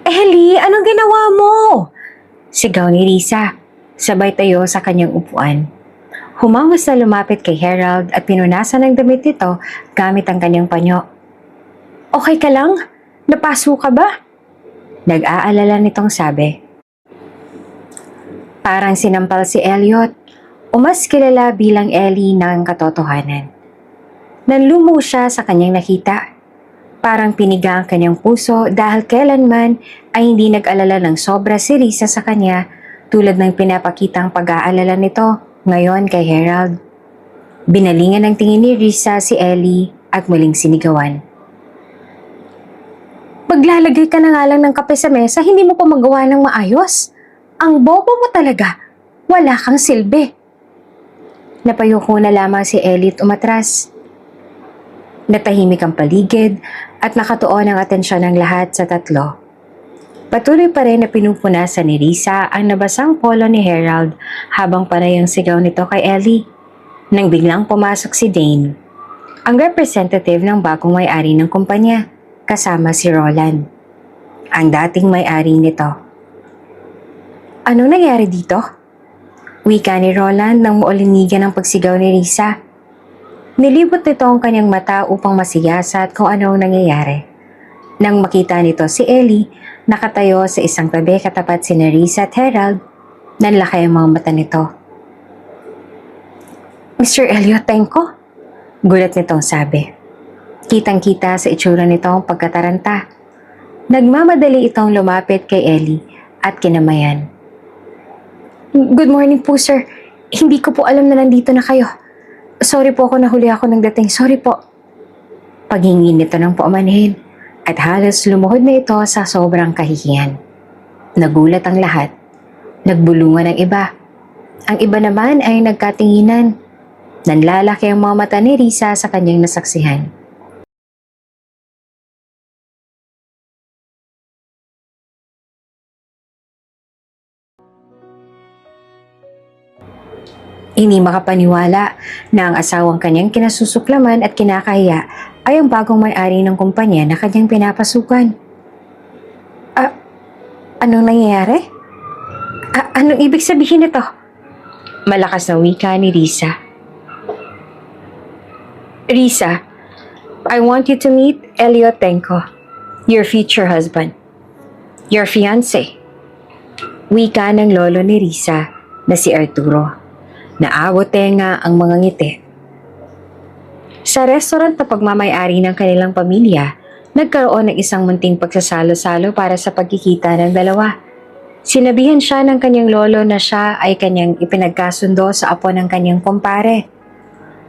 Ellie, anong ginawa mo? Sigaw ni Risa, sabay tayo sa kanyang upuan. Humangos na lumapit kay Harold at pinunasan ng damit nito gamit ang kanyang panyo. Okay ka lang? Napaso ka ba? Nag-aalala nitong sabi. Parang sinampal si Elliot, o mas kilala bilang Ellie ng katotohanan. Nanlumo siya sa kanyang nakita. Parang piniga ang kanyang puso dahil kailanman ay hindi nag-alala ng sobra si Risa sa kanya tulad ng pinapakitang pag-aalala nito ngayon kay Harold. Binalingan ng tingin ni Risa si Ellie at muling sinigawan. Maglalagay ka na nga lang ng kape sa mesa, hindi mo pa magawa ng maayos. Ang bobo mo talaga. Wala kang silbi. Napayuko na lamang si Ellie at umatras. Natahimik ang paligid at nakatuon ang atensyon ng lahat sa tatlo. Patuloy pa rin na pinupunasan ni Risa ang nabasang polo ni Harold habang panay ang sigaw nito kay Ellie. Nang biglang pumasok si Dane, ang representative ng bagong may-ari ng kumpanya, kasama si Roland, ang dating may-ari nito. Ano nangyari dito? Wika ni Roland nang maulinigan ang pagsigaw ni Risa. Nilibot nito ang kanyang mata upang masiyasat kung ano ang nangyayari. Nang makita nito si Ellie, nakatayo sa isang tabi katapat si Risa at Harold, nanlaki ang mga mata nito. Mr. Elliot Tenko? Gulat nitong sabi. Kitang-kita sa itsura nito ang pagkataranta. Nagmamadali itong lumapit kay Ellie at kinamayan. Good morning po, sir. Hindi ko po alam na nandito na kayo. Sorry po ako, nahuli ako ng dating. Sorry po. Paghingi nito ng paumanhin at halos lumuhod na ito sa sobrang kahihiyan. Nagulat ang lahat. Nagbulungan ang iba. Ang iba naman ay nagkatinginan. Nanlalaki ang mga mata ni Risa sa kanyang nasaksihan. Hindi makapaniwala na ang asawang kanyang kinasusuklaman at kinakahiya ay ang bagong may-ari ng kumpanya na kanyang pinapasukan. Anong nangyayari? Anong ibig sabihin nito? Malakas na wika ni Risa. Risa, I want you to meet Elliot Tenko, your future husband, your fiancé. Wika ng lolo ni Risa na si Arturo. Naabot tenga ang mga ngiti. Sa restaurant na pagmamayari ng kanilang pamilya, nagkaroon ng isang munting pagsasalo-salo para sa pagkikita ng dalawa. Sinabihan siya ng kanyang lolo na siya ay kanyang ipinagkasundo sa apo ng kanyang kumpare.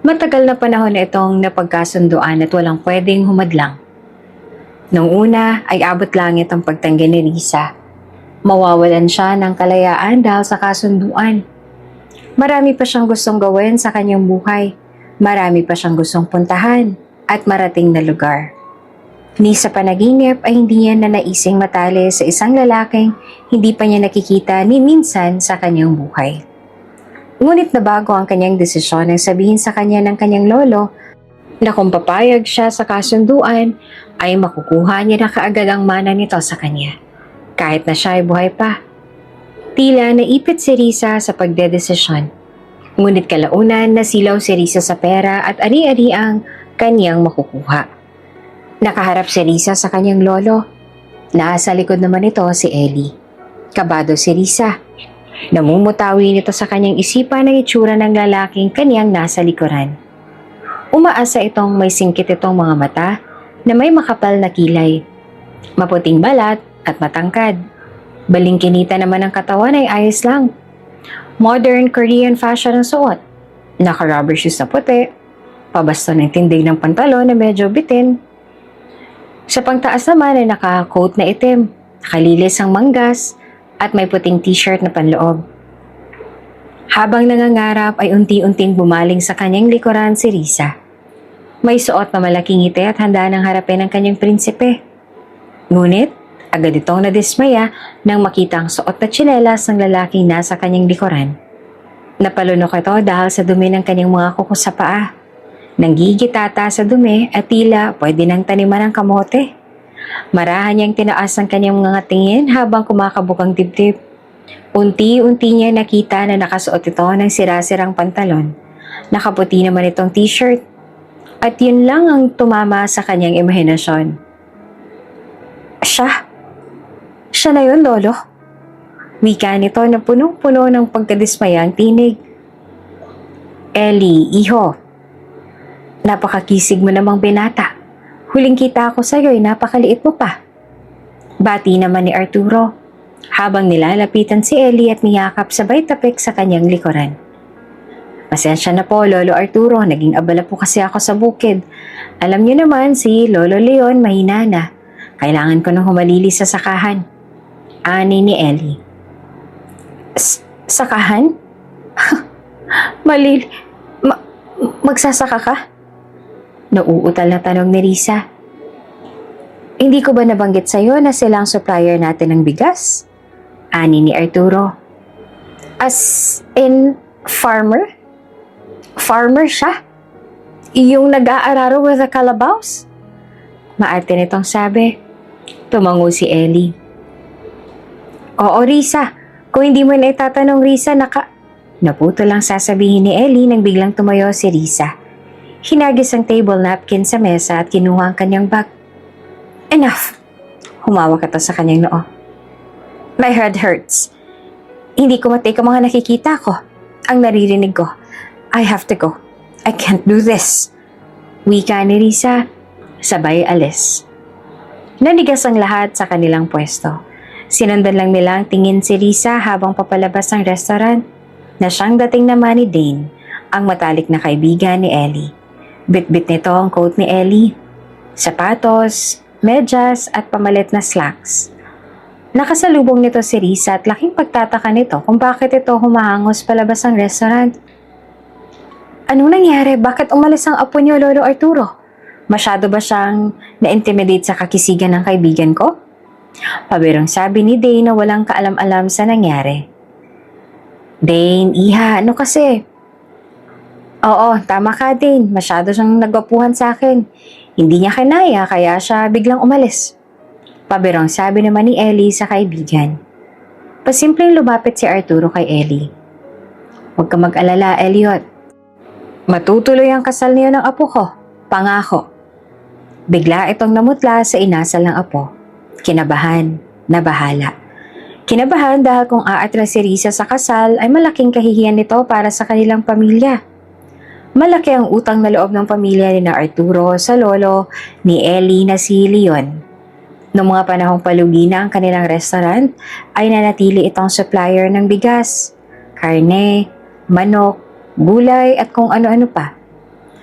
Matagal na panahon na itong napagkasunduan at walang pwedeng humadlang. Noong una ay abot langit ang pagtanggi ni Risa. Mawawalan siya ng kalayaan dahil sa kasunduan. Marami pa siyang gustong gawin sa kanyang buhay. Marami pa siyang gustong puntahan at marating na lugar. Ni sa panaginip ay hindi niya nanaising matali sa isang lalaking hindi pa niya nakikita ni minsan sa kanyang buhay. Ngunit nabago ang kanyang desisyon nang sabihin sa kanya ng kanyang lolo na kung papayag siya sa kasunduan ay makukuha niya na kaagad ang mana nito sa kanya, kahit na siya ay buhay pa. Tila naipit si Risa sa pagdedesisyon. Ngunit kalaunan nasilaw si Risa sa pera at ari-ari ang kanyang makukuha. Nakaharap si Risa sa kanyang lolo. Nasa likod naman ito si Ellie. Kabado si Risa. Namumutawi nito sa kanyang isipan ang itsura ng lalaking kanyang nasa likuran. Umaasa itong may singkit itong mga mata na may makapal na kilay, maputing balat at matangkad. Balingkinita naman ang katawan ay ayos lang. Modern Korean fashion ang suot. Naka-rubber shoes na puti, pabaston ng tindig ng pantalon na medyo bitin. Sa pangtaas naman ay naka-coat na itim, nakalilis ang manggas, at may puting t-shirt na panloob. Habang nangangarap ay unti-unting bumaling sa kanyang likuran si Risa. May suot na malaking ngiti at handa nang harapin ang kanyang prinsipe. Ngunit, agad itong nadismaya nang makita ang suot na tsinelas ng lalaking nasa kanyang likuran. Napalunok ito dahil sa dumi ng kanyang mga kuko sa paa. Nanggigitata sa dumi at tila pwede nang taniman ng kamote. Marahan niyang tinaas ang kanyang mga tingin habang kumakabukang dibdib. Unti-unti niya nakita na nakasuot ito ng sirasirang pantalon. Nakaputi naman itong t-shirt. At yun lang ang tumama sa kanyang imahinasyon. Siya? Siya na yun, Lolo? Wika nito na punong-puno ng pagkadismaya ang tinig. Ellie, iho. Napakakisig mo namang binata. Huling kita ako sa'yo ay napakaliit mo pa. Bati naman ni Arturo, habang nilalapitan si Ellie at niyakap sabay tapik sa kanyang likuran. Pasensya na po, Lolo Arturo, naging abala po kasi ako sa bukid. Alam niyo naman si Lolo Leon mahina na. Kailangan ko nang humalili sa sakahan. Ani ni Ellie. Sakahan? Magsasaka ka? Nauutal na tanong ni Risa. Hindi ko ba nabanggit sa'yo na silang supplier natin ng bigas? Ani ni Arturo. As in, farmer? Farmer siya? Yung nag-aararo with a calabash? Maarte nitong sabi. Tumango si Ellie. Oo, Risa. Kung hindi mo na itatanong, Risa, Naputo lang sasabihin ni Ellie nang biglang tumayo si Risa. Hinagis ang table napkin sa mesa at kinuha ang kanyang bag. Enough! Humawak ito sa kanyang noo. My head hurts. Hindi ko matake ang mga nakikita ko. Ang naririnig ko. I have to go. I can't do this. Wika ni Risa, sabay alis. Nanigas ang lahat sa kanilang pwesto. Sinundan lang nila ang tingin si Risa habang papalabas ng restaurant na siyang dating naman ni Dane, ang matalik na kaibigan ni Ellie. Bit-bit nito ang coat ni Ellie, sapatos, medyas at pamalit na slacks. Nakasalubong nito si Risa at laking pagtataka nito kung bakit ito humahangos palabas ng restaurant. Anong nangyari? Bakit umalis ang apo niyo, Lolo Arturo? Masyado ba siyang na-intimidate sa kakisigan ng kaibigan ko? Pabirong sabi ni Dane na walang kaalam-alam sa nangyari. Dane, iha, ano kasi? Oo, tama ka, Dane. Masyado siyang nagwapuhan sa akin. Hindi niya kinaya kaya siya biglang umalis. Pabirong sabi naman ni Ellie sa kaibigan. Pasimpleng lumapit si Arturo kay Ellie. Huwag ka mag-alala, Elliot. Matutuloy ang kasal niyo ng apo ko. Pangako. Bigla itong namutla sa inasal ng apo. Kinabahan, nabahala. Kinabahan dahil kung aatras si Risa sa kasal ay malaking kahihiyan nito para sa kanilang pamilya. Malaki ang utang na loob ng pamilya ni Arturo sa lolo ni Ellie na si Leon. Noong mga panahong palugi na ang kanilang restaurant ay nanatili itong supplier ng bigas, karne, manok, gulay at kung ano-ano pa.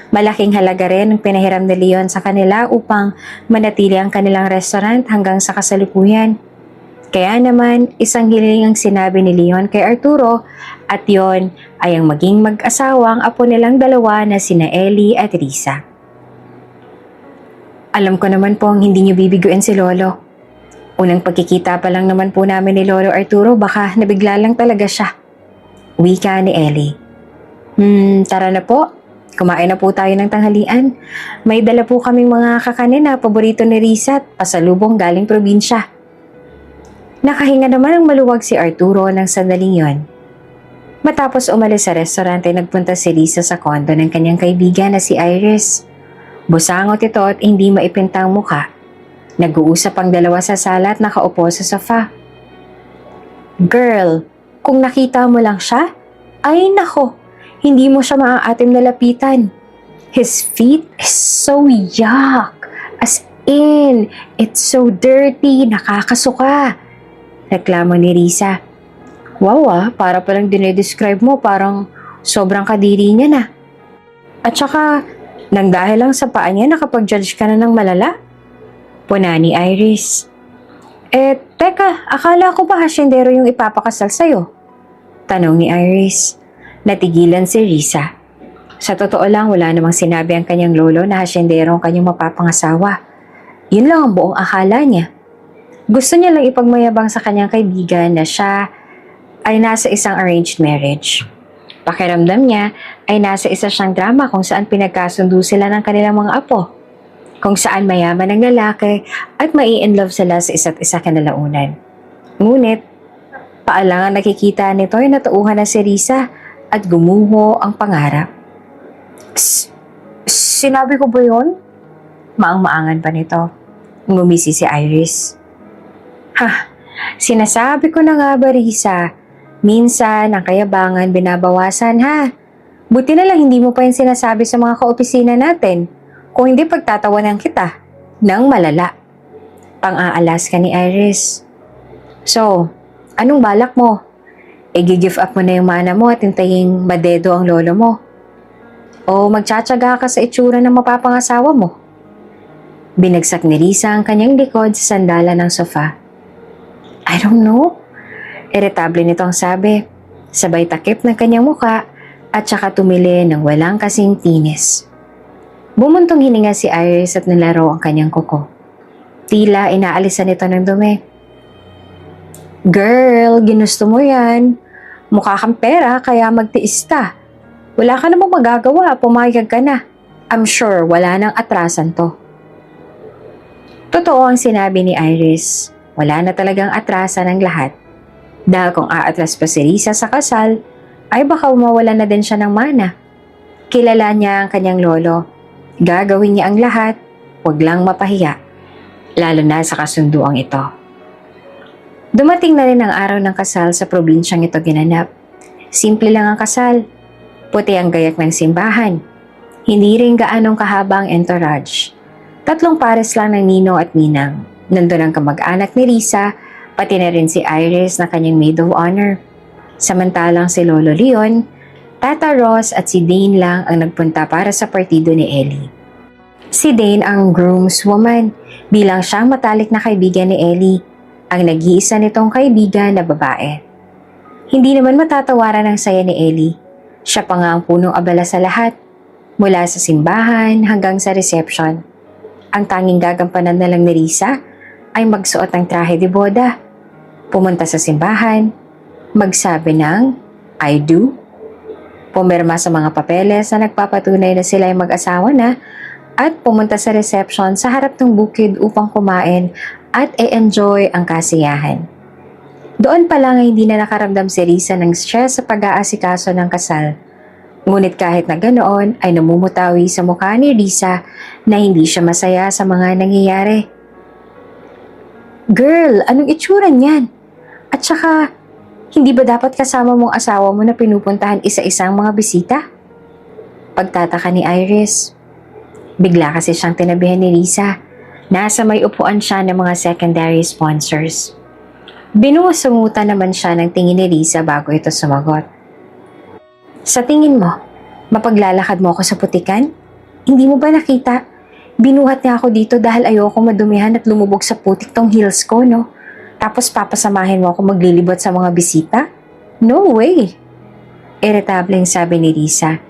Malaking halaga rin ang pinahiram ni Leon sa kanila upang manatili ang kanilang restaurant hanggang sa kasalukuyan. Kaya naman, isang hiling ang sinabi ni Leon kay Arturo at yon ay ang maging mag-asawang apo nilang dalawa na sina Ellie at Risa. Alam ko naman po ang hindi niyo bibiguin si Lolo. Unang pagkikita pa lang naman po namin ni Lolo Arturo, baka nabigla lang talaga siya. Wika ni Ellie. Tara na po. Kumain na po tayo ng tanghalian. May dala po kaming mga kakanin na paborito ni Risa at pasalubong galing probinsya. Nakahinga naman ang maluwag si Arturo ng sandaling yon. Matapos umalis sa restaurant ay nagpunta si Risa sa kondo ng kanyang kaibigan na si Iris. Busangot ito at hindi maipintang muka. Nag-uusap ang dalawa sa sala at nakaupo sa sofa. Girl, kung nakita mo lang siya, ay nako, hindi mo siya maaatim na lapitan. His feet is so yuck. As in, it's so dirty, nakakasuka. Reklamo ni Risa. Wow para palang dinedescribe mo parang sobrang kadiri niya na. At saka, nang dahil lang sa paa niya nakapag-judge ka na ng malala? Puna ni Iris. Teka, akala ko ba hasyendero yung ipapakasal sa'yo? Tanong ni Iris. Natigilan si Risa. Sa totoo lang, wala namang sinabi ang kanyang lolo na hasyendero ang kanyang mapapangasawa. Yun lang ang buong akala niya. Gusto niya lang ipagmayabang sa kanyang kaibigan na siya ay nasa isang arranged marriage. Pakiramdam niya ay nasa isa siyang drama kung saan pinagkasundo sila ng kanilang mga apo. kung saan mayaman ang lalaki at mai-inlove sila sa isa't isa kinalaunan. Ngunit, paalang ang nakikita nito ay natauhan na si Risa at gumuho ang pangarap. Sinabi ko ba yun? Maang-maangan pa nito. Ngumisi si Iris. Sinasabi ko na nga ba, Risa? Minsan, ang kayabangan binabawasan, ha? Buti na lang hindi mo pa yung sinasabi sa mga kaopisina natin. Kung hindi, pagtatawanan kita nang malala. Pang-aalas ka ni Iris. So, anong balak mo? I-give up mo na yung mana mo at hintayin madedo ang lolo mo? O magtsatsaga ka sa itsura ng mapapangasawa mo? Binagsak ni Risa ang kanyang likod sa sandalan ng sofa. I don't know. Iritable nitong sabi, sabay takip ng kanyang muka at saka tumili ng walang kasing tinis. Bumuntong hininga si Iris at nilaro ang kanyang kuko. Tila inaalisan nito ng dumi. Girl, ginusto mo yan. Mukha kang pera kaya magtiis ka. Wala ka namang magagawa, pumayag ka na. I'm sure wala nang atrasan to. Totoo ang sinabi ni Iris. Wala na talagang atrasan ang lahat. Dahil kung aatras pa si Risa sa kasal, ay baka mawalan na din siya ng mana. Kilala niya ang kanyang lolo. Gagawin niya ang lahat, huwag lang mapahiya. Lalo na sa kasunduang ito. Dumating na rin ang araw ng kasal sa probinsyang ito ginanap. Simple lang ang kasal. Puti ang gayak ng simbahan. Hindi rin gaanong kahaba ang entourage. 3 pares lang ng ninong at ninang. Nandun ang kamag-anak ni Risa, pati na rin si Iris na kanyang maid of honor. Samantalang si Lolo Leon, Tata Ross at si Dane lang ang nagpunta para sa partido ni Ellie. Si Dane ang groomswoman bilang siyang matalik na kaibigan ni Ellie, ang nag-iisa nitong kaibigan na babae. Hindi naman matatawaran ang saya ni Ellie. Siya pa nga ang punong abala sa lahat, mula sa simbahan hanggang sa reception. Ang tanging gagampanan na lang ni Risa ay magsuot ng trahe de boda, pumunta sa simbahan, magsabi ng I do, pumirma sa mga papeles na nagpapatunay na sila ay mag-asawa na at pumunta sa reception sa harap ng bukid upang kumain at e-enjoy ang kasiyahan. Doon pa lang ay hindi na nakaramdam si Risa ng stress sa pag-aasikaso ng kasal. Ngunit kahit na ganoon ay namumutawi sa mukha ni Risa na hindi siya masaya sa mga nangyayari. Girl, anong itsura niyan? At saka, hindi ba dapat kasama mong asawa mo na pinupuntahan isa-isang mga bisita? Pagtataka ni Iris. Bigla kasi siyang tinabihan ni Risa. Nasa may upuan siya ng mga secondary sponsors. Binusungutan naman siya ng tingin ni Risa bago ito sumagot. Sa tingin mo, mapaglalakad mo ako sa putikan? Hindi mo ba nakita? Binuhat niya ako dito dahil ayoko madumihan at lumubog sa putik tong heels ko, no? Tapos papasamahin mo ako maglilibot sa mga bisita? No way! Irritableng sabi ni Risa.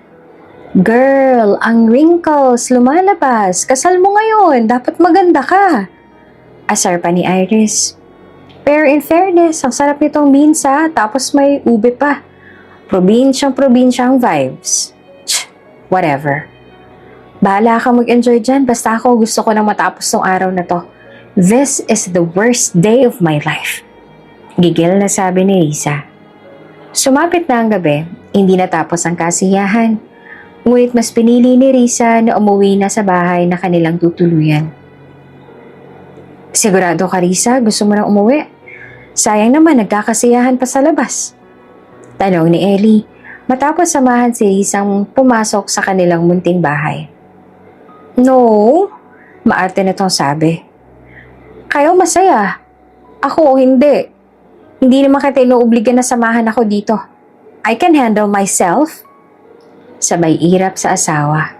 Girl, ang wrinkles lumalabas. Kasal mo ngayon. Dapat maganda ka. Asar pa ni Iris. Pero in fairness, ang sarap nitong minsa tapos may ube pa. Probinsyang vibes. Whatever. Bahala ka mag-enjoy dyan. Basta ako gusto ko nang matapos tong araw na to. This is the worst day of my life. Gigil na sabi ni Risa. Sumapit na ang gabi, hindi natapos ang kasiyahan. Ngunit mas pinili ni Risa na umuwi na sa bahay na kanilang tutuluyan. Sigurado ka, Risa? Gusto mo nang umuwi? Sayang naman, nagkakasiyahan pa sa labas. Tanong ni Ellie, matapos samahan si Risang pumasok sa kanilang munting bahay. No, maarte nitong sabi. Kayo masaya. Ako hindi. Hindi naman kita inuobliga na samahan ako dito. I can handle myself. Sabay irap sa asawa.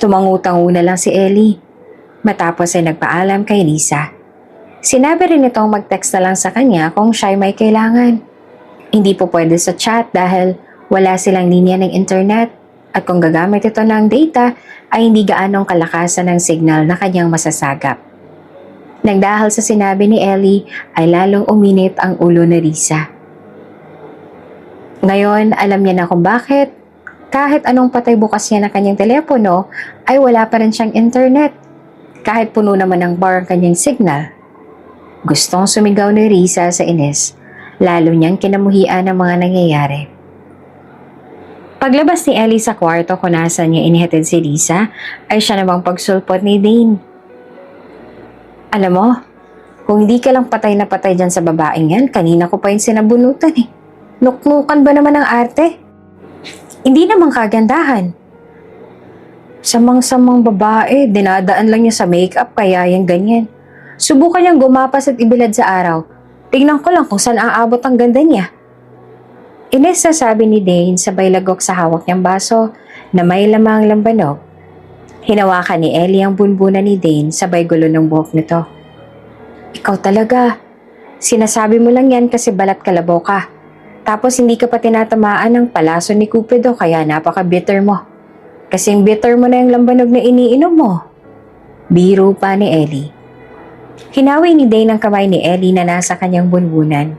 Tumangutang-una lang si Ellie. Matapos ay nagpaalam kay Risa. Sinabi rin itong mag-text na lang sa kanya kung siya'y may kailangan. Hindi po pwede sa chat dahil wala silang linya ng internet at kung gagamit ito ng data ay hindi gaanong kalakasan ng signal na kanyang masasagap. Nang dahil sa sinabi ni Ellie ay lalong uminit ang ulo ni Risa. Ngayon alam niya na kung bakit kahit anong patay bukas niya na kanyang telepono ay wala pa rin siyang internet. Kahit puno naman ng bar ang kanyang signal, gustong sumigaw ni Risa sa inis, lalo niyang kinamuhian ang mga nangyayari. Paglabas ni Ellie sa kwarto kung nasaan niya inihatid si Risa, ay siya namang pagsulpot ni Dane. Alam mo, kung hindi ka lang patay na patay dyan sa babaeng yan, kanina ko pa yung sinabunutan eh. Nuknukan ba naman ang arte? Hindi naman kagandahan. Samang-samang babae, dinadaan lang niya sa makeup kaya yung ganyan. Subukan niyang gumapas at ibilad sa araw. Tingnan ko lang kung saan aabot ang ganda niya. Ines na sabi ni Dane sabay lagok sa hawak niyang baso na may lamang lambanog. Hinawakan ni Ellie ang bunbunan ni Dane sabay gulo ng buhok nito. Ikaw talaga. Sinasabi mo lang yan kasi balat kalabaw ka. Tapos hindi ka pa tinatamaan ng palaso ni Cupido kaya napaka-bitter mo. Kasing bitter mo na yung lambanog na iniinom mo. Biro pa ni Ellie. Hinawi ni Dane ang kamay ni Ellie na nasa kanyang bunbunan.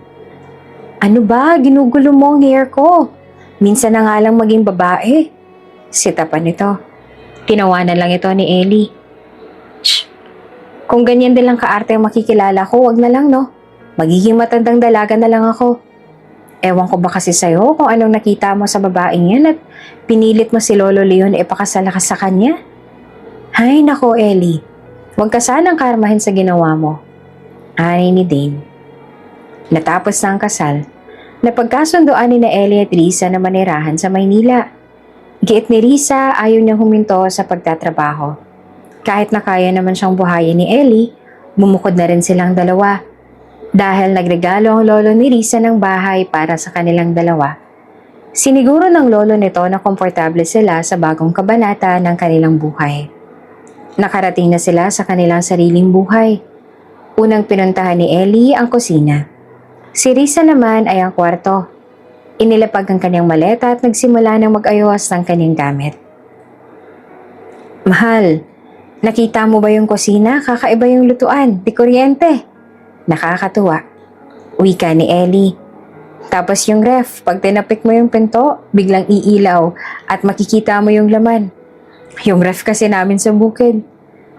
Ano ba? Ginugulo mo ang hair ko. Minsan na nga lang maging babae. Sitapan nito. Tinawanan lang ito ni Ellie. Shh! Kung ganyan din lang kaarte ang makikilala ko, wag na lang no. Magiging matandang dalaga na lang ako. Ewan ko ba kasi sa'yo kung anong nakita mo sa babaeng yan at pinilit mo si Lolo Leon na ipakasala ka sa kanya? Ay nako Ellie, huwag ka sanang karmahin sa ginawa mo. Ani ni Dane. Natapos na ang kasal, napagkasundoan ni na Ellie at Risa na manirahan sa Maynila. Giit ni Risa ayaw niyang huminto sa pagtatrabaho. Kahit na kaya naman siyang buhayin ni Ellie, bumukod na rin silang dalawa. Dahil nagregalo ang lolo ni Risa ng bahay para sa kanilang dalawa. Siniguro ng lolo nito na komportable sila sa bagong kabanata ng kanilang buhay. Nakarating na sila sa kanilang sariling buhay. Unang pinuntahan ni Ellie ang kusina. Si Risa naman ay ang kwarto. Inilapag ang kanyang maleta at nagsimula ng mag-ayos ng kanyang gamit. Mahal, nakita mo ba yung kusina? Kakaiba yung lutuan, di kuryente. Nakakatuwa. Wika ni Ellie. Tapos yung ref, pag tinapik mo yung pinto, biglang iilaw at makikita mo yung laman. Yung ref kasi namin sa bukid.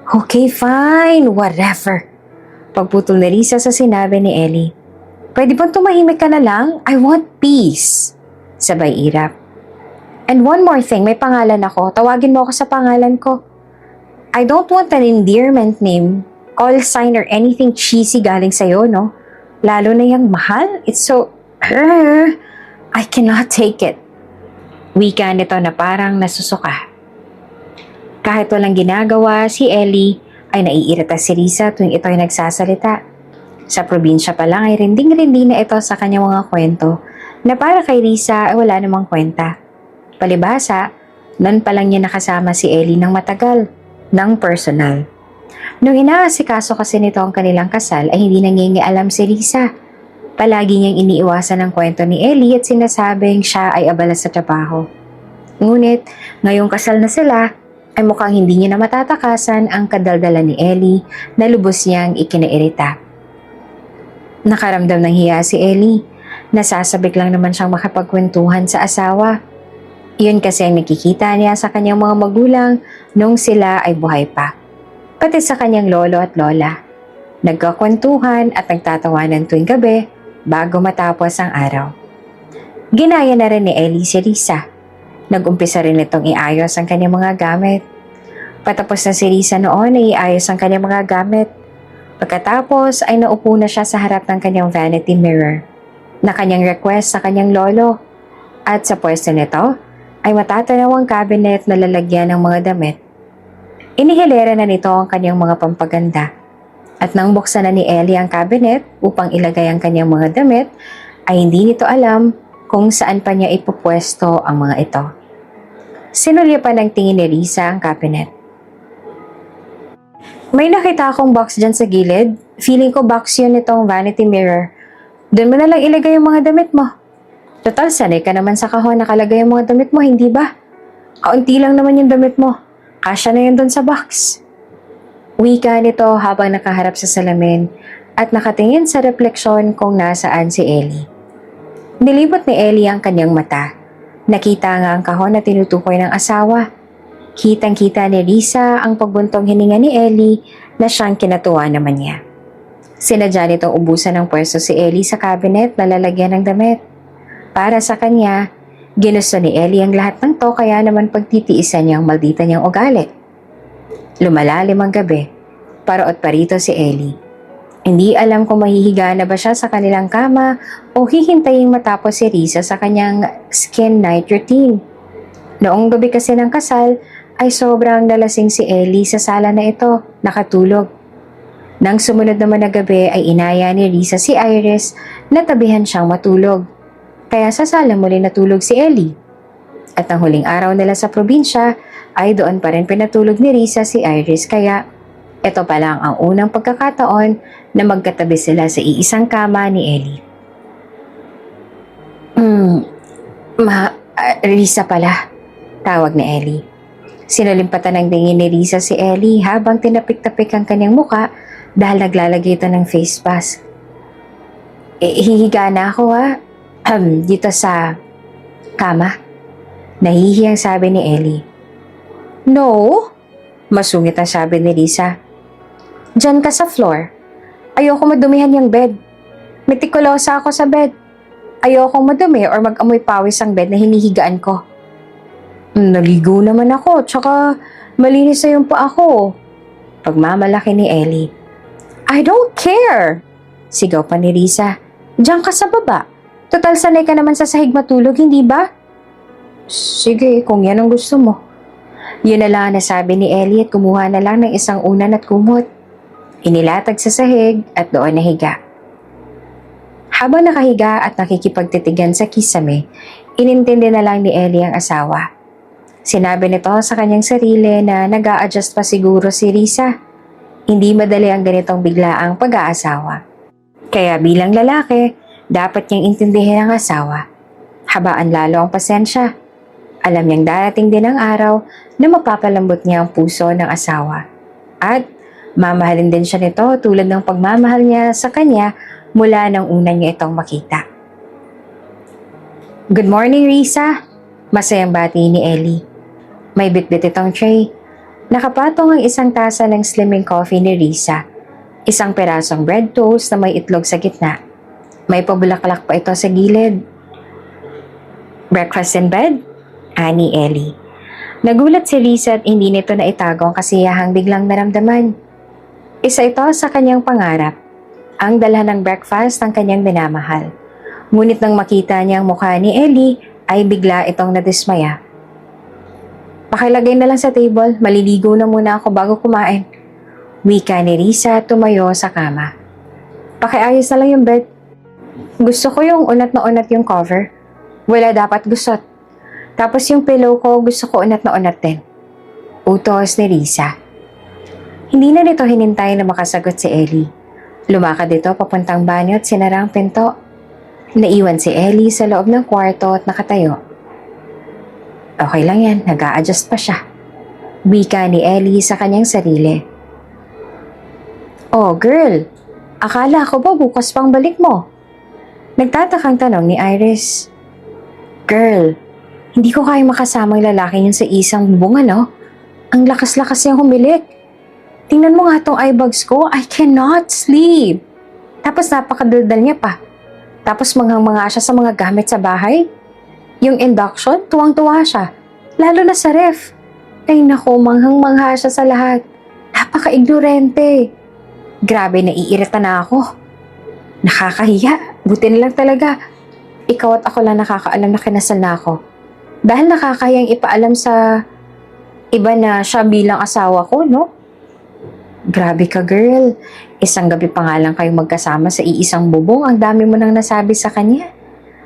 Okay, fine, whatever. Pagputol ni Risa sa sinabi ni Ellie. Pwede bang tumahimik ka na lang? I want peace. Sabay irap. And one more thing, may pangalan ako. Tawagin mo ako sa pangalan ko. I don't want an endearment name, call sign or anything cheesy galing sa'yo, no? Lalo na yung mahal. It's so... I cannot take it. Wika nito na parang nasusuka. Kahit walang ginagawa, si Ellie ay naiirita si Risa tuwing ito ay nagsasalita. Sa probinsya pa lang ay rinding-rindi na ito sa kanyang mga kwento na para kay Risa ay wala namang kwenta. Palibhasa, noon pa lang niya nakasama si Ellie ng matagal, ng personal. Nung inaasikaso kasi nito ang kanilang kasal ay hindi nangingialam si Risa. Palagi niyang iniiwasan ang kwento ni Ellie at sinasabing siya ay abala sa trabaho. Ngunit, ngayong kasal na sila, ay mukhang hindi niya na matatakasan ang kadaldala ni Ellie na lubos niyang ikinairita. Nakaramdam ng hiya si Ellie. Nasasabik lang naman siyang makapagkwentuhan sa asawa. Iyon kasi ang nakikita niya sa kanyang mga magulang nung sila ay buhay pa. Pati sa kanyang lolo at lola. Nagkakwentuhan at nagtatawanan tuwing gabi bago matapos ang araw. Ginaya na rin ni Ellie si Risa. Nag-umpisa rin itong iayos ang kanyang mga gamit. Patapos na si Risa noon ay iayos ang kanyang mga gamit. Pagkatapos ay naupo na siya sa harap ng kanyang vanity mirror na kanyang request sa kanyang lolo. At sa pwesto nito ay matatanaw ang cabinet na lalagyan ng mga damit. Inihilera na nito ang kanyang mga pampaganda. At nang buksan na ni Ellie ang cabinet upang ilagay ang kanyang mga damit, ay hindi nito alam kung saan pa niya ipupwesto ang mga ito. Sinulya pa ng tingin ni Risa ang cabinet. May nakita akong box dyan sa gilid. Feeling ko box yun itong vanity mirror. Doon mo na lang ilagay yung mga damit mo. Total, sanay ka naman sa kahon nakalagay yung mga damit mo, hindi ba? Kaunti lang naman yung damit mo. Kasya na yun doon sa box. Wika nito habang nakaharap sa salamin at nakatingin sa refleksyon kung nasaan si Ellie. Nilibot ni Ellie ang kanyang mata. Nakita nga ang kahon na tinutukoy ng asawa. Kitang-kita ni Risa ang pagbuntong hininga ni Ellie na siyang kinatuwa naman niya. Sinadya nitong ubusan ng pwesto si Ellie sa cabinet na lalagyan ng damit. Para sa kanya, ginusto ni Ellie ang lahat ng to kaya naman pagtitiisan niya ang maldita niyang ugali. Lumalalim ang gabi, paraot pa rito si Ellie. Hindi alam kung mahihiga na ba siya sa kanilang kama o hihintayin matapos si Risa sa kanyang skin night routine. Noong gabi kasi ng kasal ay sobrang nalasing si Ellie sa sala na ito, nakatulog. Nang sumunod naman na gabi ay inaya ni Risa si Iris na tabihan siyang matulog. Kaya sa sala muli natulog si Ellie. At ang huling araw nila sa probinsya ay doon pa rin pinatulog ni Risa si Iris kaya ito pa lang ang unang pagkakataon na magkatabi sila sa iisang kama ni Ellie. Risa pala, tawag ni Ellie. Sinalimpatan ng tingin ni Risa si Ellie habang tinapik-tapik ang kanyang muka dahil naglalagay ito ng face mask. Hihiga na ako dito sa kama. Nahihiyang sabi ni Ellie. No, masungit ang sabi ni Risa. Diyan ka sa floor. Ayoko madumihan yung bed. Metikulosa ako sa bed. Ayokong madumi or mag-amoy pawis ang bed na hinihigaan ko. Naligo naman ako, tsaka malinis na yung paa ko. Pagmamalaki ni Ellie. I don't care! Sigaw pa ni Risa. Diyan ka sa baba. Total sanay ka naman sa sahig matulog, hindi ba? Sige, kung yan ang gusto mo. Yun na lang nasabi ni Ellie at kumuha na lang ng isang unan at kumot. Inilatag sa sahig at doon nahiga. Habang nakahiga at nakikipagtitigan sa kisame, inintindi na lang ni Ellie ang asawa. Sinabi nito sa kanyang sarili na nag-a-adjust pa siguro si Risa. Hindi madali ang ganitong biglaang pag-aasawa. Kaya bilang lalaki, dapat niyang intindihin ang asawa. Habaan lalo ang pasensya. Alam niyang darating din ang araw na mapapalambot niya ang puso ng asawa. At mamahalin din siya nito tulad ng pagmamahal niya sa kanya mula nang una niya itong makita. Good morning, Risa. Masayang bati ni Ellie. May bitbit itong tray. Nakapatong ang isang tasa ng slimming coffee ni Risa. Isang perasong bread toast na may itlog sa gitna. May pabulaklak pa ito sa gilid. Breakfast in bed? Ani Ellie. Nagulat si Risa at hindi nito na itago ang kasiyahang biglang naramdaman. Isa ito sa kanyang pangarap, ang dalhan ng breakfast ng kanyang minamahal. Ngunit nang makita niya ang mukha ni Ellie, ay bigla itong nadismaya. Pakilagay na lang sa table, maliligo na muna ako bago kumain. Wika ni Risa tumayo sa kama. Pakiayos na lang yung bed. Gusto ko yung unat na unat yung cover. Wala dapat gusot. Tapos yung pillow ko gusto ko unat na unat din. Utos ni Risa. Hindi na nito hinintay na makasagot si Ellie. Lumakad ito papuntang banyo at sinara ang pinto. Naiwan si Ellie sa loob ng kwarto at nakatayo. Okay lang yan, nag-a-adjust pa siya. Wika ni Ellie sa kanyang sarili. Oh girl, akala ko ba bukas pang balik mo? Nagtatakang tanong ni Iris. Girl, hindi ko kaya makasamang lalaki yun sa isang bubong Ang lakas-lakas niyang humilik. Tingnan mo nga tong eye bags ko, I cannot sleep. Tapos napakadaldal niya pa. Tapos manghang-manga siya sa mga gamit sa bahay. Yung induction, tuwang-tuwa siya. Lalo na sa ref. Ay nako, manghang-mangha siya sa lahat. Napaka-ignorante. Grabe, naiirita na ako. Nakakahiya. Buti na lang talaga. Ikaw at ako lang nakakaalam na kinasal na ako. Dahil nakakahiyang ipaalam sa iba na siya bilang asawa ko, no? Grabe ka, girl. Isang gabi pa nga lang kayong magkasama sa iisang bubong, ang dami mo nang nasabi sa kanya.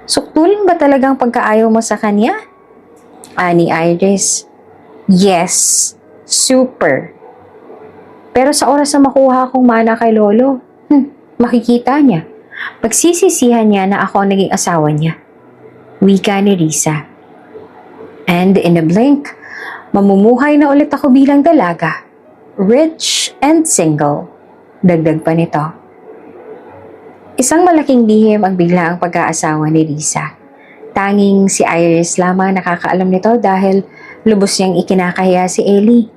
Suktulin ba talagang pagkaayaw mo sa kanya? Ani Iris. Yes, super. Pero sa oras na makuha akong mana kay Lolo, makikita niya. Pagsisisihan niya na ako ang naging asawa niya. Wika ni Risa. And in a blink, mamumuhay na ulit ako bilang dalaga. Rich and single. Dagdag pa nito. Isang malaking lihim ang biglaang pag-aasawa ni Risa. Tanging si Iris lamang nakakaalam nito dahil lubos niyang ikinakahiya si Ellie.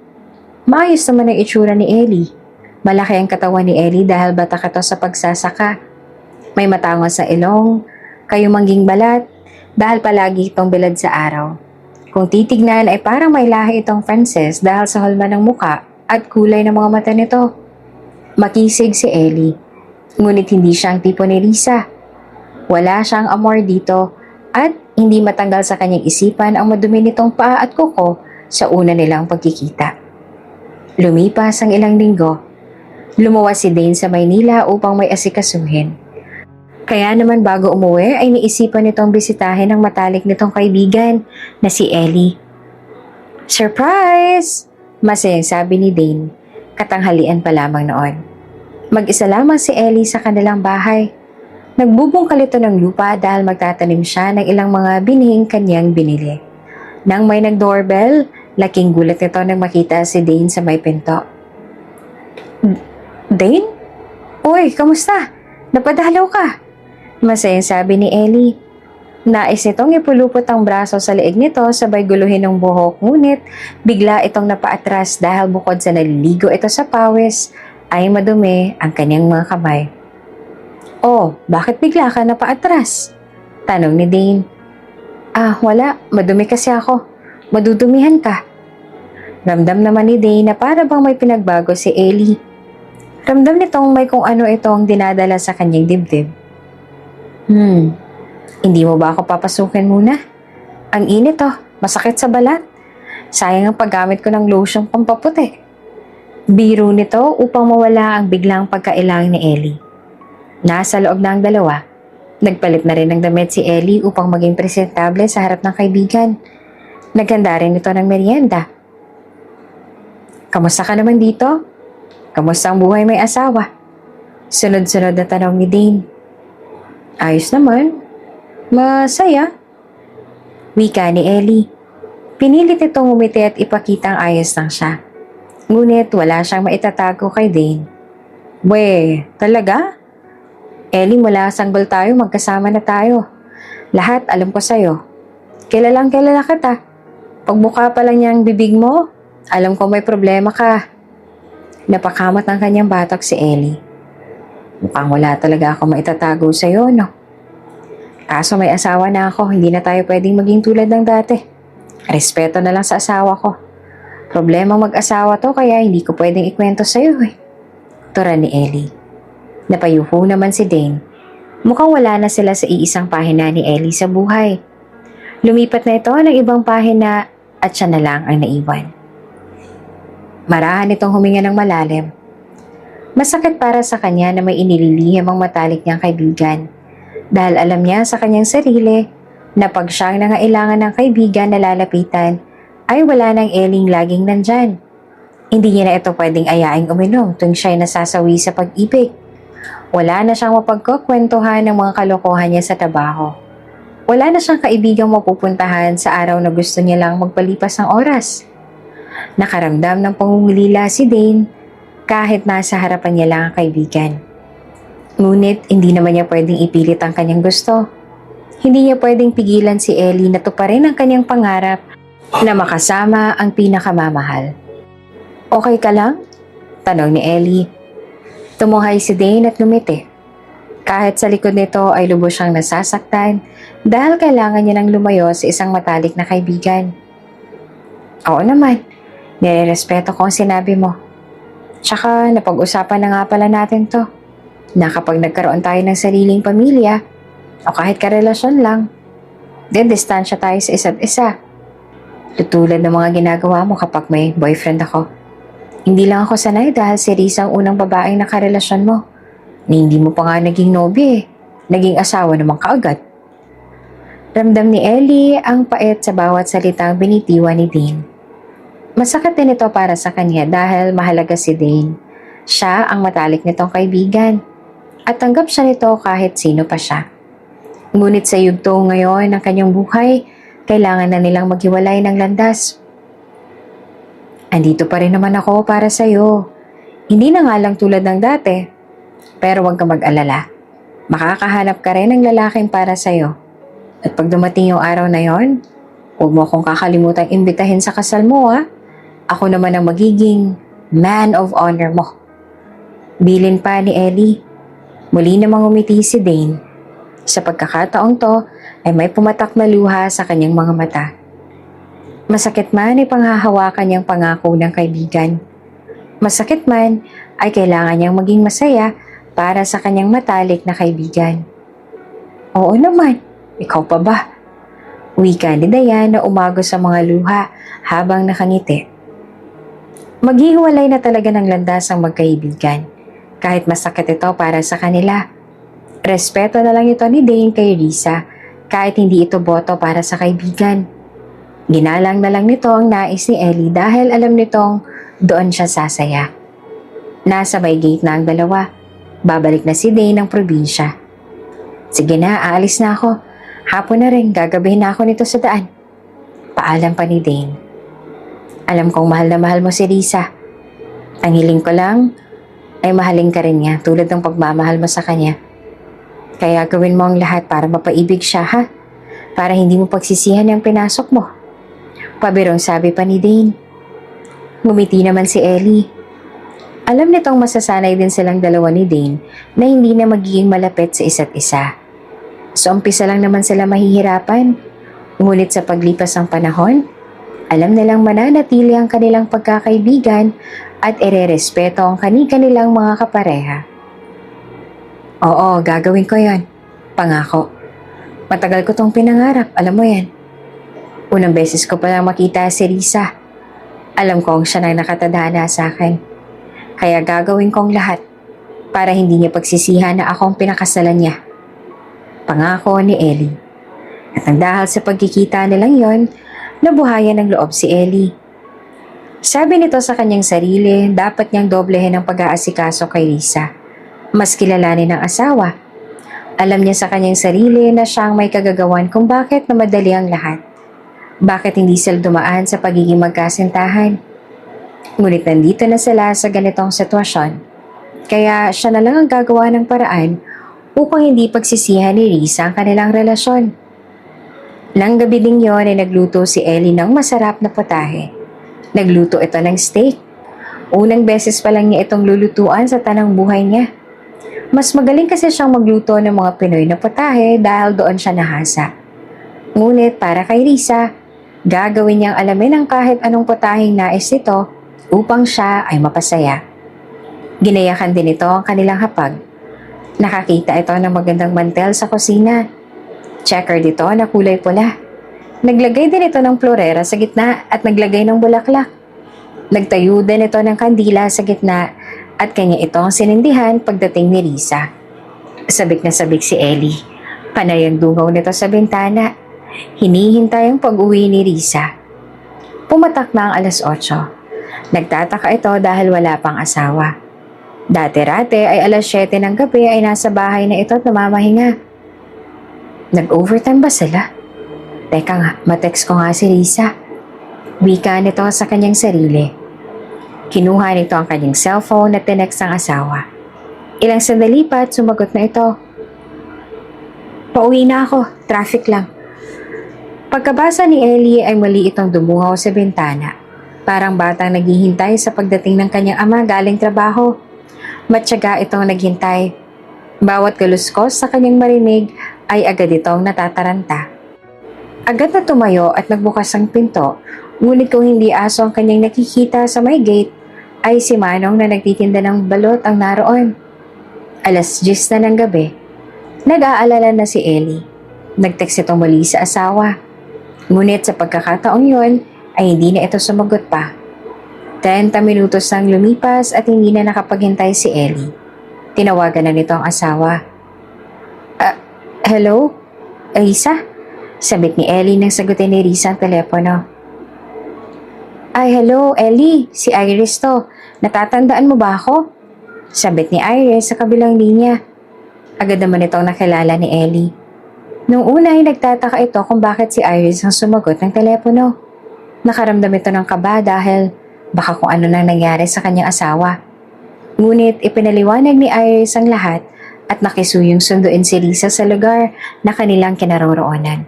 Maayos naman ang itsura ni Ellie. Malaki ang katawan ni Ellie dahil batak ito sa pagsasaka. May matangos sa ilong, kayumangging balat, dahil palagi itong bilad sa araw. Kung titignan ay parang may lahi itong Frances dahil sa hulma ng muka at kulay ng mga mata nito. Makisig si Ellie, ngunit hindi siya ang tipo ni Risa. Wala siyang amor dito at hindi matanggal sa kanyang isipan ang madumi nitong paa at kuko sa una nilang pagkikita. Lumipas ang ilang linggo. Lumuwas si Dane sa Maynila upang may asikasuhin. Kaya naman bago umuwi ay niisipan nitong bisitahin ang matalik nitong kaibigan na si Ellie. Surprise! Masayang sabi ni Dane, katanghalian pa lamang noon. Mag-isa lamang si Ellie sa kanilang bahay. Nagbubungkal ito ng lupa dahil magtatanim siya ng ilang mga binihing kanyang binili. Nang may nag-doorbell, laking gulat nito nang makita si Dane sa may pinto. Dane? Uy, kamusta? Napadalaw ka? Masayang sabi ni Ellie. Nais nitong ipulupot ang braso sa leeg nito sabay guluhin ng buhok, ngunit bigla itong napaatras dahil bukod sa naliligo ito sa pawis ay madumi ang kanyang mga kamay. Oh, bakit bigla ka napaatras? Tanong ni Dane. Wala. Madumi kasi ako. Madudumihan ka. Ramdam naman ni Dane na para bang may pinagbago si Ellie. Ramdam nitong may kung ano itong dinadala sa kanyang dibdib. Hindi mo ba ako papasukin muna? Ang init masakit sa balat. Sayang ang paggamit ko ng lotion pampaputi. Biro nito upang mawala ang biglang pagkailang ni Ellie. Nasa loob na ang dalawa. Nagpalit na rin ng damit si Ellie upang maging presentable sa harap ng kaibigan. Naghanda rin ito ng merienda. Kamusta ka naman dito? Kamusta ang buhay may asawa? Sunod-sunod na tanong ni Dane. Ayos naman. Masaya. Wika ni Ellie. Pinilit itong umiti at ipakita ang ayos lang siya. Ngunit wala siyang maitatago kay Dane. We, talaga? Ellie, mula sanggol tayo, magkasama na tayo. Lahat alam ko sa'yo. Kilalang kilala kita. Pagbuka pa lang niyang bibig mo, alam ko may problema ka. Napakamot ng kanyang batok si Ellie. Mukhang wala talaga ako maitatago sa'yo, no? Kaso may asawa na ako, hindi na tayo pwedeng maging tulad ng dati. Respeto na lang sa asawa ko. Problema mag-asawa to kaya hindi ko pwedeng ikwento sa'yo Tura ni Ellie. Napayuho naman si Dane. Mukhang wala na sila sa iisang pahina ni Ellie sa buhay. Lumipat na ito ng ibang pahina at siya na lang ang naiwan. Marahan itong huminga ng malalim. Masakit para sa kanya na may inililihim ang matalik niyang kaibigan. Dahil alam niya sa kanyang sarili na pag siyang nangailangan ng kaibigan na lalapitan, ay wala ng Ellie laging nandyan. Hindi niya na ito pwedeng ayaing uminom tuwing siya'y nasasawi sa pag-ibig. Wala na siyang mapagkukwentuhan ng mga kalokohan niya sa trabaho. Wala na siyang kaibigang mapupuntahan sa araw na gusto niya lang magpalipas ng oras. Nakaramdam ng pangungulila si Dane kahit nasa harapan niya lang ang kaibigan. Ngunit hindi naman niya pwedeng ipilit ang kanyang gusto. Hindi niya pwedeng pigilan si Ellie na tuparin ang kanyang pangarap na makasama ang pinakamamahal. Okay ka lang? Tanong ni Ellie. Tumuhay si Dane at ngumiti. Kahit sa likod nito ay lubos siyang nasasaktan dahil kailangan niya nang lumayo sa isang matalik na kaibigan. Oo naman, nirerespeto ko ang sinabi mo. Tsaka napag-usapan na nga pala natin to, na kapag nagkaroon tayo ng sariling pamilya o kahit karelasyon lang, then distansya tayo sa isa't isa. Tutulad ng mga ginagawa mo kapag may boyfriend ako. Hindi lang ako sanay dahil si Risa ang unang babaeng nakarelasyon mo. Na hindi mo pa nga naging nobya naging asawa naman kaagad. Ramdam ni Ellie ang pait sa bawat salitang binitiwan ni Dane. Masakit din ito para sa kanya dahil mahalaga si Dane. Siya ang matalik nitong kaibigan. At tanggap siya nito kahit sino pa siya. Ngunit sa yugto ngayon ng kanyang buhay, kailangan na nilang maghiwalay ng landas. Andito pa rin naman ako para sa'yo. Hindi na nga lang tulad ng dati. Pero huwag ka mag-alala. Makakahanap ka rin ng lalaking para sa'yo. At pag dumating yung araw na yon, huwag mo akong kakalimutang imbitahin sa kasal mo Ako naman ang magiging man of honor mo. Bilin pa ni Ellie. Muli namang umiti si Dane. Sa pagkakataong to ay may pumatak na luha sa kanyang mga mata. Masakit man ay panghahawakan niyang pangako ng kaibigan. Masakit man ay kailangan niyang maging masaya para sa kanyang matalik na kaibigan. Oo naman, ikaw pa ba? Wika ni Dayan na umago sa mga luha habang nakangiti. Maghihiwalay na talaga ng landas ang magkaibigan, kahit masakit ito para sa kanila. Respeto na lang ito ni Dane kay Risa, kahit hindi ito boto para sa kaibigan. Ginalang na lang nito ang nais ni Ellie dahil alam nitong doon siya sasaya. Nasa may gate na ang dalawa. Babalik na si Dane ng probinsya. Sige na, aalis na ako. Hapon na rin, gagabihin na ako nito sa daan. Paalam pa ni Dane. Alam kong mahal na mahal mo si Risa. Ang hiling ko lang ay mahalin ka rin niya tulad ng pagmamahal mo sa kanya. Kaya gawin mo ang lahat para mapaibig siya, ha? Para hindi mo pagsisihan yung pinasok mo. Pabirong sabi pa ni Dane. Ngumiti naman si Ellie. Alam nitong masasanay din silang dalawa ni Dane na hindi na magiging malapit sa isa't isa. So umpisa lang naman sila mahihirapan. Ngunit sa paglipas ng panahon, alam nilang mananatili ang kanilang pagkakaibigan at irerespeto ang kanilang mga kapareha. Oo, gagawin ko yan. Pangako. Matagal ko tong pinangarap, alam mo yan. Unang beses ko palang makita si Risa. Alam kong siya na nakatadhana sa akin. Kaya gagawin kong lahat para hindi niya pagsisihan na akong pinakasalan niya. Pangako ni Ellie. At ang dahil sa pagkikita nilang yon, nabuhayan ng loob si Ellie. Sabi nito sa kanyang sarili, dapat niyang doblehin ang pag-aasikaso kay Risa. Mas kilalanin ng asawa. Alam niya sa kanyang sarili na siyang may kagagawan kung bakit na madali ang lahat. Bakit hindi sila dumaan sa pagiging magkasintahan? Ngunit nandito na sila sa ganitong sitwasyon. Kaya siya na lang ang gagawa ng paraan upang hindi pagsisihan ni Risa ang kanilang relasyon. Nang gabi ding yon ay nagluto si Ellie ng masarap na putahe. Nagluto ito ng steak. Unang beses pa lang niya itong lulutuan sa tanang buhay niya. Mas magaling kasi siyang magluto ng mga Pinoy na putahe dahil doon siya nahasa. Ngunit para kay Risa, gagawin niyang alamin ang kahit anong putaheng nais nito upang siya ay mapasaya. Ginayakan din ito ang kanilang hapag. Nakakita ito ng magandang mantel sa kusina. Checker dito na kulay pula. Naglagay din ito ng florera sa gitna at naglagay ng bulaklak. Nagtayo din ito ng kandila sa gitna at kanya itong sinindihan pagdating ni Risa. Sabik na sabik si Ellie. Panay ang dungaw nito sa bintana. Hinihintay ang pag-uwi ni Risa. Pumatak na ang alas 8. Nagtataka ito dahil wala pang asawa. Dati-rate ay alas 7 ng gabi ay nasa bahay na ito at namamahinga. Nag-overtime ba sila? Teka nga, matext ko nga si Risa. Wika nito sa kanyang sarili. Kinuha nito ang kanyang cellphone at tinext ang asawa. Ilang sandali pa at sumagot na ito. Pauwi na ako, traffic lang. Pagkabasa ni Ellie ay muli itong dumungaw sa bintana. Parang batang naghihintay sa pagdating ng kanyang ama galing trabaho. Matyaga itong naghintay. Bawat kaluskos sa kanyang marinig ay agad itong natataranta. Agad na tumayo at nagbukas ang pinto, ngunit kung hindi aso ang kanyang nakikita sa may gate, ay si Manong na nagtitinda ng balot ang naroon. Alas 10 na ng gabi. Nag-aalala na si Ellie. Nag-text ito muli sa asawa. Ngunit sa pagkakataong yon ay hindi na ito sumagot pa. 30 minutos nang lumipas at hindi na nakapaghintay si Ellie. Tinawagan na nito ang asawa. Hello? Risa? Sabit ni Ellie nang sagutin ni Risa ang telepono. Ay, hello, Ellie. Si Iris to. Natatandaan mo ba ako? Sabit ni Iris sa kabilang linya. Agad naman itong nakilala ni Ellie. Nung una ay nagtataka ito kung bakit si Iris ang sumagot ng telepono. Nakaramdam ito ng kaba dahil baka kung ano nang nangyari sa kanyang asawa. Ngunit ipinaliwanag ni Iris ang lahat at nakisuyong sunduin si Risa sa lugar na kanilang kinaroroonan.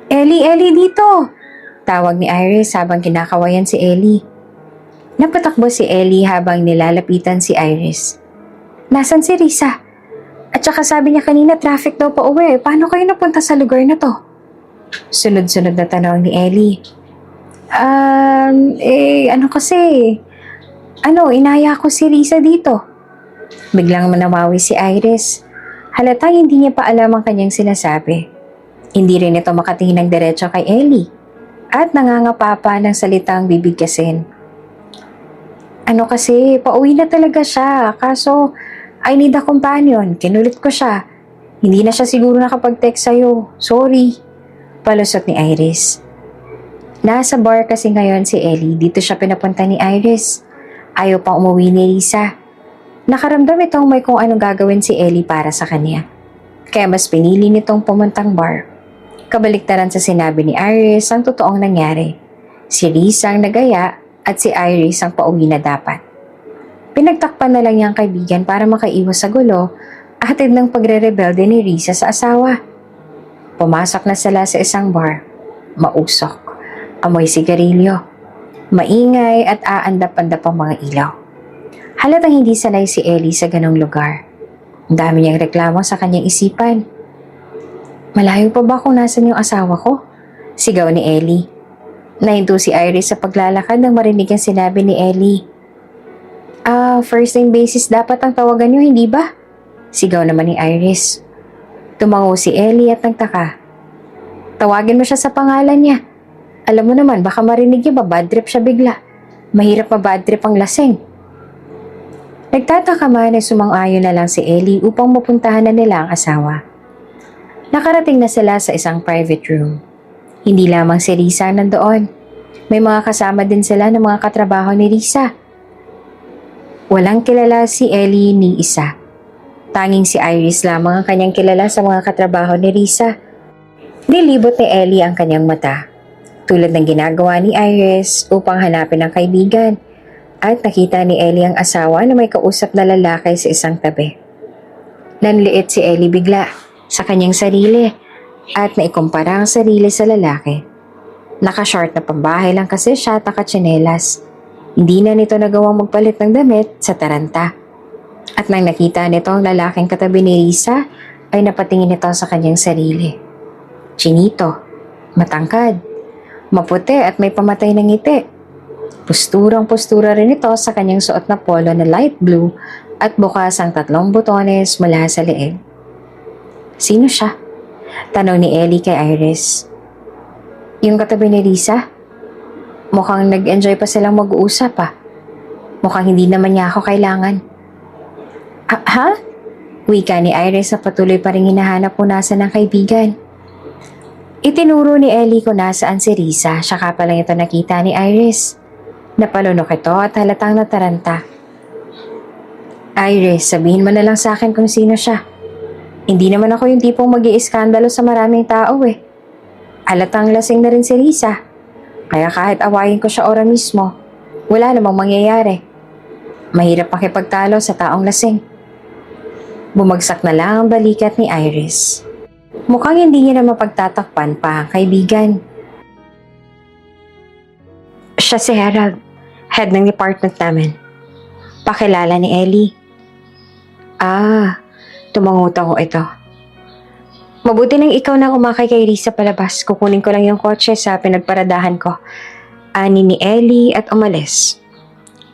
Ellie, Ellie dito! Tawag ni Iris habang kinakawayan si Ellie. Napatakbo si Ellie habang nilalapitan si Iris. Nasaan si Risa? At saka sabi niya kanina traffic daw pa uwi. Paano kayo napunta sa lugar na to? Sunod-sunod na tanong ni Ellie. Inaya ko si Risa dito. Biglang manawawi si Iris. Halatang hindi niya pa alam ang kanyang sinasabi. Hindi rin ito makatingin ng diretso kay Ellie. At nangangapa pa ng salitang bibigkasin. Pauwi na talaga siya. Kaso, I need a companion. Kinulit ko siya. Hindi na siya siguro nakapag-text sa'yo. Sorry. Palusot ni Iris. Nasa bar kasi ngayon si Ellie. Dito siya pinapunta ni Iris. Ayaw pang umuwi ni Risa. Nakaramdam itong may kung anong gagawin si Ellie para sa kanya. Kaya mas pinili nitong pumuntang bar. Kabaliktaran sa sinabi ni Iris ang totoong nangyari. Si Risa ang nagaya at si Iris ang pauwi na dapat. Pinagtakpan na lang niyang kaibigan para makaiwas sa gulo hatid ng pagre-rebelde ni Risa sa asawa. Pumasok na sila sa isang bar. Mausok. Amoy sigarilyo. Maingay at aandap-andap ang mga ilaw. Halatang hindi sanay si Ellie sa ganong lugar. Ang dami niyang reklamo sa kanyang isipan. Malayo pa ba kung nasan yung asawa ko? Sigaw ni Ellie. Nahinto si Iris sa paglalakad nang marinig ang sinabi ni Ellie. First name basis dapat ang tawagan niyo, hindi ba? Sigaw naman ni Iris. Tumango si Ellie at nagtaka. Tawagin mo siya sa pangalan niya. Alam mo naman, baka marinig niya bad trip siya bigla. Mahirap bad trip ang lasing. Nagtataka man ay sumang-ayon na lang si Ellie upang mapuntahan na nila ang asawa. Nakarating na sila sa isang private room. Hindi lamang si Risa nandoon. May mga kasama din sila ng mga katrabaho ni Risa. Walang kilala si Ellie ni isa. Tanging si Iris lamang ang kanyang kilala sa mga katrabaho ni Risa. Nilibot ni Ellie ang kanyang mata, tulad ng ginagawa ni Iris upang hanapin ang kaibigan. At nakita ni Ellie ang asawa na may kausap na lalaki sa isang tabi. Nanliit si Ellie bigla sa kanyang sarili at naikumpara ang sarili sa lalaki. Naka-short na pambahay lang kasi siya at nakatsinelas. Hindi na nito nagawang magpalit ng damit sa taranta. At nang nakita nito ang lalaking katabi ni Risa, ay napatingin ito sa kanyang sarili. Chinito, matangkad, maputi at may pamatay na ngiti. Posturang-postura rin ito sa kanyang suot na polo na light blue at bukas ang 3 botones mula sa leeg. Sino siya? Tanong ni Ellie kay Iris. Yung katabi ni Risa? Mukhang nag-enjoy pa silang mag-uusap Mukhang hindi naman niya ako kailangan. Ha? Wika ni Iris na patuloy pa rin hinahanap kung nasaan ang kaibigan. Itinuro ni Ellie kung nasaan si Risa, saka pa lang ito nakita ni Iris. Napalunok ito at halatang nataranta. Iris, sabihin mo na lang sa akin kung sino siya. Hindi naman ako yung tipong mag-iiskandalo sa maraming tao Halatang lasing na rin si Risa. Kaya kahit awayin ko siya ora mismo, wala namang mangyayari. Mahirap makipagtalo sa taong lasing. Bumagsak na lang ang balikat ni Iris. Mukhang hindi niya na mapagtatakpan pa ang kaibigan. Siya si Harold, head ng department namin. Pakilala ni Ellie. Tumangutan ko ito. Mabuti nang ikaw na umakay kay Risa palabas. Kukunin ko lang yung kotse sa pinagparadahan ko. Ani ni Ellie at umalis.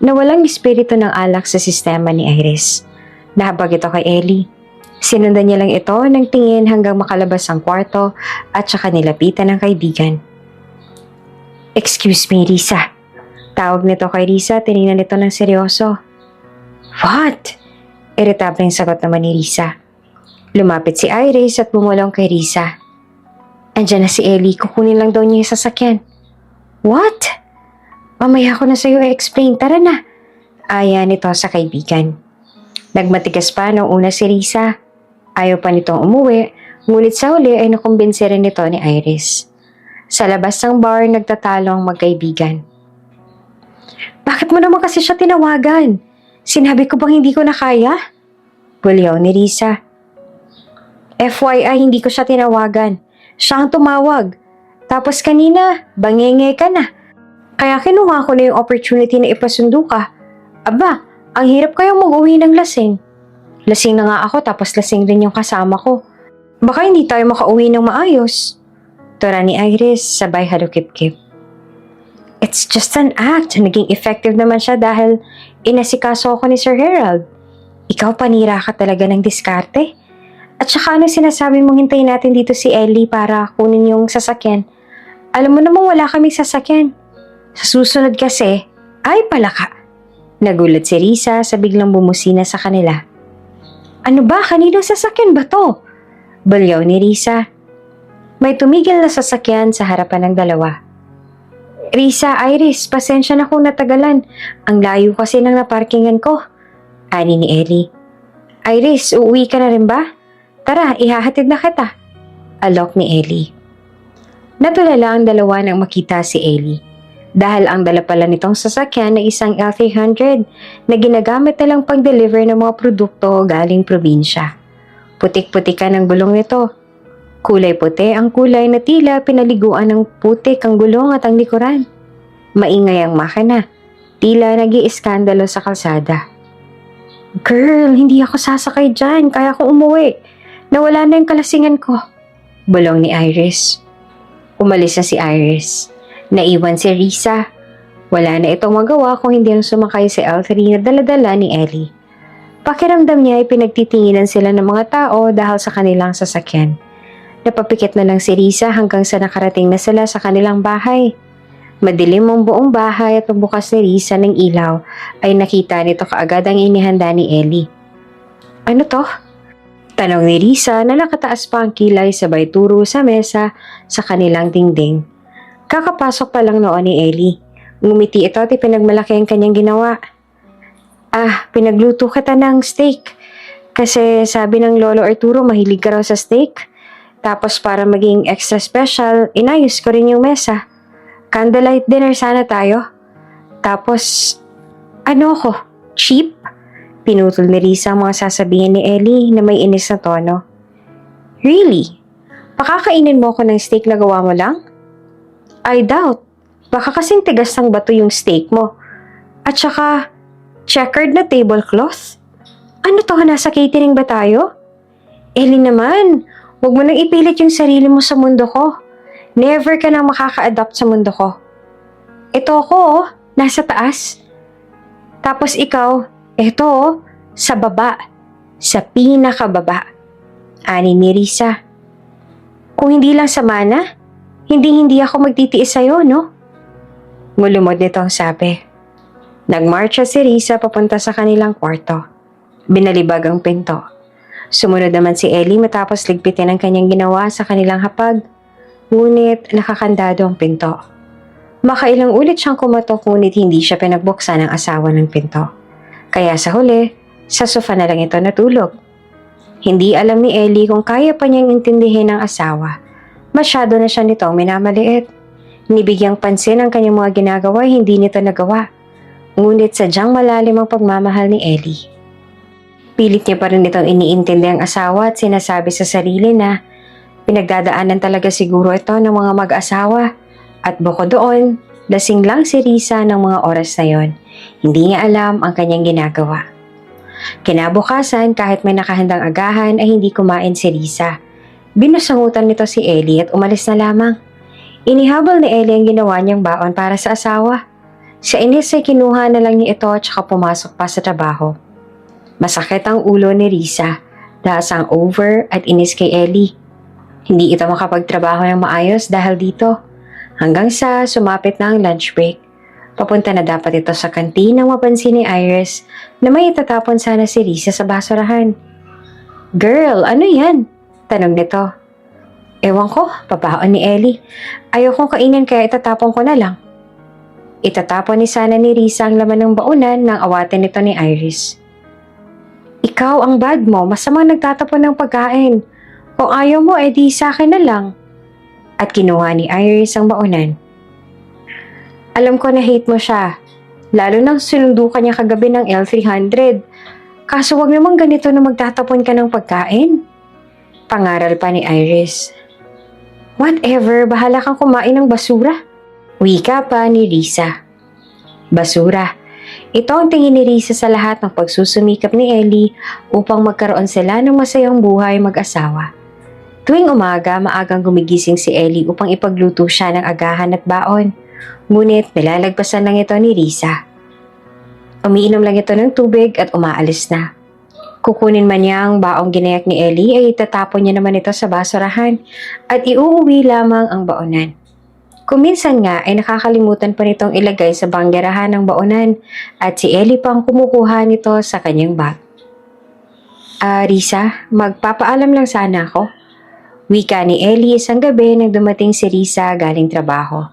Nawalang espiritu ng alak sa sistema ni Iris. Nahabag ito kay Ellie. Sinundan niya lang ito ng tingin hanggang makalabas ang kwarto at saka nilapitan ng kaibigan. Excuse me, Risa. Tawag nito kay Risa, tinignan nito ng seryoso. What? Iritableng sagot naman ni Risa. Lumapit si Iris at bumulong kay Risa. Andiyan na si Ellie, kukunin lang daw niya yung sasakyan. What? Mamaya ko na sa'yo i-explain, tara na. Aya nito sa kaibigan. Nagmatigas pa nung una si Risa. Ayaw pa nitong umuwi, ngunit sa huli ay nakumbinsi rin nito ni Iris. Sa labas ng bar, nagtatalo ang magkaibigan. Bakit mo naman kasi siya tinawagan? Sinabi ko bang hindi ko na kaya? Bulyaw ni Risa. FYI, hindi ko siya tinawagan. Siya ang tumawag. Tapos kanina, bangenge ka na. Kaya kinuha ko na yung opportunity na ipasundo ka. Aba, ang hirap kayong mag-uwi ng lasing. Lasing na nga ako tapos lasing rin yung kasama ko. Baka hindi tayo makauwi ng maayos. Tura ni Iris sabay halukip-kip. It's just an act. Naging effective naman siya dahil inasikaso ako ni Sir Herald. Ikaw panira ka talaga ng diskarte. At saka ano sinasabi mong hintayin natin dito si Ellie para kunin yung sasakyan? Alam mo namang wala kaming sasakyan. Sa susunod kasi, ay pala ka. Nagulat si Risa sa biglang bumusina sa kanila. Ano ba? Kaninong sasakyan ba to? Balyaw ni Risa. May tumigil na sasakyan sa harapan ng dalawa. Risa, Iris, pasensya na kung natagalan. Ang layo kasi ng naparkingan ko. Ani ni Ellie. Iris, uuwi ka na rin ba? Tara, ihahatid na kita. Alok ni Ellie. Natulala ang dalawa nang makita si Ellie. Dahil ang dala pala nitong sasakyan na isang L300 na ginagamit na lang pag-deliver ng mga produkto galing probinsya. Putik-putikan ang gulong nito. Kulay puti ang kulay na tila pinaliguan ng putik ang gulong at ang likuran. Maingay ang makina. Tila nag-iiskandalo sa kalsada. Girl, hindi ako sasakay dyan. Kaya ko umuwi. Nawala na yung kalasingan ko. Bulong ni Iris. Umalis na si Iris. Naiwan si Risa. Wala na itong magawa kung hindi ang sumakay sa L3 na daladala ni Ellie. Pakiramdam niya ay pinagtitinginan sila ng mga tao dahil sa kanilang sasakyan. Napapikit na lang si Risa hanggang sa nakarating na sila sa kanilang bahay. Madilim ang buong bahay at pagbukas ni Risa ng ilaw ay nakita nito kaagad ang inihanda ni Ellie. Ano to? Tanong ni Risa na nakataas pa ang kilay sabay turo sa mesa sa kanilang dingding. Kakapasok pa lang noon ni Ellie. Ngumiti ito at pinagmalaki ang kanyang ginawa. Pinagluto kita ng steak. Kasi sabi ng Lolo Arturo mahilig ka raw sa steak. Tapos para maging extra special, inayos ko rin yung mesa. Candlelight dinner sana tayo. Tapos, ano ko? Cheap? Pinutol ni Risa ang mga sasabihin ni Ellie na may inis na tono. Really? Pakakainin mo ako ng steak na gawa mo lang? I doubt. Baka kasing tigas ng bato yung steak mo. At saka, checkered na tablecloth? Ano to, nasa catering ba tayo? Ellie naman, huwag mo nang ipilit yung sarili mo sa mundo ko. Never ka nang makaka-adapt sa mundo ko. Ito ako, nasa taas. Tapos ikaw, ito, sa baba. Sa pinakababa. Ani ni Risa. Kung hindi lang sa mana, hindi ako magtitiis sa'yo, no? Ngulumod nito ang sabi. Nagmarcha si Risa papunta sa kanilang kwarto. Binalibag ang pinto. Sumunod naman si Ellie matapos ligpitin ang kanyang ginawa sa kanilang hapag. Ngunit nakakandado ang pinto. Makailang ulit siyang kumatok ngunit hindi siya pinagbuksan ng asawa ng pinto. Kaya sa huli, sa sofa na lang ito natulog. Hindi alam ni Ellie kung kaya pa niyang intindihin ang asawa. Masyado na siya nitong minamaliit. Nibigyang pansin ang kanyang mga ginagawa, hindi nito nagawa. Ngunit sadyang malalim ang pagmamahal ni Ellie. Pilit niya pa rin itong iniintindi ang asawa at sinasabi sa sarili na pinagdadaanan talaga siguro ito ng mga mag-asawa. At bukod doon, lasing lang si Risa ng mga oras na yon. Hindi niya alam ang kanyang ginagawa. Kinabukasan, kahit may nakahandang agahan ay hindi kumain si Risa. Binusangutan nito si Ellie at umalis na lamang. Inihabol ni Ellie ang ginawa niyang baon para sa asawa. Sa inis ay kinuha na lang niya ito at saka pumasok pa sa trabaho. Masakit ang ulo ni Risa dahil sa over at inis kay Ellie. Hindi ito makapagtrabaho ng maayos dahil dito. Hanggang sa sumapit na ang lunch break. Papunta na dapat ito sa kantin nang mapansin ni Iris na may itatapon sana si Risa sa basurahan. Girl, ano yan? Tanong nito. Ewan ko, pabaon ni Ellie. Ayaw kong kainin kaya itatapon ko na lang. Itatapon ni sana ni Risa ang laman ng baunan nang awatin nito ni Iris. Ikaw ang bad mo, masamang nagtatapon ng pagkain. Kung ayaw mo, edi sa akin na lang. At kinuha ni Iris ang baunan. Alam ko na hate mo siya. Lalo nang sinundukan niya kagabi ng L300. Kaso wag namang ganito na magtatapon ka ng pagkain. Pangaral pa ni Iris. Whatever, bahala kang kumain ng basura. Wika pa ni Risa. Basura. Ito ang tingin ni Risa sa lahat ng pagsusumikap ni Ellie upang magkaroon sila ng masayang buhay mag-asawa. Tuwing umaga, maagang gumigising si Ellie upang ipagluto siya ng agahan at baon. Ngunit nilalagpasan lang ito ni Risa. Umiinom lang ito ng tubig at umaalis na. Kukunin man niya ang baong ginayak ni Ellie ay itatapon niya naman ito sa basurahan at iuuwi lamang ang baonan. Kuminsan nga ay nakakalimutan pa nitong ilagay sa banggerahan ng baonan at si Ellie pang kumukuha nito sa kanyang bag. Risa, magpapaalam lang sana ako. Wika ni Ellie isang gabi nang dumating si Risa galing trabaho.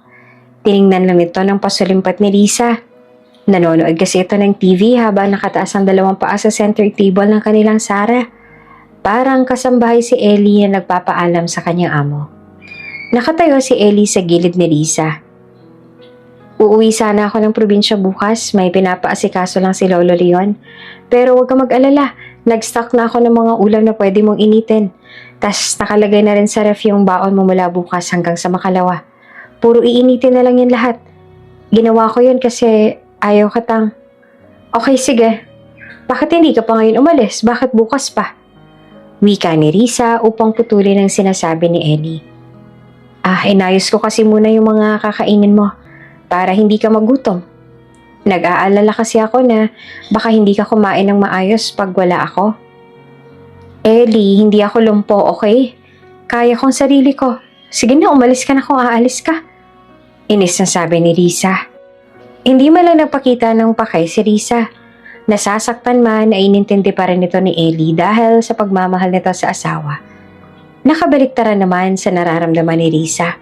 Tiningnan lang ito ng pasulimpat ni Risa. Nanonood kasi ito ng TV habang nakataas ang dalawang paa sa center table ng kanilang Sara. Parang kasambahay si Ellie na nagpapaalam sa kanyang amo. Nakatayo si Ellie sa gilid ni Risa. Uuwi sana ako ng probinsya bukas, may pinapaasikaso lang si Lolo Leon. Pero huwag kang mag-alala, nag-stock na ako ng mga ulam na pwede mong initin. Tas nakalagay na rin sa ref yung baon mo mula bukas hanggang sa makalawa. Puro iinitin na lang yan lahat. Ginawa ko yun kasi ayaw katang. Okay, sige. Bakit hindi ka pa ngayon umalis? Bakit bukas pa? Wika ni Risa upang putulin ang sinasabi ni Ellie. Inayos ko kasi muna yung mga kakainin mo para hindi ka magutom. Nag-aalala kasi ako na baka hindi ka kumain ng maayos pag wala ako. Ellie, hindi ako lumpo, okay? Kaya kong sarili ko. Sige na, umalis ka na kung aalis ka. Inis na sabi ni Risa. Hindi man lang nagpakita ng pakay si Risa. Nasasaktan man ay inintindi pa rin ito ni Ellie dahil sa pagmamahal nito sa asawa. Nakabaliktaran naman sa nararamdaman ni Risa.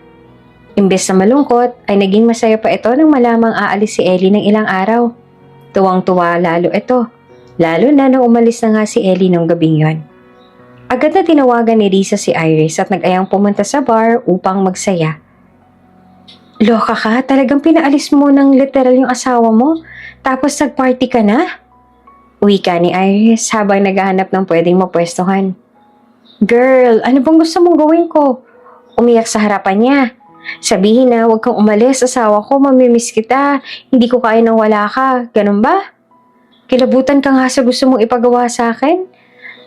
Imbes na malungkot, ay naging masaya pa ito nang malamang aalis si Ellie ng ilang araw. Tuwang-tuwa lalo ito, lalo na nang umalis na nga si Ellie nung gabing yon. Agad na tinawagan ni Risa si Iris at nag-ayang pumunta sa bar upang magsaya. Loka ka, talagang pinaalis mo ng literal yung asawa mo, tapos nag-party ka na? Wika ni Iris habang naghahanap ng pwedeng mapwestuhan. Girl, ano bang gusto mong gawin ko? Umiyak sa harapan niya. Sabihin na huwag kang umalis, asawa ko, mamimiss kita. Hindi ko kaya nang wala ka. Ganun ba? Kilabutan ka nga sa gusto mong ipagawa sa akin.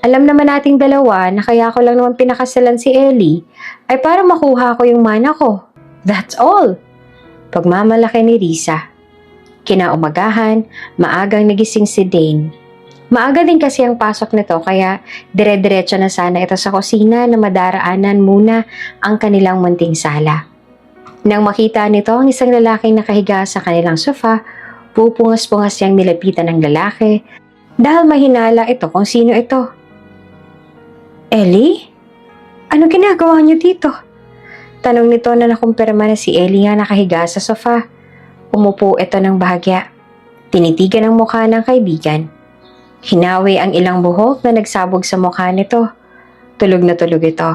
Alam naman nating dalawa na kaya ko lang naman pinakasalan si Ellie ay para makuha ko yung mana ko. That's all. Pagmamalaki ni Risa. Kinaumagahan, maagang nagising si Dane. Maaga din kasi ang pasok nito kaya dire-diretso na sana ito sa kusina na madaraanan muna ang kanilang munting sala. Nang makita nito ang isang lalaking nakahiga sa kanilang sofa, pupungas-pungas niyang nilapitan ng lalaki dahil mahinala ito kung sino ito. Ellie? Ano ginagawa niyo dito? Tanong nito na nakumpirma na si Ellie nga nakahiga sa sofa. Umupo ito ng bahagya. Tinitigan ang mukha ng kaibigan. Hinawi ang ilang buhok na nagsabog sa mukha nito. Tulog na tulog ito.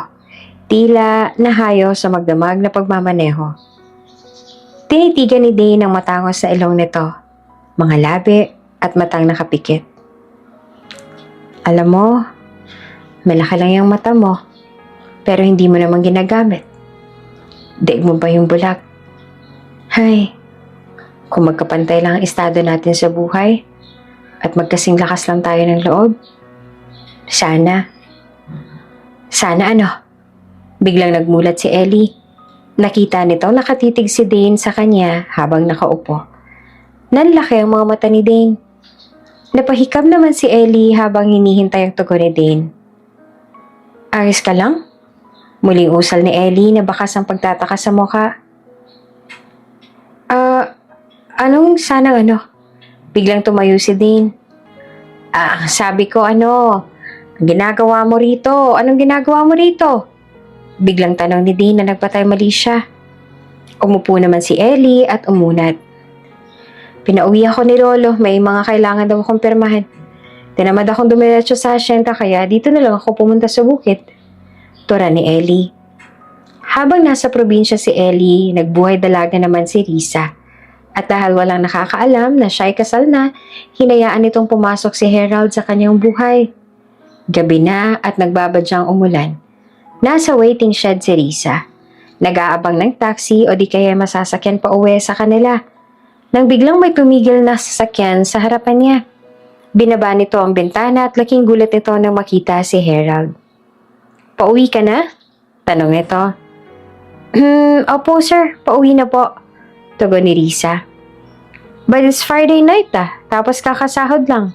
Tila nahayo sa magdamag na pagmamaneho. Tinitigan ni Dane ang matangos sa ilong nito. Mga labi at matang nakapikit. Alam mo, malaki lang yung mata mo, pero hindi mo naman ginagamit. Daig mo ba yung bulag? Hay, kung magkapantay lang ang estado natin sa buhay, at magkasing lakas lang tayo ng loob. Sana ano? Biglang nagmulat si Ellie. Nakita nito nakatitig si Dane sa kanya habang nakaupo. Nanlaki ang mga mata ni Dane. Napahikab naman si Ellie habang hinihintay ang tugon ni Dane. Ayos ka lang? Muling usal ni Ellie na bakas ang pagtataka sa mukha. Anong sanang ano? Biglang tumayo si Dane. Sabi ko ang ginagawa mo rito? Anong ginagawa mo rito? Biglang tanong ni Dane na nagpatay mali siya. Umupo naman si Ellie at umunat. Pinauwi ako ni Lolo, may mga kailangan daw akong pirmahan. Tinamad akong dumiretso sa asyenda kaya dito na lang ako pumunta sa bukid. Tura ni Ellie. Habang nasa probinsya si Ellie, nagbuhay dalaga naman si Risa. At dahil walang nakakaalam na siya'y kasal na, hinayaan itong pumasok si Harold sa kanyang buhay. Gabi na at nagbabadyang umulan. Nasa waiting shed si Risa. nag-aabang ng taxi o di kaya masasakyan pa uwi sa kanila. Nang biglang may tumigil na sasakyan sa harapan niya. Binaba nito ang bintana at laking gulat nito nang makita si Harold. "Pauwi ka na?" tanong nito. Opo sir, pauwi na po," tugon ni Risa. "But it's Friday night tapos kakasahod lang.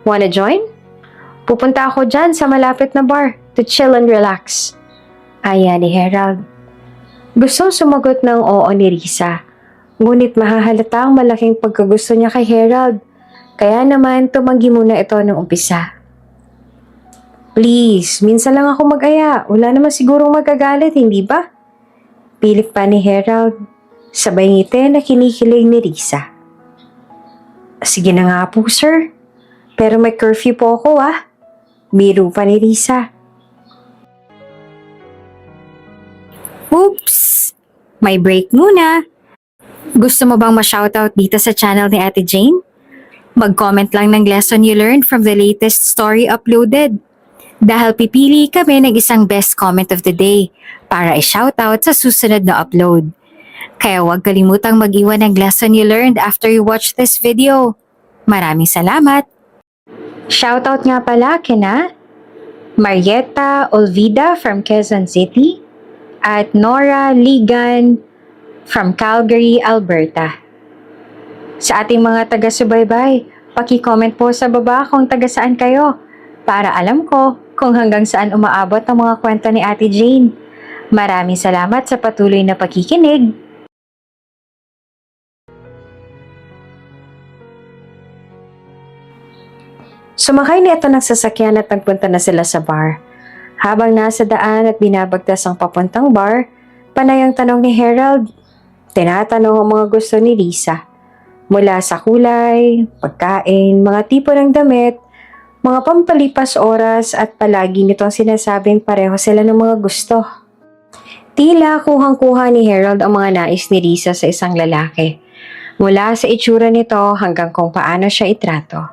Wanna join? Pupunta ako dyan sa malapit na bar to chill and relax." Aya ni Harold. Gustong sumagot ng oo ni Risa, ngunit mahahalata ang malaking pagkagusto niya kay Harold, kaya naman tumanggi muna ito ng umpisa. "Please, minsan lang ako mag-aya, wala naman sigurong magagalit, hindi ba?" Pilit pa ni Harold, sabay ngiti na kinikilig ni Risa. "Sige na nga po sir, pero may curfew po ako biro pa ni Risa. Oops! May break muna. Gusto mo bang ma-shoutout dito sa channel ni Ate Jane? Mag-comment lang ng lesson you learned from the latest story uploaded. Dahil pipili kami ng isang best comment of the day para i-shoutout sa susunod na upload. Kaya huwag kalimutang mag-iwan ng lesson you learned after you watch this video. Maraming salamat! Shoutout nga pala kina Marietta Olvida from Quezon City at Nora Ligan from Calgary, Alberta. Sa ating mga taga-subaybay, paki-comment po sa baba kung taga saan kayo para alam ko kung hanggang saan umaabot ang mga kwento ni Ate Jane. Maraming salamat sa patuloy na pakikinig. Sumakay na ito ng sasakyan at nagpunta na sila sa bar. Habang nasa daan at binabagtas ang papuntang bar, panay ang tanong ni Harold. Tinatanong ang mga gusto ni Risa. Mula sa kulay, pagkain, mga tipo ng damit, mga pampalipas oras at palagi nitong sinasabing pareho sila ng mga gusto. Tila kuhang-kuha ni Harold ang mga nais ni Risa sa isang lalaki. Mula sa itsura nito hanggang kung paano siya itrato.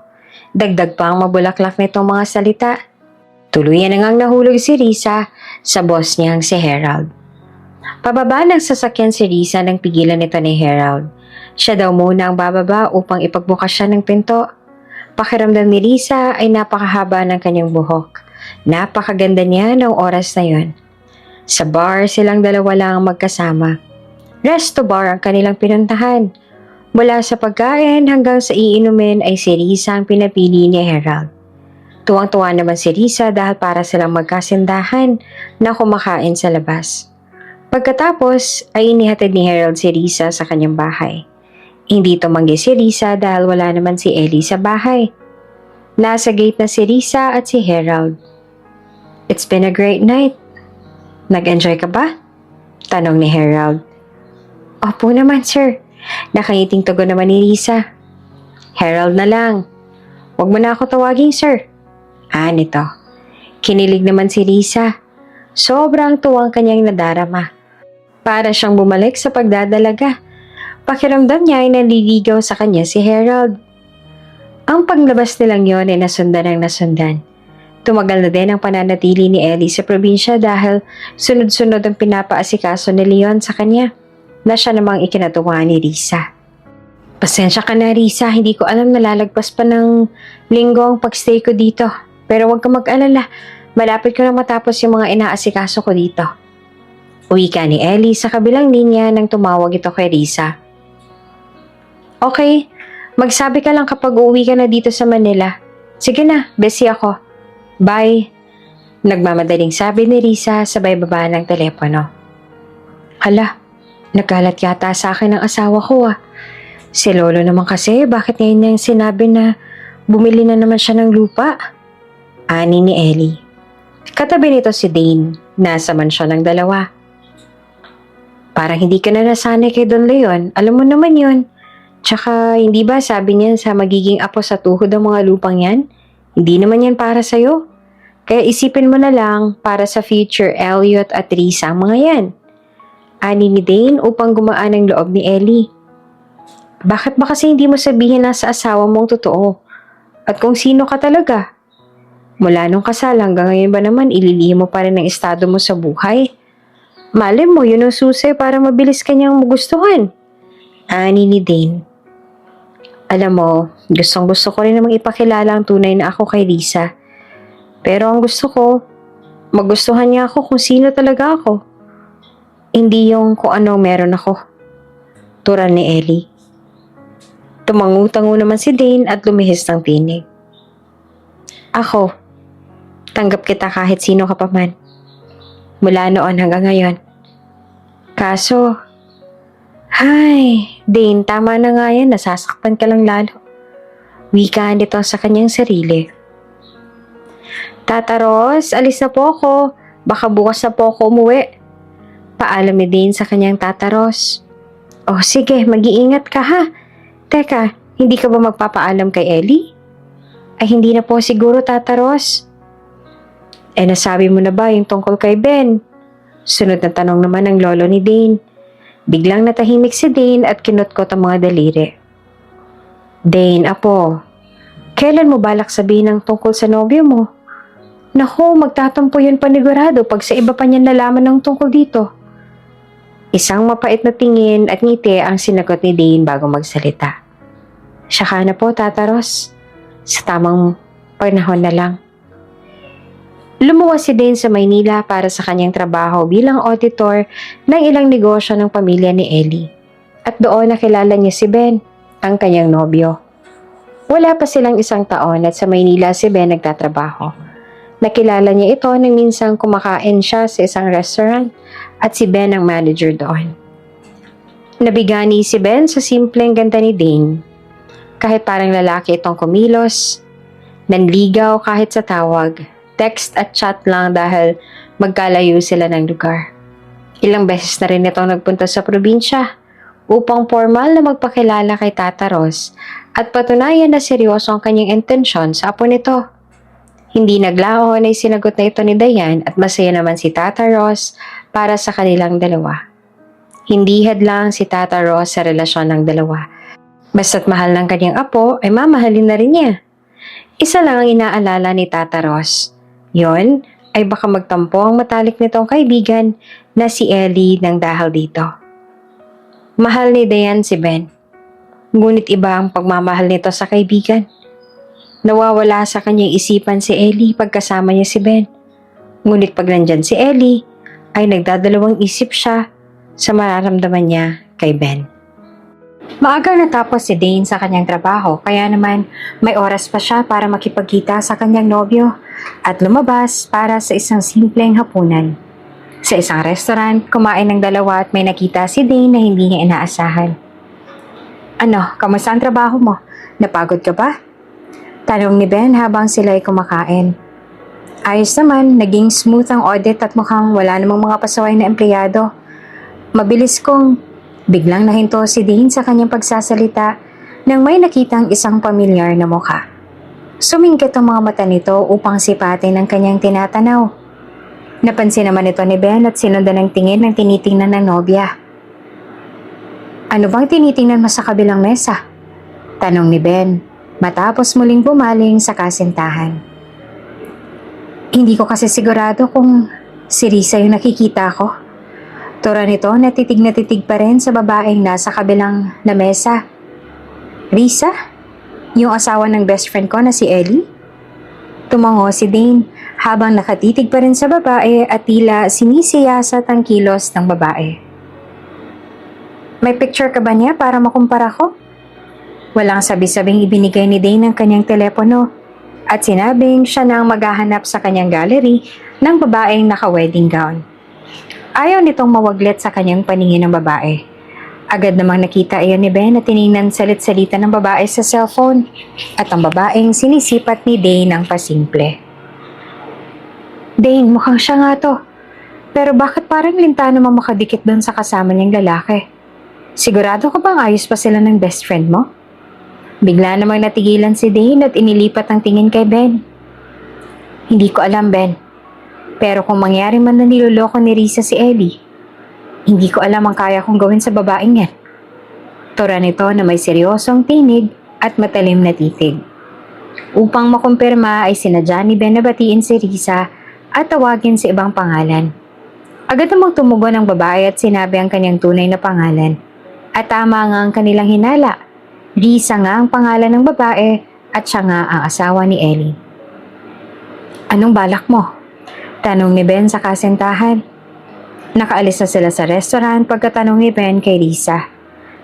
Dagdag pa ang mabulaklak nitong mga salita. Tuluyan na ngang nahulog si Risa sa boss niyang si Harold. Pababa ng sasakyan si Risa nang pigilan nito ni Harold. Siya daw muna ang bababa upang ipagbukas siya ng pinto. Pakiramdam ni Risa ay napakahaba ng kanyang buhok. Napakaganda niya ng oras na yon. Sa bar silang dalawa lang magkasama. Resto bar ang kanilang pinuntahan. Mula sa pagkain hanggang sa iinumin ay si Risa ang pinapili ni Harold. Tuwang-tuwa naman si Risa dahil para silang magkasindahan na kumakain sa labas. Pagkatapos ay inihatid ni Harold si Risa sa kanyang bahay. Hindi tumanggi si Risa dahil wala naman si Ellie sa bahay. Nasa gate na si Risa at si Harold. "It's been a great night. Nag-enjoy ka ba?" tanong ni Harold. "Opo naman sir." Nakangiting tugon naman ni Risa. "Harold na lang. Huwag mo na ako tawagin sir." Nito. Kinilig naman si Risa. Sobrang tuwang kanyang nadarama. Para siyang bumalik sa pagdadalaga. Pakiramdam niya ay naliligaw sa kanya si Harold. Ang paglabas nilang yon ay nasundan ng nasundan. Tumagal na din ang pananatili ni Ellie sa probinsya dahil sunod-sunod ang pinapaasikaso ni Leon sa kanya na siya namang ikinatuwa ni Risa. "Pasensya ka na Risa, hindi ko alam na lalagpas pa ng linggo ang pagstay ko dito. Pero huwag ka mag-alala, malapit ko na matapos yung mga inaasikaso ko dito." Uwi ka ni Ellie sa kabilang linya nang tumawag ito kay Risa. "Okay, magsabi ka lang kapag uuwi ka na dito sa Manila. Sige na, busy ako. Bye." Nagmamadaling sabi ni Risa sabay baba ng telepono. "Hala, nagkalat yata sa akin ang asawa ko Si Lolo naman kasi, bakit ngayon niya sinabi na bumili na naman siya ng lupa?" Ani ni Ellie. Katabi nito si Dane, nasa mansyon ng dalawa. "Parang hindi ka na nasanay kay Don Leon, alam mo naman yon. Tsaka hindi ba sabi niya sa magiging apo sa tuhod ang mga lupang yan? Hindi naman yan para sa'yo. Kaya isipin mo na lang para sa future Elliot at Risa ang mga yan." Ani ni Dane upang gumaan ang loob ni Ellie. "Bakit ba kasi hindi mo sabihin na sa asawa mong totoo? At kung sino ka talaga? Mula nung kasal hanggang ngayon ba naman ililihim mo pa rin ang estado mo sa buhay? Malay mo, yun ang susi para mabilis kanyang magustuhan. Ani ni Dane. Alam mo, gustong gusto ko rin namang ipakilala ang tunay na ako kay Risa. Pero ang gusto ko, magustuhan niya ako kung sino talaga ako. Hindi yung kung ano meron ako. Turan ni Ellie. Tumangu-tango naman si Dane at lumihis ng tinig. Ako, tanggap kita kahit sino ka pa man. Mula noon hanggang ngayon. Kaso, Dane, tama na nga yan, nasasaktan ka lang lalo. Wika nito sa kanyang sarili. Tata Ros, alis na po ako. Baka bukas na po ako umuwi. Paalam ni Dane sa kanyang Tata Ros. Oh, sige, mag-iingat ka ha. Teka, hindi ka ba magpapaalam kay Ellie? Ay, hindi na po siguro, Tata Ros. Nasabi mo na ba yung tungkol kay Ben? Sunod na tanong naman ng lolo ni Dane. Biglang natahimik si Dane at kinutkot ang mga daliri. Dane, apo, kailan mo balak sabihin ang tungkol sa nobyo mo? Naku, magtatampo yun panigurado pag sa iba pa niyan nalaman ng tungkol dito. Isang mapait na tingin at ngiti ang sinagot ni Dane bago magsalita. Saka na po, Tata Ros. Sa tamang panahon na lang. Lumuwas si Dane sa Maynila para sa kanyang trabaho bilang auditor ng ilang negosyo ng pamilya ni Ellie. At doon nakilala niya si Ben, ang kanyang nobyo. Wala pa silang isang taon at sa Maynila si Ben nagtatrabaho. Nakilala niya ito nang minsang kumakain siya sa isang restaurant at si Ben ang manager doon. Nabigani si Ben sa simpleng ganda ni Dane. Kahit parang lalaki itong kumilos, nanligaw kahit sa tawag, text at chat lang dahil magkalayo sila ng lugar. Ilang beses na rin itong nagpunta sa probinsya upang formal na magpakilala kay Tata Ros at patunayan na seryoso ang kanyang intensyon sa apo nito. Hindi naglaon ay sinagot na ito ni Dayan at masaya naman si Tata Ros para sa kanilang dalawa. Hindi hadlang si Tata Ros sa relasyon ng dalawa. Basta't mahal ng kanyang apo ay mamahalin na rin niya. Isa lang ang inaalala ni Tata Ros. Yon ay baka magtampo ang matalik nitong kaibigan na si Ellie ng dahil dito. Mahal ni Dayan si Ben. Ngunit iba ang pagmamahal nito sa kaibigan. Nawawala sa kanyang isipan si Ellie pagkasama niya si Ben. Ngunit pag nandyan si Ellie, ay nagdadalawang isip siya sa mararamdaman niya kay Ben. Maaga natapos si Dane sa kanyang trabaho kaya naman may oras pa siya para makipagkita sa kanyang nobyo at lumabas para sa isang simpleng hapunan. Sa isang restaurant, kumain ng dalawa at may nakita si Dane na hindi niya inaasahan. Ano, kamusta ang trabaho mo? Napagod ka ba? Tanong ni Ben habang sila ay kumakain. Ayos naman, naging smooth ang audit at mukhang wala namang mga pasaway na empleyado. Mabilis kong biglang nahinto si Dane sa kanyang pagsasalita nang may nakitang isang pamilyar na mukha. Sumingkit ang mga mata nito upang sipatin ang kanyang tinatanaw. Napansin naman ito ni Ben at sinundan ng tingin ng tinitingnan ng nobya. Ano bang tinitingnan mo sa kabilang mesa? Tanong ni Ben matapos muling bumaling sa kasintahan. Hindi ko kasi sigurado kung si Risa yung nakikita ko. Tura nito na titig pa rin sa babaeng nasa kabilang na mesa. Risa? Yung asawa ng best friend ko na si Ellie? Tumango si Dane habang nakatitig pa rin sa babae at tila sinisiyasat ang kilos ng babae. May picture ka ba niya para makumpara ko? Walang sabi-sabing ibinigay ni Dane ang kanyang telepono at sinabing siya na ang maghahanap sa kanyang gallery ng babaeng naka-wedding gown. Ayaw nitong mawaglit sa kanyang paningin ng babae. Agad namang nakita iyon ni Ben at tiningnan salit-salita ng babae sa cellphone at ang babaeng sinisipat ni Dane ng pasimple. Dane, mukhang siya nga to. Pero bakit parang linta naman makadikit doon sa kasama niyang lalaki? Sigurado ka bang ayos pa sila ng best friend mo? Bigla namang natigilan si Dane at inilipat ang tingin kay Ben. Hindi ko alam, Ben. Pero kung mangyari man na niloloko ni Risa si Ellie, hindi ko alam ang kaya kong gawin sa babaeng yan. Tura nito na may seryosong tinig at matalim na titig. Upang makumpirma ay sinadya ni Ben na batiin si Risa at tawagin sa ibang pangalan. Agad namang tumugon ang babae at sinabi ang kanyang tunay na pangalan. At tama nga ang kanilang hinala. Risa nga ang pangalan ng babae at siya nga ang asawa ni Ellie. Anong balak mo? Tanong ni Ben sa kasintahan. Nakaalis na sila sa restaurant pagkatanong ni Ben kay Risa.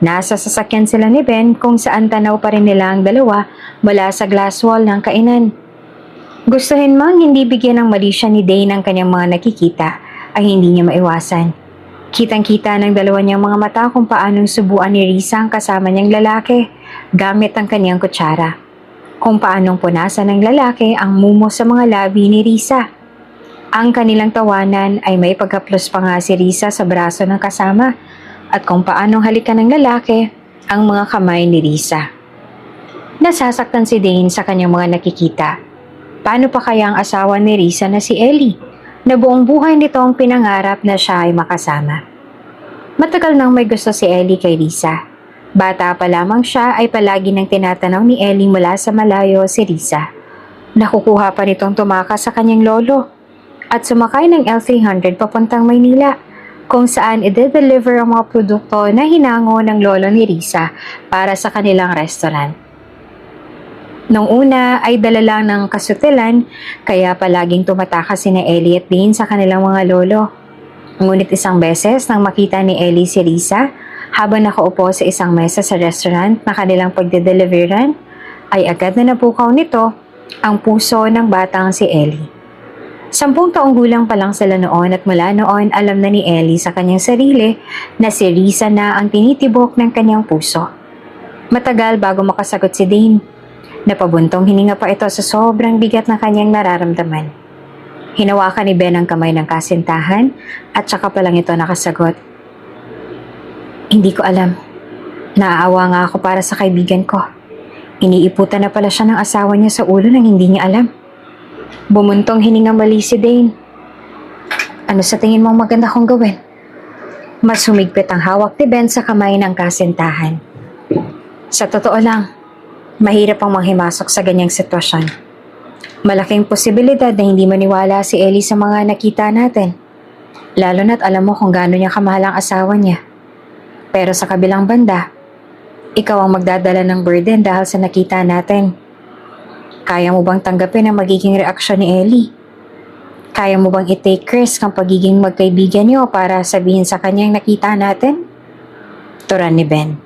Nasa sasakyan sila ni Ben kung saan tanaw pa rin nila ang dalawa mula sa glass wall ng kainan. Gustuhin mang hindi bigyan ng mali siya ni Dane ng kanyang mga nakikita ay hindi niya maiwasan. Kitang-kita ng dalawa niyang mga mata kung paanong subuan ni Risa ang kasama niyang lalaki gamit ang kanyang kutsara. Kung paanong punasan ng lalaki ang mumo sa mga labi ni Risa. Ang kanilang tawanan ay may pagkaplos pa nga si Risa sa braso ng kasama at kung paanong halikan ng lalaki ang mga kamay ni Risa. Nasasaktan si Dane sa kanyang mga nakikita. Paano pa kaya ang asawa ni Risa na si Ellie, na buong buhay nitong pinangarap na siya ay makasama? Matagal nang may gusto si Ellie kay Risa. Bata pa lamang siya ay palagi nang tinatanaw ni Ellie mula sa malayo si Risa. Nakukuha pa nitong tumakas sa kanyang lolo at sumakay ng L300 papuntang Maynila, kung saan i-deliver ang mga produkto na hinango ng lolo ni Risa para sa kanilang restaurant. Nung una ay dala lang ng kasutilan, kaya palaging tumatakas sina Ellie at Dean sa kanilang mga lolo. Ngunit isang beses nang makita ni Ellie si Risa habang nakaupo sa isang mesa sa restaurant na kanilang pagde-deliveran, ay agad na napukaw nito ang puso ng batang si Ellie. 10 taong gulang pa lang sila noon at mula noon alam na ni Ellie sa kanyang sarili na si Risa na ang tinitibok ng kanyang puso. Matagal bago makasagot si Dane. Napabuntong hininga pa ito sa sobrang bigat na kanyang nararamdaman. Hinawakan ni Ben ang kamay ng kasintahan at saka pa lang ito nakasagot. Hindi ko alam. Naaawa nga ako para sa kaibigan ko. Iniiputan na pala siya ng asawa niya sa ulo nang hindi niya alam. Bumuntong hininga mali si Dane. Ano sa tingin mong maganda kong gawin? Mas humigpit ang hawak ni Ben sa kamay ng kasintahan. Sa totoo lang, mahirap ang manghimasok sa ganyang sitwasyon. Malaking posibilidad na hindi maniwala si Ellie sa mga nakita natin. Lalo na't alam mo kung gaano niya kamahal ang asawa niya. Pero sa kabilang banda, ikaw ang magdadala ng burden dahil sa nakita natin. Kaya mo bang tanggapin ang magiging reaksyon ni Ellie? Kaya mo bang i-take risk ang pagiging magkaibigan niyo para sabihin sa kanyang nakita natin? Turan ni Ben.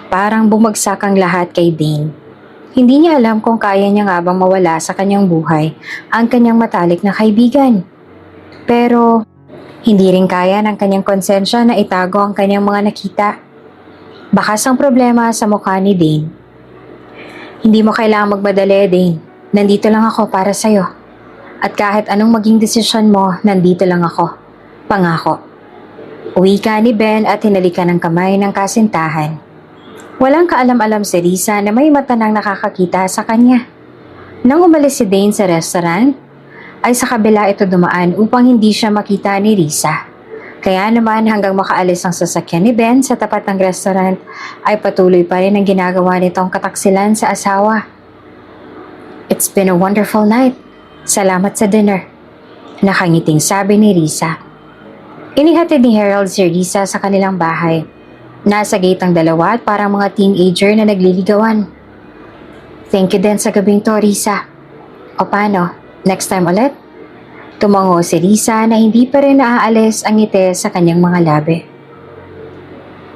Parang bumagsak ang lahat kay Dane. Hindi niya alam kung kaya niya nga bang mawala sa kanyang buhay ang kanyang matalik na kaibigan. Pero hindi rin kaya ng kanyang konsensya na itago ang kanyang mga nakita. Bakas ang problema sa mukha ni Dane. Hindi mo kailangang magmadali, Dane. Nandito lang ako para sa'yo. At kahit anong maging desisyon mo, nandito lang ako. Pangako. Uwi ka ni Ben at hinalikan ng kamay ng kasintahan. Walang kaalam-alam si Risa na may mata nang nakakakita sa kanya. Nang umalis si Dane sa restaurant, ay sa kabila ito dumaan upang hindi siya makita ni Risa. Kaya naman hanggang makaalis ang sasakyan ni Ben sa tapat ng restaurant ay patuloy pa rin ang ginagawa nitong kataksilan sa asawa. It's been a wonderful night. Salamat sa dinner. Nakangiting sabi ni Risa. Inihatid ni Harold si Risa sa kanilang bahay. Nasa gate ang dalawa at parang mga teenager na nagliligawan. Thank you din sa gabing to, Risa. O paano? Next time ulit? Tumango si Risa na hindi pa rin naaalis ang ngiti sa kanyang mga labi.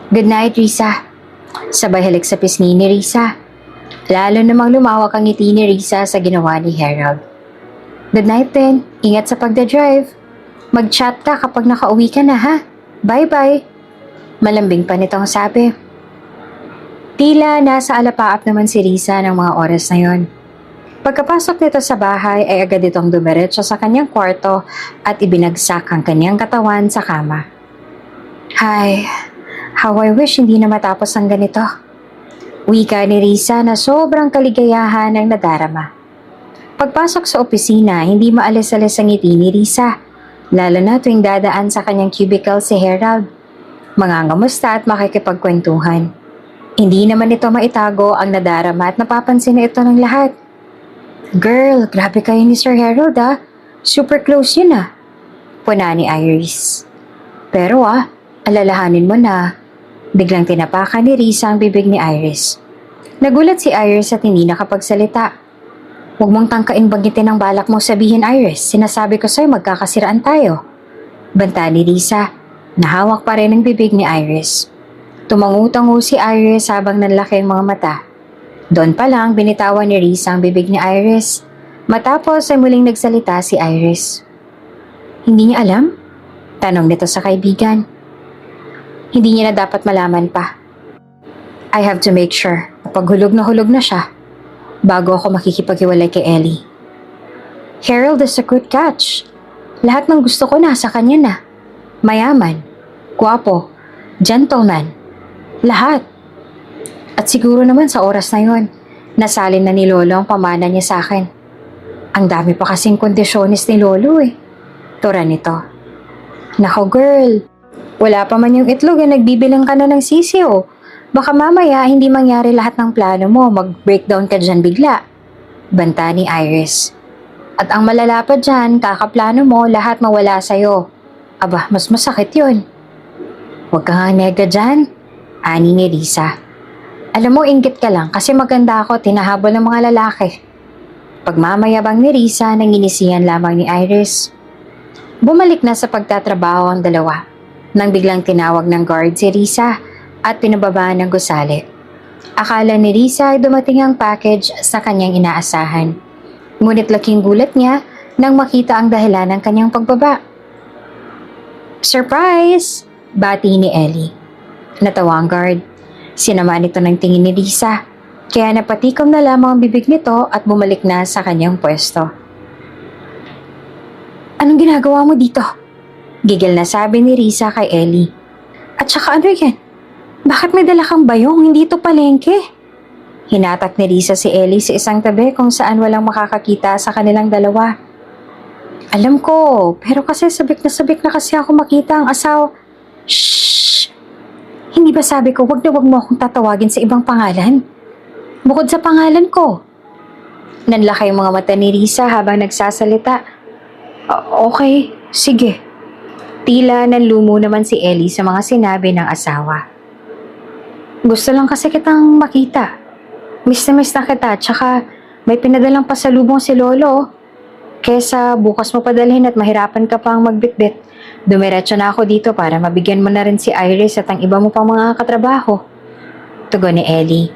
Good night, Risa. Sabay halik sa pisngi ni Risa. Lalo namang lumawak ang ngiti ni Risa sa ginawa ni Harold. Good night din. Ingat sa pagdadrive. Mag-chat ka kapag nakauwi ka na, ha? Bye-bye. Malambing pa nitong sabi. Tila nasa alapaap naman si Risa ng mga oras na yon. Pagkapasok nito sa bahay ay agad itong dumiretso sa kanyang kwarto at ibinagsak ang kanyang katawan sa kama. Hay, how I wish hindi na matapos ang ganito. Wika ni Risa na sobrang kaligayahan ang nadarama. Pagpasok sa opisina, hindi maalis-alis ang ngiti ni Risa, lalo na tuwing dadaan sa kanyang cubicle si Harold. Mangangamusta at makikipagkwentuhan. Hindi naman ito maitago ang nadarama at napapansin na ito ng lahat. Girl, grabe kayo ni Sir Harold, ah. Super close yun, ah. Puna ni Iris. Pero alalahanin mo na, biglang tinapakan ni Risa ang bibig ni Iris. Nagulat si Iris at hindi nakapagsalita. Huwag mong tangkain banggitin ang balak mo sabihin, Iris. Sinasabi ko sa'yo magkakasiraan tayo. Banta ni Risa. Nahawak pa rin ang bibig ni Iris. Tumangu-tango si Iris habang nanlaki ang mga mata. Doon pa lang binitawan ni Risa ang bibig ni Iris. Matapos ay muling nagsalita si Iris. Hindi niya alam? Tanong nito sa kaibigan. Hindi niya na dapat malaman pa. I have to make sure na paghulog na siya bago ako makikipaghiwalay kay Ellie. Harold is a good catch. Lahat ng gusto ko nasa kanya na. Mayaman, gwapo, gentleman, lahat. At siguro naman sa oras na yon, nasalin na ni Lolo ang pamana niya sa akin. Ang dami pa kasing kondisyones ni Lolo Tura nito. Nako girl, wala pa man yung itlog nagbibilang ka na ng sisiyo. Baka mamaya hindi mangyari lahat ng plano mo, mag-breakdown ka dyan bigla. Banta ni Iris. At ang malala pa dyan, kakaplano mo, lahat mawala sa'yo. Aba, mas masakit yun. Huwag ka nga nega dyan, ani ni Risa. Alam mo, inggit ka lang kasi maganda ako, tinahabol ng mga lalaki. Pagmamayabang ni Risa, nanginisihan lamang ni Iris. Bumalik na sa pagtatrabaho ang dalawa, nang biglang tinawag ng guard si Risa at pinababaan ng gusali. Akala ni Risa ay dumating ang package sa kanyang inaasahan. Ngunit laking gulat niya nang makita ang dahilan ng kanyang pagbaba. Surprise! Bati ni Ellie. Natawa ang guard. Sinama nito ng tingin ni Risa, kaya napatikom na lamang ang bibig nito at bumalik na sa kanyang pwesto. Anong ginagawa mo dito? Gigil na sabi ni Risa kay Ellie. At saka ano yan? Bakit may dala kang bayong? Hindi ito palengke. Hinatak ni Risa si Ellie sa isang tabi kung saan walang makakakita sa kanilang dalawa. Alam ko, pero kasi sabik na kasi ako makita ang asaw. Shhh! Hindi ba sabi ko wag mo akong tatawagin sa ibang pangalan? Bukod sa pangalan ko. Nanlaki yung mga mata ni Risa habang nagsasalita. Okay, sige. Tila nanlumo naman si Ellie sa mga sinabi ng asawa. Gusto lang kasi kitang makita. Miss na kita, tsaka may pinadalang pasalubong si Lolo. Kesa bukas mo padalhin at mahirapan ka pang magbitbit. Dumiretso na ako dito para mabigyan mo na rin si Iris at ang iba mo pang mga katrabaho. Tugon ni Ellie.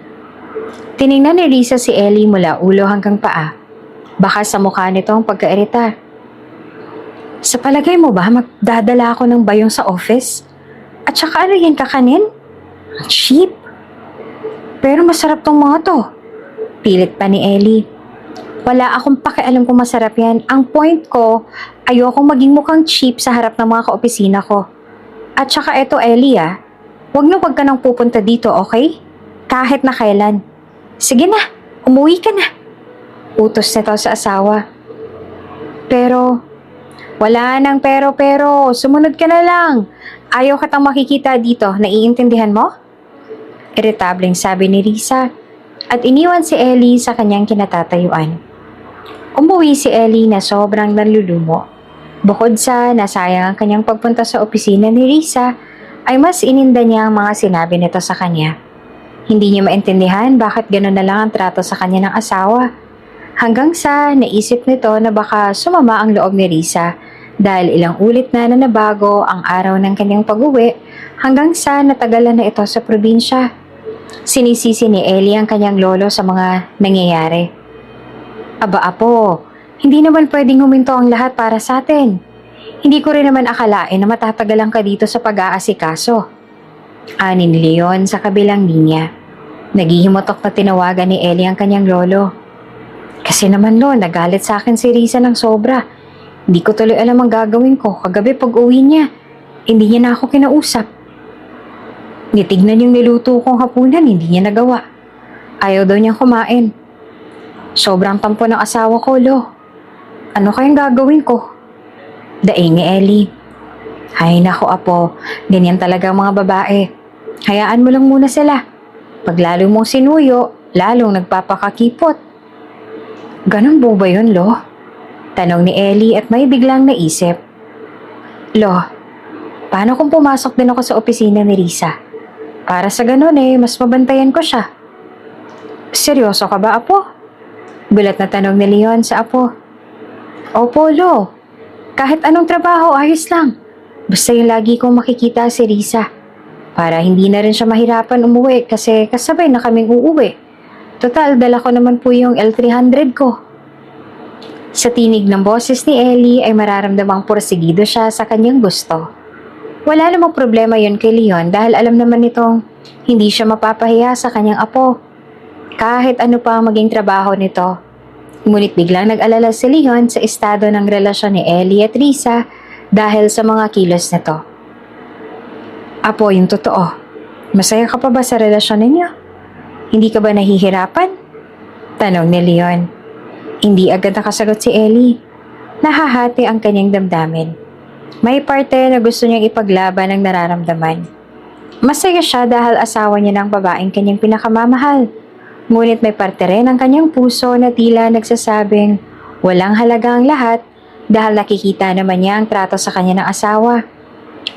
Tiningnan ni Risa si Ellie mula ulo hanggang paa. Baka sa mukha nito ang pagkairita. Sa palagay mo ba magdadala ako ng bayong sa office? At saka ano yan kakanin? Ang cheap. Pero masarap tong mga to. Pilit pa ni Ellie. Wala akong pakialam kung masarap yan. Ang point ko, ayokong maging mukhang cheap sa harap ng mga kaopisina ko. At saka eto Ellie huwag ka nang pupunta dito, okay? Kahit na kailan. Sige na, umuwi ka na. Utos nito sa asawa. Pero, wala nang pero, sumunod ka na lang. Ayaw katang makikita dito, naiintindihan mo? Irritableng sabi ni Risa at iniwan si Ellie sa kanyang kinatatayuan. Umuwi si Ellie na sobrang nanlulumo. Bukod sa nasayang ang kanyang pagpunta sa opisina ni Risa, ay mas ininda niya ang mga sinabi nito sa kanya. Hindi niya maintindihan bakit gano'n na lang ang trato sa kanya ng asawa. Hanggang sa naisip nito na baka sumama ang loob ni Risa dahil ilang ulit na nabago ang araw ng kanyang pag-uwi hanggang sa natagalan na ito sa probinsya. Sinisisi ni Ellie ang kanyang lolo sa mga nangyayari. Aba apo, hindi naman pwedeng huminto ang lahat para sa atin. Hindi ko rin naman akalain na matatagalan ka dito sa pag-aasikaso. Ani ni Leon sa kabilang linya. Naghihimotok na tinawagan ni Ellie ang kanyang lolo. Kasi naman nagalit sa akin si Risa ng sobra. Hindi ko tuloy alam ang gagawin ko. Kagabi pag uwi niya, hindi niya na ako kinausap. Nitignan yung niluto kong hapunan, hindi niya nagawa. Ayaw daw niyang kumain. Sobrang tampo ng asawa ko, Ano kayang gagawin ko? Daing ni Ellie. Ay nako apo, ganyan talaga ang mga babae. Hayaan mo lang muna sila. Pag lalo mong sinuyo, lalong nagpapakakipot. Ganun po ba yun, Tanong ni Ellie at may biglang naisip. Lo, paano kung pumasok din ako sa opisina ni Risa? Para sa ganun mas mabantayan ko siya. Seryoso ka ba, Apo? Gulat na tanong ni Leon sa Apo. Opo, Lo. Kahit anong trabaho, ayos lang. Basta yung lagi kong makikita si Risa. Para hindi na rin siya mahirapan umuwi kasi kasabay na kaming uuwi. Total, dala ko naman po yung L300 ko. Sa tinig ng boses ni Ellie ay mararamdamang porsigido siya sa kanyang gusto. Wala namang problema yon kay Leon dahil alam naman nitong hindi siya mapapahiya sa kanyang apo. Kahit ano pa ang maging trabaho nito. Ngunit biglang nag-alala si Leon sa estado ng relasyon ni Ellie at Risa dahil sa mga kilos nito. Apo, yung totoo, masaya ka pa ba sa relasyon ninyo? Hindi ka ba nahihirapan? Tanong ni Leon. Hindi agad nakasagot si Ellie. Nahahati ang kanyang damdamin. May parte na gusto niyang ipaglaban ang nararamdaman. Masaya siya dahil asawa niya ng babaeng kanyang pinakamamahal. Ngunit may parte rin ang kanyang puso na tila nagsasabing walang halaga ang lahat dahil nakikita naman niya ang trato sa kanya ng asawa.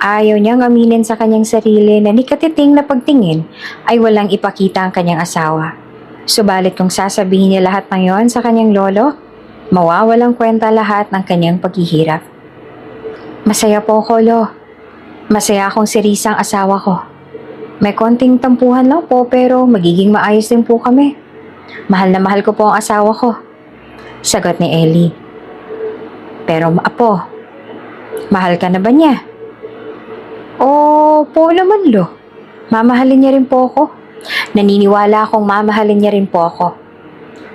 Ayaw niyang aminin sa kanyang sarili na ni katiting na pagtingin ay walang ipakita ang kanyang asawa. Subalit kung sasabihin niya lahat ng yon sa kanyang lolo, mawawalang kwenta lahat ng kanyang paghihirap. Masaya po ako, Lo. Masaya akong si Risa ang asawa ko. May konting tampuhan lang po pero magiging maayos din po kami. Mahal na mahal ko po ang asawa ko. Sagot ni Ellie. Pero Apo, mahal ka na ba niya? Po naman, Lo. Mamahalin niya rin po ako. Naniniwala akong mamahalin niya rin po ako.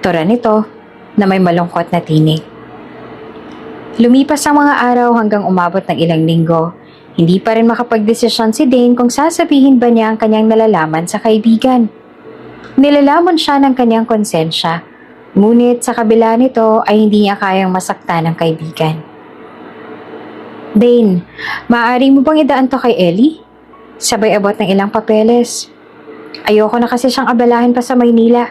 Tura nito na may malungkot na tinig. Lumipas ang mga araw hanggang umabot ng ilang linggo. Hindi pa rin makapagdesisyon si Dane kung sasabihin ba niya ang kanyang nalalaman sa kaibigan. Nilalamon siya ng kanyang konsensya. Ngunit sa kabila nito ay hindi niya kayang masaktan ng kaibigan. Dane, maaari mo bang idaan to kay Ellie? Sabay abot ng ilang papeles. Ayoko na kasi siyang abalahin pa sa Maynila.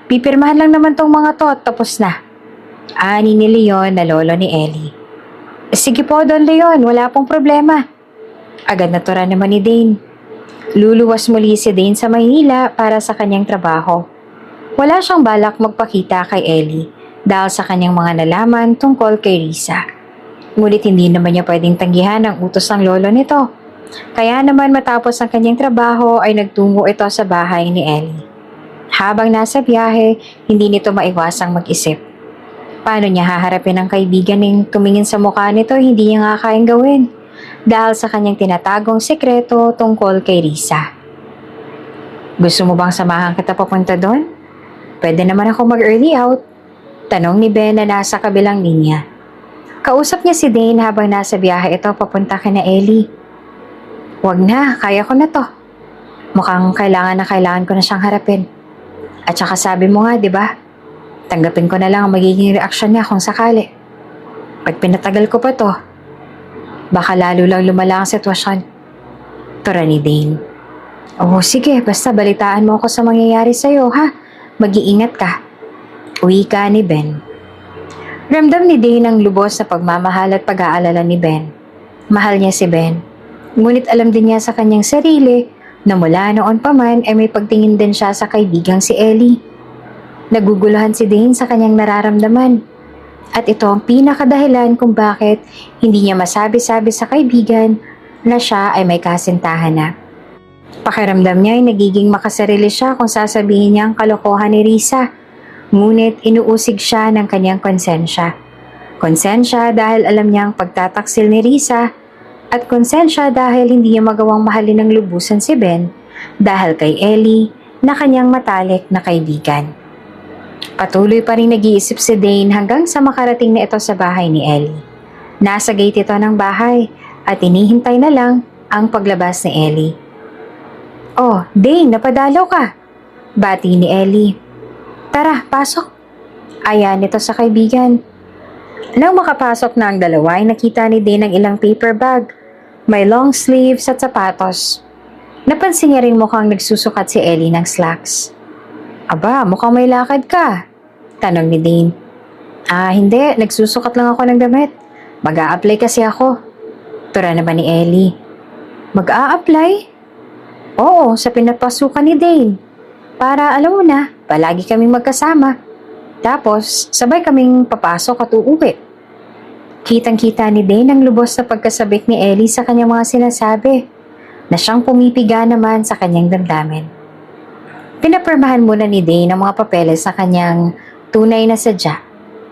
Pipirmahan lang naman tong mga to at tapos na. Ani ni Leon na lolo ni Ellie. Sige po, Don Leon, wala pong problema. Agad natura naman ni Dane. Luluwas muli si Dane sa Maynila para sa kanyang trabaho. Wala siyang balak magpakita kay Ellie dahil sa kanyang mga nalaman tungkol kay Risa. Ngunit hindi naman niya pwedeng tanggihan ang utos ng lolo nito. Kaya naman matapos ang kanyang trabaho ay nagtungo ito sa bahay ni Ellie. Habang nasa biyahe, hindi nito maiwasang mag-isip. Paano niya haharapin ang kaibigan ng tumingin sa mukha nito hindi niya nga kayang gawin dahil sa kanyang tinatagong sekreto tungkol kay Risa. Gusto mo bang samahan kita papunta doon? Pwede naman ako mag-early out. Tanong ni Ben na nasa kabilang linya. Kausap niya si Dane habang nasa biyahe ito papunta kina Ellie. Wag na, kaya ko na to. Mukhang kailangan ko na siyang harapin. At saka sabi mo nga, di ba? Tanggapin ko na lang ang magiging reaksyon niya kung sakali. Pag pinatagal ko pa to, baka lalo lang lumala ang sitwasyon. Tura ni Dane. Oh, sige, basta balitaan mo ako sa mangyayari sa'yo, ha? Mag-iingat ka. Uwi ka ni Ben. Ramdam ni Dane ang lubos na pagmamahal at pag-aalala ni Ben. Mahal niya si Ben. Ngunit alam din niya sa kanyang sarili na mula noon pa man ay may pagtingin din siya sa kaibigang si Ellie. Naguguluhan si Dane sa kanyang nararamdaman. At ito ang pinakadahilan kung bakit hindi niya masabi-sabi sa kaibigan na siya ay may kasintahan na. Pakiramdam niya ay nagiging makasarili siya kung sasabihin niya ang kalokohan ni Risa. Ngunit inuusig siya ng kanyang konsensya. Konsensya dahil alam niyang pagtataksil ni Risa at konsensya dahil hindi niya magawang mahalin ng lubusan si Ben dahil kay Ellie na kanyang matalik na kaibigan. Patuloy pa rin nag-iisip si Dane hanggang sa makarating na ito sa bahay ni Ellie. Nasa gate ito ng bahay at inihintay na lang ang paglabas ni Ellie. Oh, Dane, napadalaw ka! Bati ni Ellie. Tara, pasok. Ayan ito sa kaibigan. Nang makapasok na ang dalawa ay nakita ni Dane ang ilang paper bag. May long sleeves at sapatos. Napansin niya rin mukhang nagsusukat si Ellie ng slacks. Aba, mukhang may lakad ka. Tanong ni Dane. Hindi. Nagsusukat lang ako ng damit. Mag-a-apply kasi ako. Tura naman ni Ellie. Mag-a-apply? Oo, sa pinapasukan ni Dane. Para alam mo na, palagi kaming magkasama. Tapos, sabay kaming papasok at uuwi. Kitang-kita ni Dane ang lubos na pagkasabik ni Ellie sa kanyang mga sinasabi, na siyang pumipiga naman sa kanyang damdamin. Pinapirmahan muna ni Dane ang mga papeles sa kanyang tunay na sadya.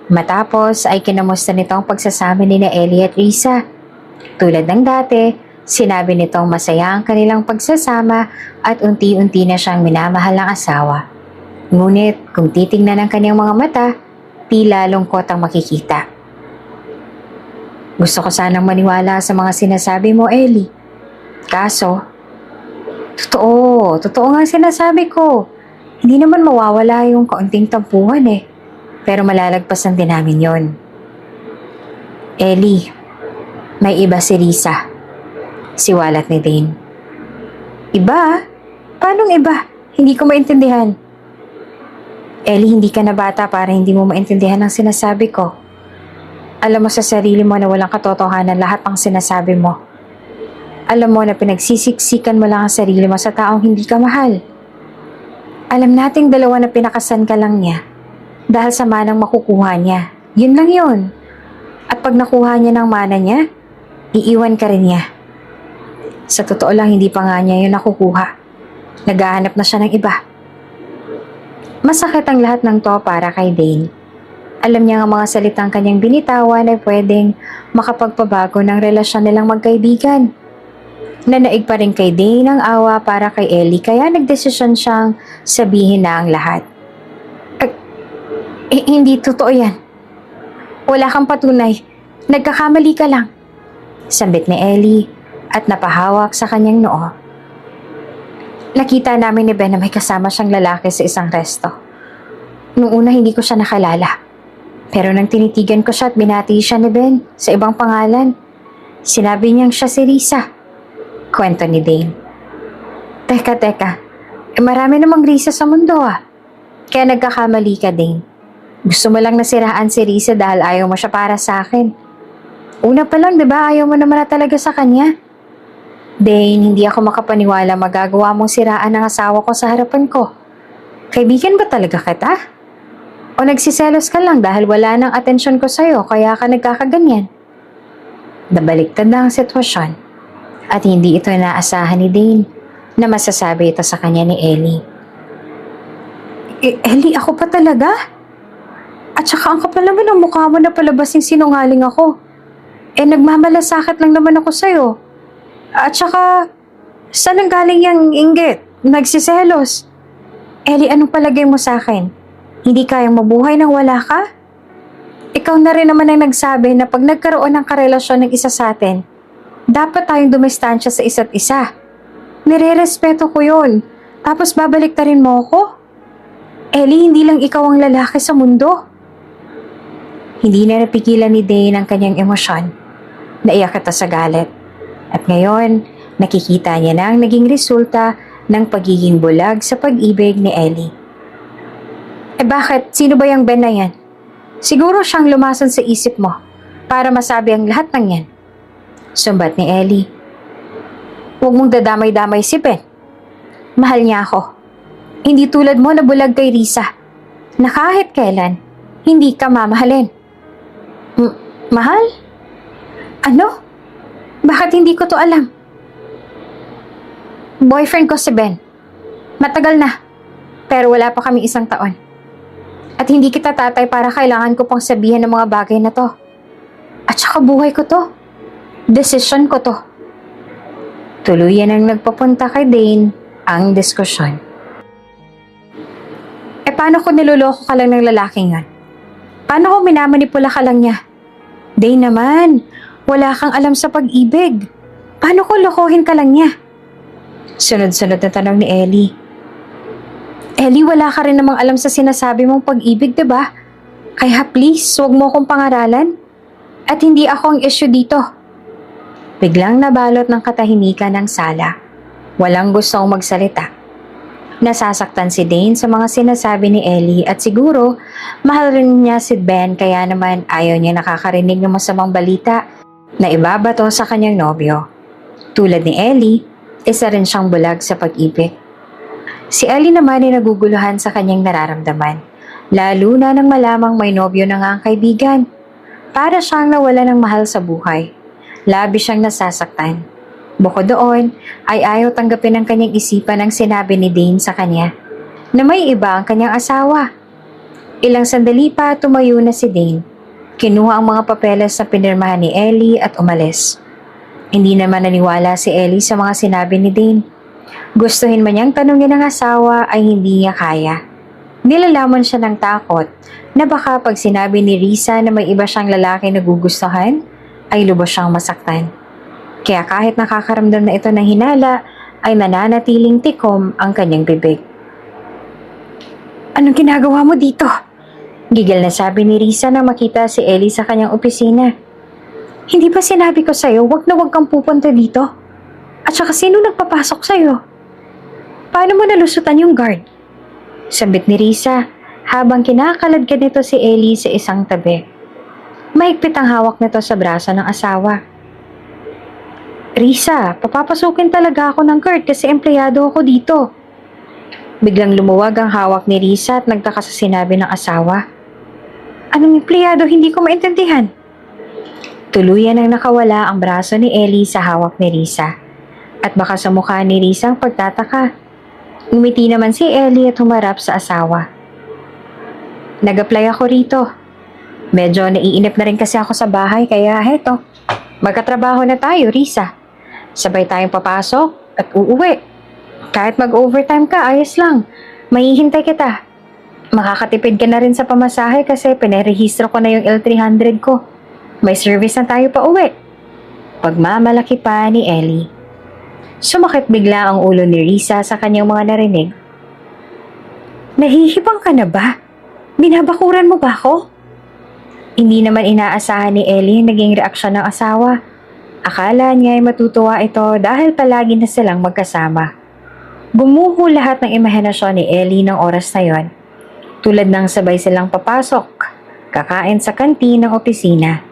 Matapos ay kinamusta nito ang pagsasama ni Ellie at Risa. Tulad ng dati, sinabi nitong masaya ang kanilang pagsasama at unti-unti na siyang minamahal ng asawa. Ngunit kung titingnan ang kanyang mga mata, tila lungkot ang makikita. Gusto ko sanang maniwala sa mga sinasabi mo, Ellie. Kaso, totoo nga sinasabi ko. Hindi naman mawawala yung kaunting tampuhan eh. Pero malalagpasan din namin yon. Ellie, may iba si Risa. Siwalat ni Dane. Iba? Paanong iba? Hindi ko maintindihan. Ellie, hindi ka na bata para hindi mo maintindihan ang sinasabi ko. Alam mo sa sarili mo na walang katotohanan lahat ng sinasabi mo. Alam mo na pinagsisiksikan mo lang ang sarili mo sa taong hindi ka mahal. Alam nating dalawa na pinakasan ka lang niya dahil sa manang makukuha niya. Yun lang yun. At pag nakuha niya ng mana niya, iiwan ka rin niya. Sa totoo lang, hindi pa nga niya yun nakukuha. Naghahanap na siya ng iba. Masakit ang lahat ng to para kay Dane. Alam niya ang mga salitang kanyang binitawan ay pwedeng makapagpabago ng relasyon nilang magkaibigan. Nanaig pa rin kay Dane ang awa para kay Ellie kaya nagdesisyon siyang sabihin na ang lahat. Hindi totoo yan. Wala kang patunay. Nagkakamali ka lang. Sambit ni Ellie at napahawak sa kanyang noo. Nakita namin ni Ben na may kasama siyang lalaki sa isang resto. Noong una hindi ko siya nakalala. Pero nang tinitigan ko siya at binati siya ni Ben sa ibang pangalan, sinabi niyang siya si Risa. Kwento ni Dane. Teka. Marami namang Risa sa mundo ah. Kaya nagkakamali ka, Dane. Gusto mo lang nasiraan si Risa dahil ayaw mo siya para sa akin. Una pa lang, diba? Ayaw mo naman na talaga sa kanya. Dane, hindi ako makapaniwala magagawa mong siraan ang asawa ko sa harapan ko. Kaibigan ba talaga kita? O nagsiselos ka lang dahil wala nang atensyon ko sa'yo kaya ka nagkakaganyan? Nabaliktad na ang sitwasyon at hindi ito inaasahan ni Dane na masasabi ito sa kanya ni Ellie. Ellie, ako pa talaga? At saka ang kapal naman ang mukha mo na palabas yung sinungaling ako. Nagmamalasakit lang naman ako sa'yo. At saka, saan ang galing yung inggit? Nagsiselos. Ellie, anong palagay mo sa akin? Hindi kayang mabuhay nang wala ka? Ikaw na rin naman ang nagsabi na pag nagkaroon ng karelasyon ng isa sa atin, dapat tayong dumistansya sa isa't isa. Nire-respeto ko yun. Tapos babalik ta rin mo ako? Ellie, hindi lang ikaw ang lalaki sa mundo. Hindi na napigilan ni Dane ang kanyang emosyon. Naiyak ito sa galit. At ngayon, nakikita niya na ang naging resulta ng pagiging bulag sa pag-ibig ni Ellie. Bakit? Sino ba yung Ben na yan? Siguro siyang lumason sa isip mo para masabi ang lahat ng yan. Sumbat ni Ellie. Huwag mong dadamay-damay si Ben. Mahal niya ako. Hindi tulad mo na bulag kay Risa. Na kahit kailan, hindi ka mamahalin. Mahal? Ano? Bakit hindi ko to alam? Boyfriend ko si Ben. Matagal na. Pero wala pa kami isang taon. At hindi kita tatay para kailangan ko pang sabihin ng mga bagay na to. At saka buhay ko to. Desisyon ko to. Tuluyan ang nagpapunta kay Dane ang diskusyon. Paano kung niloloko ka lang ng lalaking yan? Paano kung minamanipula ka lang niya? Dane naman, wala kang alam sa pag-ibig. Paano kung lokohin ka lang niya? Sunod-sunod na tanong ni Ellie. Ellie, wala ka rin namang alam sa sinasabi mong pag-ibig, diba? Kaya please, huwag mo akong pangaralan. At hindi ako ang issue dito. Biglang nabalot ng katahimikan ng sala. Walang gustong magsalita. Nasasaktan si Dane sa mga sinasabi ni Ellie at siguro mahal rin niya si Ben kaya naman ayaw niya nakakarinig ng masamang balita na ibabato sa kanyang nobyo. Tulad ni Ellie, isa rin siyang bulag sa pag-ibig. Si Ellie naman ay naguguluhan sa kanyang nararamdaman, lalo na nang malamang may nobyo na nga ang kaibigan. Para siyang nawala ng mahal sa buhay. Labis siyang nasasaktan. Bukod doon, ay ayaw tanggapin ng kanyang isipan ang sinabi ni Dane sa kanya na may iba ang kanyang asawa. Ilang sandali pa tumayo na si Dane. Kinuha ang mga papeles na pinirmahan ni Ellie at umalis. Hindi naman naniwala si Ellie sa mga sinabi ni Dane. Gustuhin man niyang tanungin ang asawa ay hindi niya kaya. Nilalaman siya ng takot na baka pag sinabi ni Risa na may iba siyang lalaki na gugustuhan, ay lubos siyang masaktan. Kaya kahit nakakaramdam na ito ng hinala, ay mananatiling tikom ang kanyang bibig. Anong ginagawa mo dito? Gigil na sabi ni Risa nang makita si Ellie sa kanyang opisina. Hindi ba sinabi ko sa'yo, wag na wag kang pupunta dito? At saka sino nagpapasok sa'yo? Paano mo nalusutan yung guard? Sambit ni Risa habang kinakaladkad nito si Ellie sa isang tabi. Mahigpit ang hawak nito sa braso ng asawa. Risa, papapasukin talaga ako ng guard kasi empleyado ako dito. Biglang lumuwag ang hawak ni Risa at nagtaka sa sinabi ng asawa. Anong empleyado? Hindi ko maintindihan. Tuluyan ang nakawala ang braso ni Ellie sa hawak ni Risa. At baka sa mukha ni Risa ang pagtataka. Umiti naman si Ellie at humarap sa asawa. Nag-apply ako rito. Medyo naiinip na rin kasi ako sa bahay kaya heto, magkatrabaho na tayo, Risa. Sabay tayong papasok at uuwi. Kahit mag-overtime ka, ayos lang. Mahihintay kita. Makakatipid ka na rin sa pamasahe kasi pinarehistro ko na yung L300 ko. May service na tayo pa uwi. Pagmamalaki pa ni Ellie. Sumakit bigla ang ulo ni Risa sa kanyang mga narinig. Nahihibang ka na ba? Binabakuran mo ba ako? Hindi naman inaasahan ni Ellie naging reaksyon ng asawa. Akala niya ay matutuwa ito dahil palagi na silang magkasama. Gumuho lahat ng imahinasyon ni Ellie ng oras na yon. Tulad ng sabay silang papasok, kakain sa kantin ng opisina.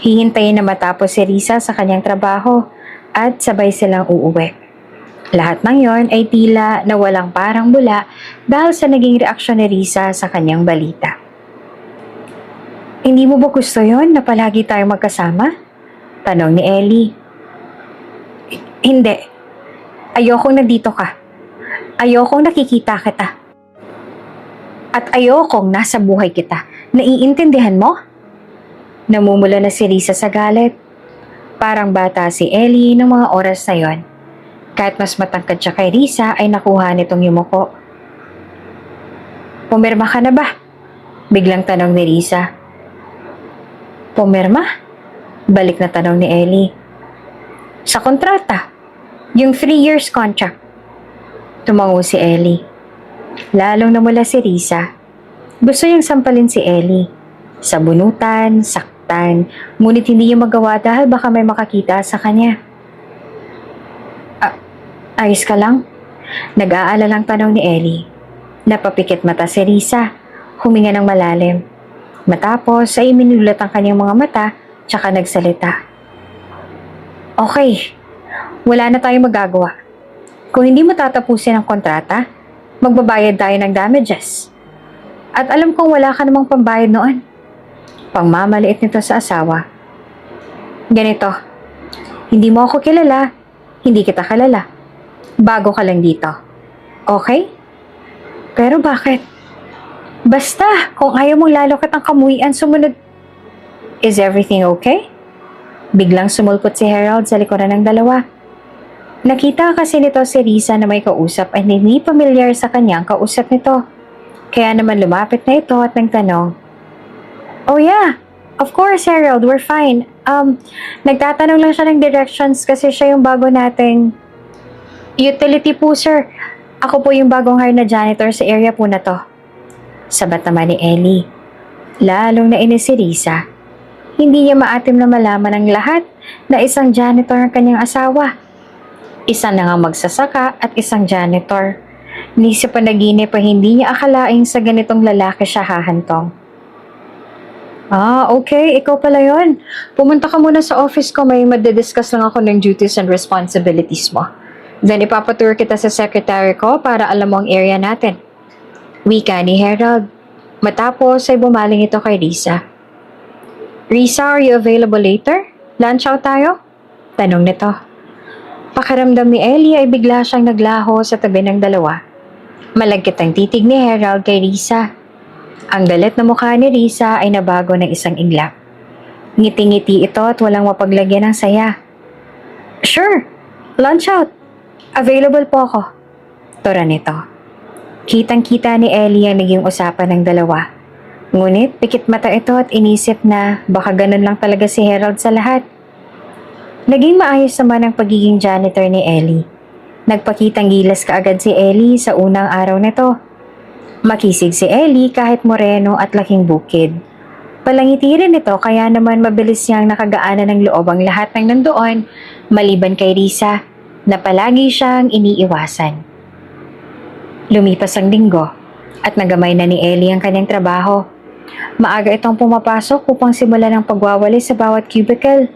Hihintayin na matapos si Risa sa kanyang trabaho at sabay silang uuwi. Lahat ng yon ay tila na walang parang bula dahil sa naging reaksyon ni Risa sa kanyang balita. Hindi mo ba gusto yon na palagi tayong magkasama? Tanong ni Ellie. Hindi. Ayokong nandito ka. Ayokong nakikita kita. At ayokong nasa buhay kita. Naiintindihan mo? Namumula na si Risa sa galit. Parang bata si Ellie ng mga oras na yon. Kahit mas matangkad siya kay Risa ay nakuha nitong yumuko. Pumirma ka na ba? Biglang tanong ni Risa. Pumirma? Balik na tanong ni Ellie. Sa kontrata. Yung 3 years contract. Tumango si Ellie. Lalong namula si Risa. Gusto niyang sampalin si Ellie. Sabunutan, saktan, ngunit hindi niya magawa dahil baka may makakita sa kanya. Ayos ka lang? Nag-aalalang tanong ni Ellie. Napapikit mata si Risa. Huminga ng malalim. Matapos ay minulat ang kanyang mga mata tsaka nagsalita. Okay, wala na tayong magagawa. Kung hindi mo tatapusin ang kontrata, magbabayad tayo ng damages. At alam kong wala ka namang pambayad noon. Pangmamaliit nito sa asawa. Ganito, hindi mo ako kilala, hindi kita kalala. Bago ka lang dito. Okay? Pero bakit? Basta, kung ayaw mong lalo kitang kamuhian, sumunod. Is everything okay? Biglang sumulpot si Harold sa likuran ng dalawa. Nakita kasi nito si Risa na may kausap at hindi pamilyar sa kanyang kausap nito. Kaya naman lumapit na ito at nagtanong. Oh yeah, of course Harold, we're fine. Nagtatanong lang siya ng directions kasi siya yung bago nating utility po sir. Ako po yung bagong hire na janitor sa area po na to. Sabat naman ni Ellie. Lalong nainis si Risa. Hindi niya maatim na malaman ang lahat na isang janitor ang kanyang asawa. Isa na nga magsasaka at isang janitor. Ni sa panaginip pa hindi niya akalaing sa ganitong lalaki siya hahantong. Ah, okay. Ikaw pala yon. Pumunta ka muna sa office ko. May madidiscuss lang ako ng duties and responsibilities mo. Then ipapatour kita sa secretary ko para alam mo ang area natin. Wika ni Harold. Matapos ay bumaling ito kay Risa. Risa, are you available later? Lunch out tayo? Tanong nito. Pakiramdam ni Ellie ay bigla siyang naglaho sa tabi ng dalawa. Malagkit ang titig ni Harold kay Risa. Ang galit na mukha ni Risa ay nabago ng isang iglap. Ngiti-ngiti ito at walang mapaglagyan ng saya. Sure, lunch out. Available po ako. Tora nito. Kitang-kita ni Ellie ang naging usapan ng dalawa. Ngunit pikit mata ito at inisip na baka ganun lang talaga si Harold sa lahat. Naging maayos naman ang pagiging janitor ni Ellie. Nagpakitang gilas kaagad si Ellie sa unang araw nito. Makisig si Ellie kahit moreno at laking bukid. Palangiti rin ito kaya naman mabilis niyang nakagaanan ng loob ang lahat ng nandoon maliban kay Risa na palagi siyang iniiwasan. Lumipas ang linggo at nagamay na ni Ellie ang kanyang trabaho. Maaga itong pumapasok upang simulan ang pagwawalis sa bawat cubicle.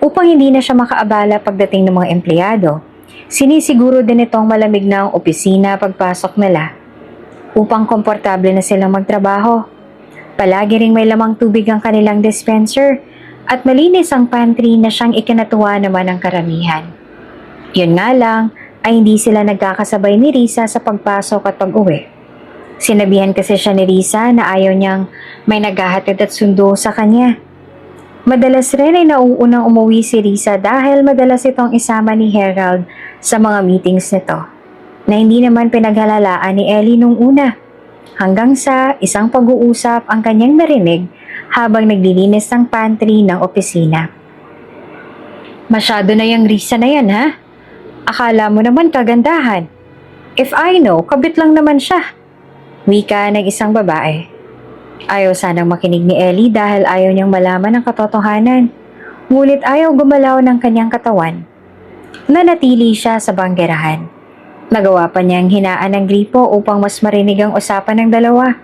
Upang hindi na siya makaabala pagdating ng mga empleyado, sinisiguro din itong malamig na ang opisina pagpasok nila upang komportable na silang magtrabaho. Palagi ring may lamang tubig ang kanilang dispenser at malinis ang pantry na siyang ikinatuwa naman ng karamihan. Yun nga lang ay hindi sila nagkakasabay ni Risa sa pagpasok at pag-uwi. Sinabihan kasi siya ni Risa na ayaw niyang may naghahatid at sundo sa kanya. Madalas rin ay nauunang umuwi si Risa dahil madalas itong isama ni Harold sa mga meetings nito na hindi naman pinaghalalaan ni Ellie nung una. Hanggang sa isang pag-uusap ang kanyang narinig habang naglilinis ng pantry ng opisina. Masyado na yung Risa na yan, ha? Akala mo naman kagandahan. If I know, kabit lang naman siya. Wika ng isang babae. Ayaw sanang makinig ni Ellie dahil ayaw niyang malaman ang katotohanan. Ngunit ayaw gumalaw ng kanyang katawan. Nanatili siya sa banggerahan. Nagawa pa niyang hinaan ng gripo upang mas marinig ang usapan ng dalawa.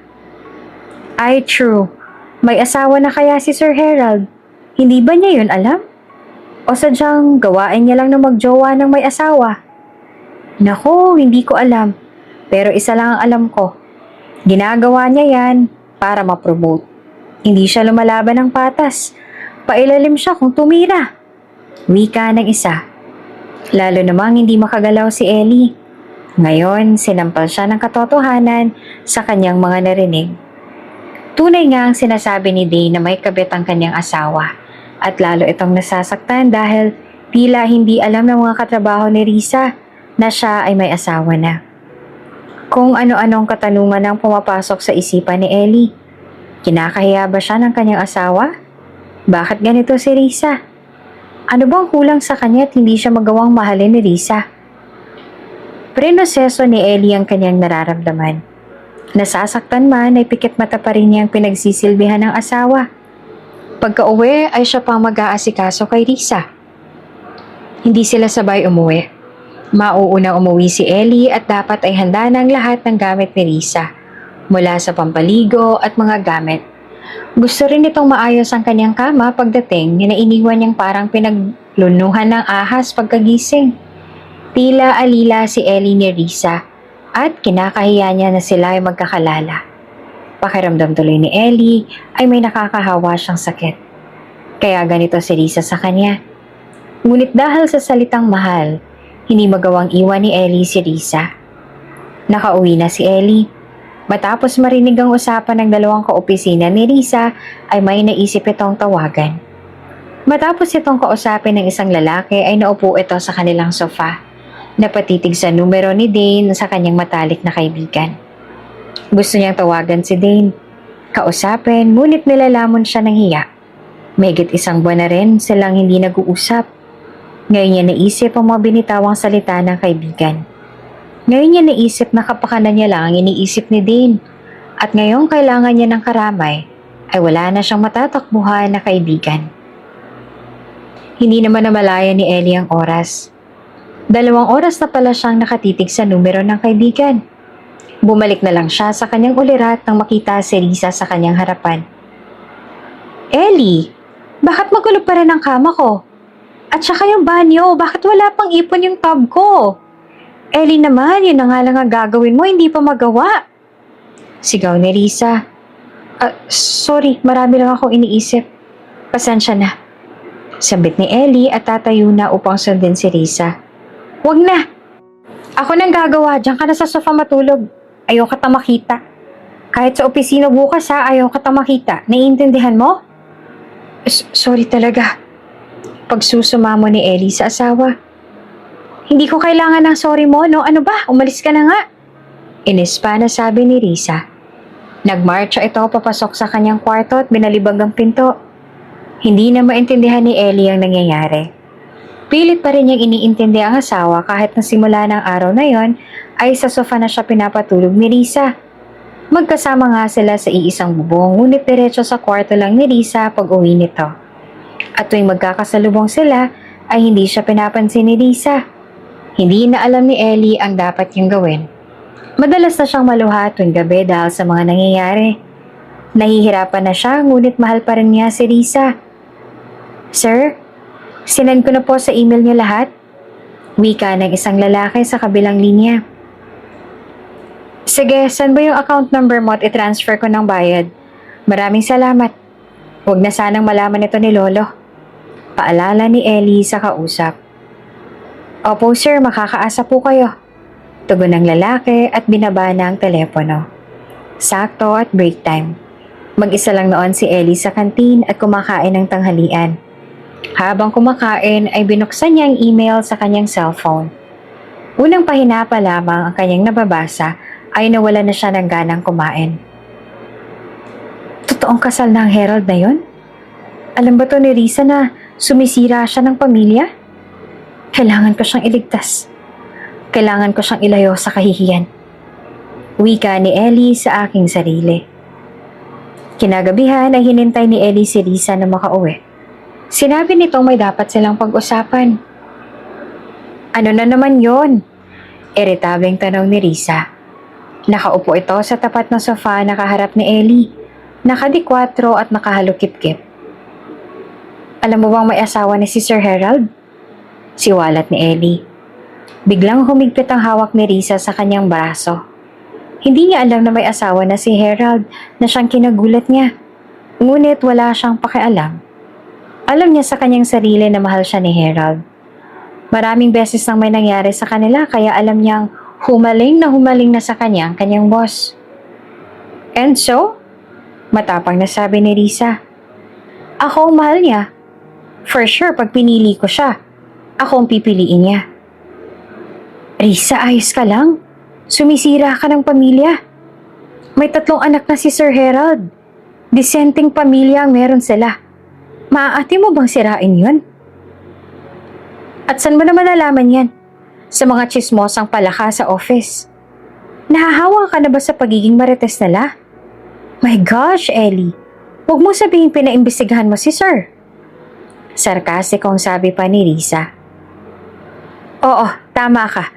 Ay, true. May asawa na kaya si Sir Harold? Hindi ba niya yun alam? O sadyang gawain niya lang na magjowa ng may asawa? Nako, hindi ko alam. Pero isa lang ang alam ko. Ginagawa niya yan para ma-promote. Hindi siya lumalaban ng patas. Pailalim siya kung tumira. Wika ng isa. Lalo namang hindi makagalaw si Ellie. Ngayon, sinampal siya ng katotohanan sa kanyang mga narinig. Tunay nga ang sinasabi ni Dane na may kabit ang kanyang asawa at lalo itong nasasaktan dahil tila hindi alam ng mga katrabaho ni Risa na siya ay may asawa na. Kung ano-anong katanungan ang pumapasok sa isipan ni Ellie. Kinakahiya ba siya ng kanyang asawa? Bakit ganito si Risa? Ano bang kulang sa kanya at hindi siya magawang mahalin ni Risa? Prinoseso ni Ellie ang kanyang nararamdaman. Nasasaktan man ay pikit mata pa rin niyang pinagsisilbihan ng asawa. Pagka-uwi ay siya pang mag-aasikaso kay Risa. Hindi sila sabay umuwi. Mauunang umuwi si Ellie at dapat ay handa na ang lahat ng gamit ni Risa, mula sa pampaligo at mga gamit. Gusto rin itong maayos ang kanyang kama pagdating na iniwan niyang parang pinaglunuhan ng ahas pagkagising. Tila alila si Ellie ni Risa at kinakahiya niya na sila ay magkakalala. Pakiramdam tuloy ni Ellie ay may nakakahawa siyang sakit. Kaya ganito si Risa sa kanya. Ngunit dahil sa salitang mahal, hindi magawang iwan ni Ellie si Risa. Nakauwi na si Ellie. Matapos marinig ang usapan ng dalawang kaopisina ni Risa ay may naisip itong tawagan. Matapos itong kausapin ng isang lalaki ay naupo ito sa kanilang sofa. Napatitig sa numero ni Dane sa kanyang matalik na kaibigan. Gusto niyang tawagan si Dane. Kausapin, ngunit nilalamon siya ng hiya. Mahigit isang buwan na rin silang hindi nag-uusap. Ngayon niya naisip ang mga binitawang salita ng kaibigan. Ngayon niya naisip na kapakanan niya lang ang iniisip ni Dane. At ngayong kailangan niya ng karamay, ay wala na siyang matatakbuhan na kaibigan. Hindi naman namalaya ni Ellie ang oras. 2 oras na pala siyang nakatitig sa numero ng kaibigan. Bumalik na lang siya sa kanyang ulirat nang makita si Risa sa kanyang harapan. Ellie, bakit magulo pa rin ang kama ko? At saka yung banyo, bakit wala pang ipon yung tub ko? Ellie naman, yun na nga lang ang gagawin mo, hindi pa magawa. Sigaw ni Risa. Sorry, marami lang akong iniisip. Pasensya na. Sabit ni Ellie at tatayo na upang sundin si Risa. Wag na! Ako nang gagawa, diyan ka na sa sofa matulog. Ayaw ka makita. Kahit sa opisina bukas ha, ayaw ka makita. Naiintindihan mo? Sorry talaga. Pagsusumamo ni Ellie sa asawa. Hindi ko kailangan ng sorry mo, no? Ano ba? Umalis ka na nga. Inis pa na sabi ni Risa. Nagmarcha ito papasok sa kanyang kwarto at binalibag ang pinto. Hindi na maintindihan ni Ellie ang nangyayari. Pilit pa rin niyang iniintindi ang asawa kahit na simula ng araw na yon ay sa sofa na siya pinapatulog ni Risa. Magkasama nga sila sa iisang bubong ngunit diretso sa kwarto lang ni Risa pag uwi nito. At tuwing magkakasalubong sila ay hindi siya pinapansin ni Risa. Hindi na alam ni Ellie ang dapat niyang gawin. Madalas na siyang maluha tuwing gabi dahil sa mga nangyayari. Nahihirapan na siya ngunit mahal pa rin niya si Risa. Sir, sinend ko na po sa email niyo lahat. Wika ng isang lalaki sa kabilang linya. Sige, saan ba yung account number mo at i-transfer ko ng bayad? Maraming salamat. Huwag na sanang malaman ito ni Lolo. Paalala ni Ellie sa kausap. Opo sir, makakaasa po kayo. Tugon ng lalaki at binaba na ang telepono. Sakto at break time. Mag-isa lang noon si Ellie sa kantin at kumakain ng tanghalian. Habang kumakain ay binuksan niya ang email sa kanyang cellphone. Unang pahina pa lamang ang kanyang nababasa ay nawala na siya ng ganang kumain. Totoong kasal na ang Herald na yon? Alam ba to ni Risa na sumisira siya ng pamilya? Kailangan ko siyang iligtas. Kailangan ko siyang ilayo sa kahihiyan. Wika ni Ellie sa aking sarili. Kinagabihan ay hinintay ni Ellie si Risa na makauwi. Sinabi nitong may dapat silang pag-usapan. Ano na naman yon? Iritabeng tanong ni Risa. Nakaupo ito sa tapat ng sofa nakaharap ni Ellie. Nakadikwatro at nakahalukip-kip. Alam mo bang may asawa ni si Sir Herald? Siwalat ni Ellie. Biglang humigpit ang hawak ni Risa sa kanyang braso. Hindi niya alam na may asawa na si Herald na siyang kinagulat niya. Ngunit wala siyang pakialam. Alam niya sa kanyang sarili na mahal siya ni Herald. Maraming beses nang may nangyari sa kanila kaya alam niyang humaling na sa kanya ang kanyang boss. And so, matapang na sabi ni Risa, ako ang mahal niya. For sure, pag pinili ko siya, ako ang pipiliin niya. Risa, ayos ka lang. Sumisira ka ng pamilya. May 3 anak na si Sir Herald. Disenteng pamilya ang meron sila. Maaati mo bang sirain yun? At saan mo naman nalaman yan? Sa mga chismosang palaka sa office. Nahahawa ka na ba sa pagiging marites nila? My gosh, Ellie. Huwag mo sabihin pinaimbestigahan mo si Sir. Sarkasikong sabi pa ni Risa. Oo, tama ka.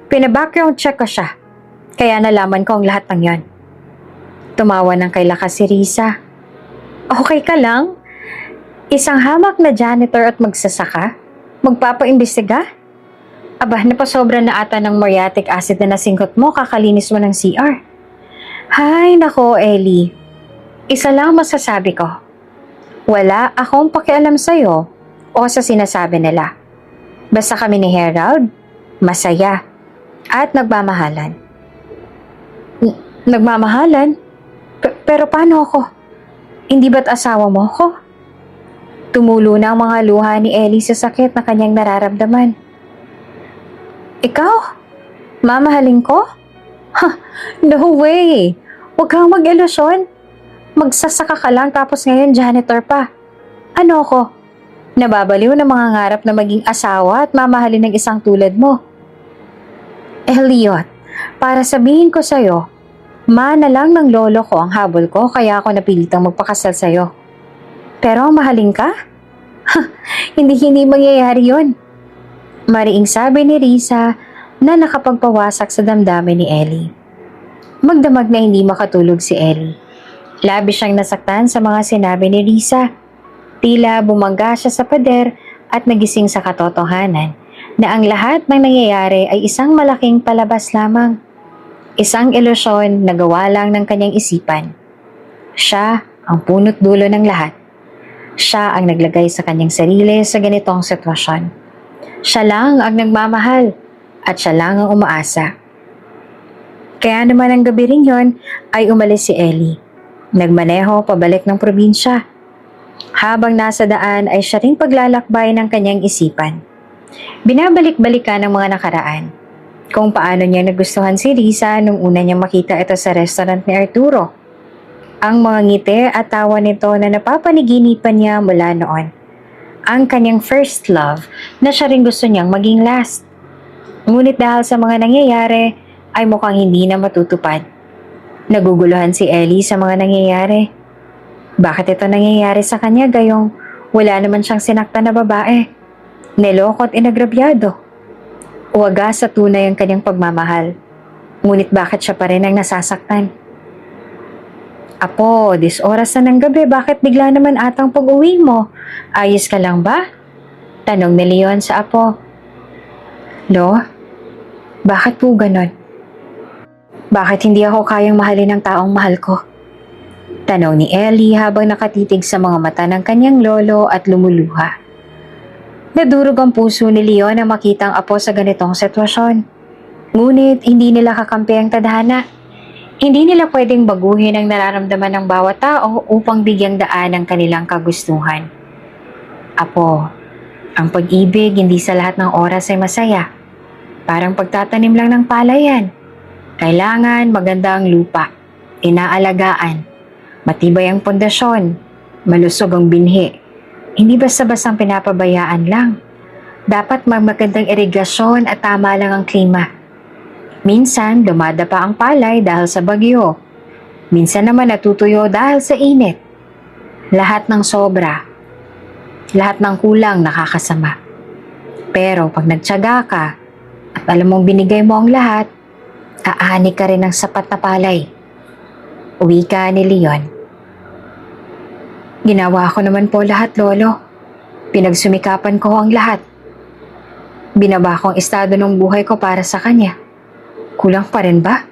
Pina-background check ko siya. Kaya nalaman ko ang lahat ng yon. Tumawa ng kay lakas si Risa. Okay ka lang? Isang hamak na janitor at magsasaka? Magpapaimbestiga? Aba, napasobra na ata ng muriatic acid na nasingkot mo kakalinis mo ng CR. Hay nako, Ellie. Isa lang masasabi ko. Wala akong pakialam sa'yo o sa sinasabi nila. Basta kami ni Herald, masaya at nagmamahalan. Nagmamahalan? Pero paano ako? Hindi ba't asawa mo ako? Tumulo na ang mga luha ni Ellie sa sakit na kanyang nararamdaman. Ikaw? Mamahalin ko? No way! Huwag kang mag-ilusyon. Magsasaka ka lang tapos ngayon janitor pa. Ano ko? Nababaliw na mga ngarap na maging asawa at mamahalin ng isang tulad mo. Elliot, para sabihin ko sa'yo, mana lang ng lolo ko ang habol ko kaya ako napilitang magpakasal sa'yo. Pero mahalin ka? Hindi mangyayari yun. Mariing sabi ni Risa na nakapagpawasak sa damdamin ni Ellie. Magdamag na hindi makatulog si Ellie. Labis siyang nasaktan sa mga sinabi ni Risa. Tila bumangga siya sa pader at nagising sa katotohanan na ang lahat ng nangyayari ay isang malaking palabas lamang. Isang ilusyon na gawa lang ng kanyang isipan. Siya ang punot dulo ng lahat. Siya ang naglagay sa kanyang sarili sa ganitong sitwasyon. Siya lang ang nagmamahal at siya lang ang umaasa. Kaya naman ang gabi rin yon ay umalis si Ellie. Nagmaneho pabalik ng probinsya. Habang nasa daan ay siya ring paglalakbay ng kanyang isipan. Binabalik-balikan ng mga nakaraan. Kung paano niya nagustuhan si Risa nung una niyang makita ito sa restaurant ni Arturo. Ang mga ngiti at tawa nito na napapaniginipan niya mula noon. Ang kanyang first love na siya rin gusto niyang maging last. Ngunit dahil sa mga nangyayari ay mukhang hindi na matutupad. Naguguluhan si Ellie sa mga nangyayari. Bakit ito nangyayari sa kanya gayong wala naman siyang sinaktan na babae? Niloko at inagrabyado. Wagas sa tunay ang kanyang pagmamahal. Ngunit bakit siya pa rin ang nasasaktan? Apo, oras na ng gabi, bakit bigla naman atang pag-uwi mo? Ayos ka lang ba? Tanong ni Leon sa apo. Lo, bakit po ganon? Bakit hindi ako kayang mahalin ng taong mahal ko? Tanong ni Ellie habang nakatitig sa mga mata ng kanyang lolo at lumuluha. Nadurog ang puso ni Leon na makita ang apo sa ganitong sitwasyon. Ngunit hindi nila kakampi ang tadhana. Hindi nila pwedeng baguhin ang nararamdaman ng bawat tao upang bigyang daan ang kanilang kagustuhan. Apo, ang pag-ibig hindi sa lahat ng oras ay masaya. Parang pagtatanim lang ng palayan. Kailangan maganda ang lupa, inaalagaan, matibay ang pundasyon, malusog ang binhi. Hindi basta-bastang pinapabayaan lang. Dapat magandang irigasyon at tama lang ang klima. Minsan, dumadapa ang palay dahil sa bagyo. Minsan naman natutuyo dahil sa init. Lahat ng sobra, lahat ng kulang nakakasama. Pero pag nagtiyaga ka at alam mong binigay mo ang lahat, aani ka rin ng sapat na palay. Uwi ka ni Leon. Ginawa ko naman po lahat, Lolo. Pinagsumikapan ko ang lahat. Binaba ko ang estado ng buhay ko para sa kanya. Kulang pa rin ba?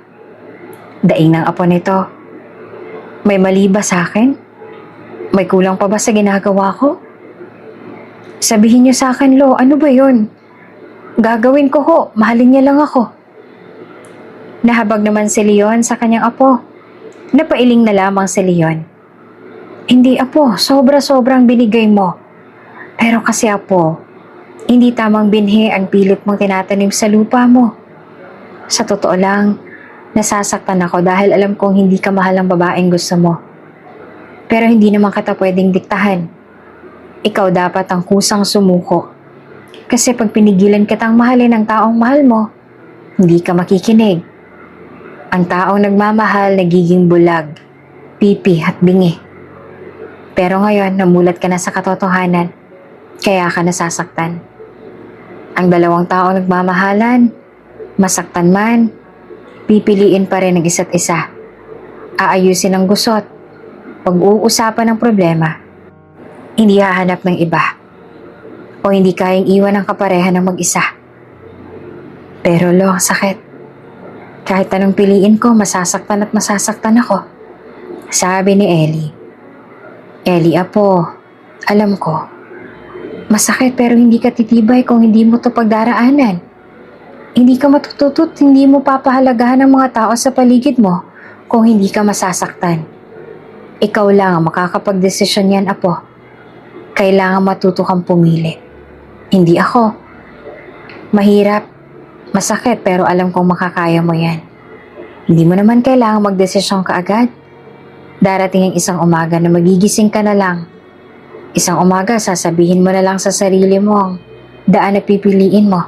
Daing ng apo nito. May mali ba sa akin? May kulang pa ba sa ginagawa ko? Sabihin niyo sa akin, Lo, ano ba yun? Gagawin ko ho, mahalin niya lang ako. Nahabag naman si Leon sa kanyang apo. Napailing na lamang si Leon. Hindi apo, sobra-sobrang binigay mo. Pero kasi apo, hindi tamang binhi ang pilit mong tinatanim sa lupa mo. Sa totoo lang, nasasaktan ako dahil alam kong hindi ka mahal ang babaeng gusto mo. Pero hindi naman kita pwedeng diktahan. Ikaw dapat ang kusang sumuko. Kasi pag pinigilan kitang mahalin ang taong mahal mo, hindi ka makikinig. Ang taong nagmamahal nagiging bulag, pipi at bingi. Pero ngayon, namulat ka na sa katotohanan, kaya ka nasasaktan. Ang dalawang taong nagmamahalan, masaktan man, pipiliin pa rin ang isa't isa. Aayusin ang gusot, pag-uusapan ng problema. Hindi hahanap ng iba, o hindi kayang iwan ang kapareha ng mag-isa. Pero lo, sakit. Kahit anong piliin ko, masasaktan at masasaktan ako. Sabi ni Ellie. Ellie, apo, alam ko. Masakit pero hindi ka titibay kung hindi mo to pagdaraanan. Hindi ka matututot, hindi mo papahalagahan ang mga tao sa paligid mo kung hindi ka masasaktan. Ikaw lang ang makakapagdesisyon yan, apo. Kailangan matuto kang pumili. Hindi ako. Mahirap. Masakit pero alam kong makakaya mo yan. Hindi mo naman kailangang magdesisyon ka agad. Darating ang isang umaga na magigising ka na lang. Isang umaga sasabihin mo na lang sa sarili mo ang daan na pipiliin mo.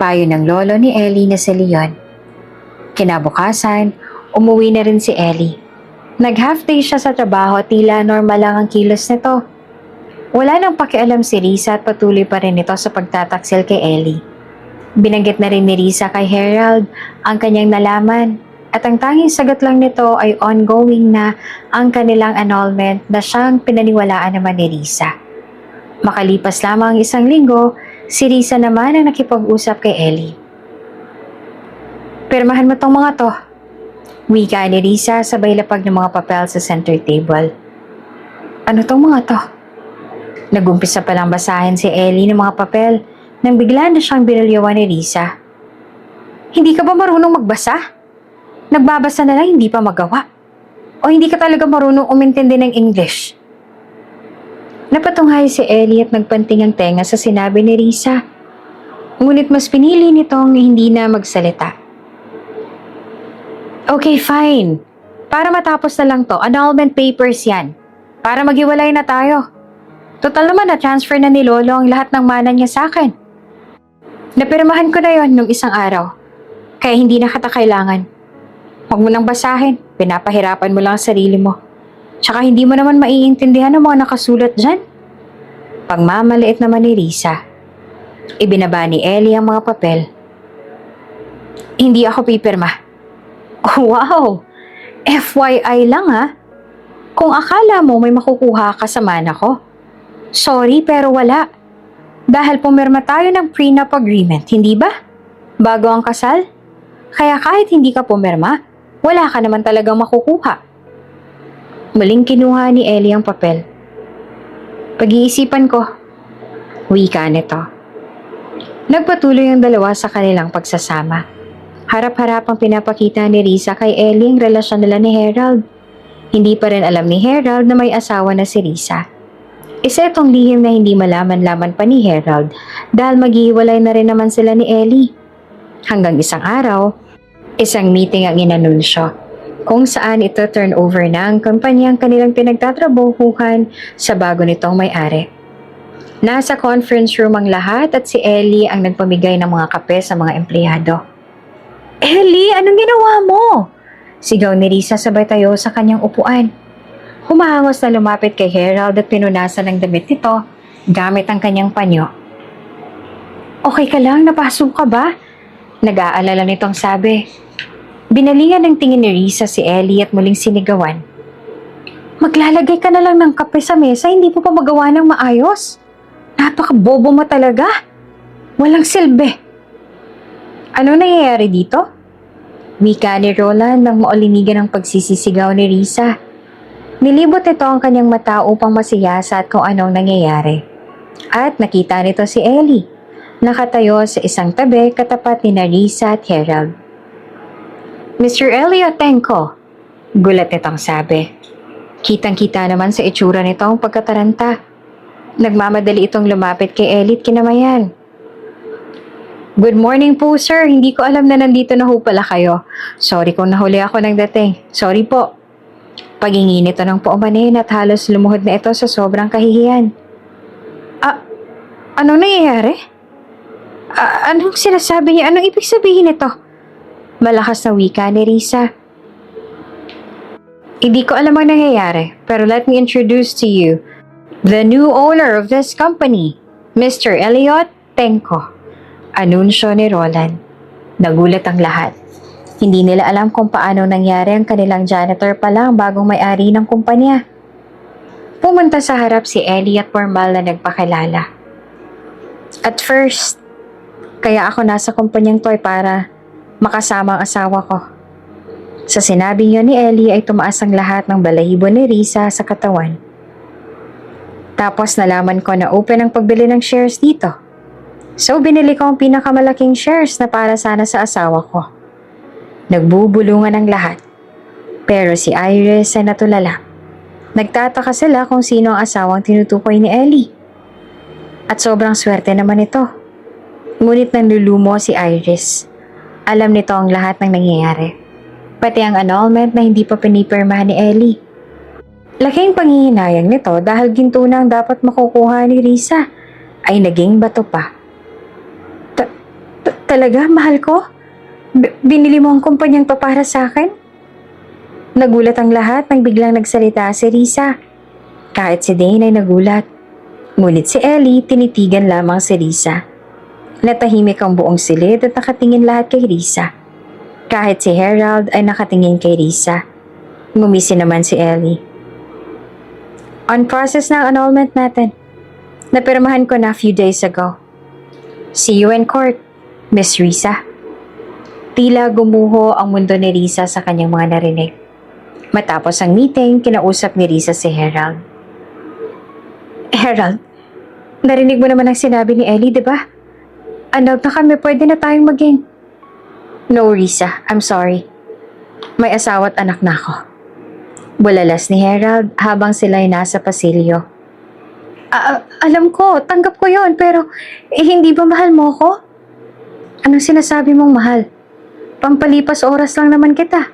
Payo ng lolo ni Ellie na si Leon. Kinabukasan, umuwi na rin si Ellie. Nag-half day siya sa trabaho at tila normal lang ang kilos nito. Wala nang pakialam si Risa at patuloy pa rin ito sa pagtataksil kay Ellie. Binanggit na rin ni Risa kay Harold ang kanyang nalaman. At ang tanging sagot lang nito ay ongoing na ang kanilang annulment na siyang pinaniwalaan naman ni Risa. Makalipas lamang ang 1 linggo, si Risa naman ang nakipag-usap kay Ellie. "Pirmahan mo tong mga to." Wika ni Risa sabay lapag ng mga papel sa center table. "Ano tong mga to?" Nagumpisa palang basahin si Ellie ng mga papel nang bigla na siyang binalyawan ni Risa. "Hindi ka ba marunong magbasa? Nagbabasa na lang hindi pa magawa. O hindi ka talaga marunong umintindi ng English?" Napatunghay si Ellie at nagpanting ang tenga sa sinabi ni Risa. Ngunit mas pinili nitong hindi na magsalita. "Okay, fine. Para matapos na lang to, annulment papers yan. Para maghiwalay na tayo. Total naman na-transfer na ni Lolo ang lahat ng mana niya sa akin. Napirmahan ko na yon nung isang araw. Kaya hindi na kita kailangan. Huwag mo nang basahin. Pinapahirapan mo lang ang sarili mo. Tsaka hindi mo naman maiintindihan ang mga nakasulat dyan." Pagmamaliit naman ni Risa. Ibinaba ni Ellie ang mga papel. "Hindi ako pipirma." "Wow! FYI lang ha. Kung akala mo may makukuha ka sa mana ko. Sorry pero wala. Dahil pumirma tayo ng prenup agreement, hindi ba? Bago ang kasal. Kaya kahit hindi ka pumirma, wala ka naman talagang makukuha." Muling kinuha ni Ellie ang papel. "Pag-iisipan ko." Wika nito. Nagpatuloy ang dalawa sa kanilang pagsasama. Harap-harap ang pinapakita ni Risa kay Ellie ang relasyon nila ni Harold. Hindi pa rin alam ni Harold na may asawa na si Risa. Isa itong lihim na hindi malaman-laman pa ni Harold dahil maghihiwalay na rin naman sila ni Ellie. Hanggang isang araw, isang meeting ang inanunsyo kung saan ito turn over na ang kumpanyang kanilang pinagtatrabahuhan sa bago nitong may-ari. Nasa conference room ang lahat at si Ellie ang nagpamigay ng mga kape sa mga empleyado. "Ellie, anong ginawa mo?" Sigaw ni Risa sabay tayo sa kanyang upuan. Humahangos na lumapit kay Harold at pinunasan ng damit nito gamit ang kanyang panyo. "Okay ka lang? Napasok ka ba?" Nag-aalala nitong sabi. Binalingan ng tingin ni Risa si Ellie at muling sinigawan. "Maglalagay ka na lang ng kape sa mesa, hindi mo pa magawa ng maayos. Napaka-bobo mo talaga. Walang silbi." "Ano nangyayari dito?" Wika ni Roland nang maulinigan ang pagsisisigaw ni Risa. Nilibot nito ang kanyang mata upang masiyasat kung anong nangyayari. At nakita nito si Ellie, nakatayo sa isang tabi katapat ni Risa at Harold. "Mr. Eliotenko," gulat nitong sabi. Kitang-kita naman sa itsura nito ang pagkataranta. Nagmamadali itong lumapit kay Ellie at kinamayan. "Good morning po sir, hindi ko alam na nandito na ho pala kayo. Sorry kung nahuli ako ng dating. Sorry po." Pagingi nito ng paumanin at halos lumuhod na ito sa sobrang kahihiyan. Anong nangyayari? Anong sinasabi niya? Anong ibig sabihin nito?" Malakas na wika ni Risa. "Hindi ko alam ang nangyayari, pero let me introduce to you the new owner of this company, Mr. Elliot Tenko." Anunsyo ni Roland. Nagulat ang lahat. Hindi nila alam kung paano nangyari ang kanilang janitor pa lang bagong may-ari ng kumpanya. Pumunta sa harap si Ellie at formal na nagpakilala. "At first, kaya ako nasa kumpanyang to ay para makasama ang asawa ko." Sa sinabing yun ni Ellie ay tumaas ang lahat ng balahibo ni Risa sa katawan. "Tapos nalaman ko na open ang pagbili ng shares dito. So binili ko ang pinakamalaking shares na para sana sa asawa ko." Nagbubulungan ang lahat. Pero si Iris ay natulala. Nagtataka sila kung sino ang asawang tinutukoy ni Ellie. At sobrang swerte naman ito. Ngunit nanlulumo si Iris. Alam nito ang lahat ng nangyayari. Pati ang annulment na hindi pa pinipirmahan ni Ellie. Laking panghihinayang nito dahil ginto na ang dapat makukuha ni Risa ay naging bato pa. Talaga, mahal ko? Binili mo ang kumpanyang to para sa akin? Nagulat ang lahat nang biglang nagsalita si Risa. Kahit si Dane ay nagulat. Ngunit si Ellie tinitigan lamang si Risa. Natahimik ang buong silid at nakatingin lahat kay Risa. Kahit si Harold ay nakatingin kay Risa. Ngumisi naman si Ellie. On process na ang annulment natin. Napirmahan ko na a few days ago. See you in court, Miss Risa. Tila gumuho ang mundo ni Risa sa kanyang mga narinig. Matapos ang meeting, kinausap ni Risa si Harold. Harold, narinig mo naman ang sinabi ni Ellie, di ba? Annulled na kami, pwede na tayong maging. No, Risa, I'm sorry. May asawa at anak na ako. Bulalas ni Harold habang sila'y nasa pasilyo. Alam ko, tanggap ko yon, pero hindi ba mahal mo ako? Anong sinasabi mong mahal? Pampalipas oras lang naman kita.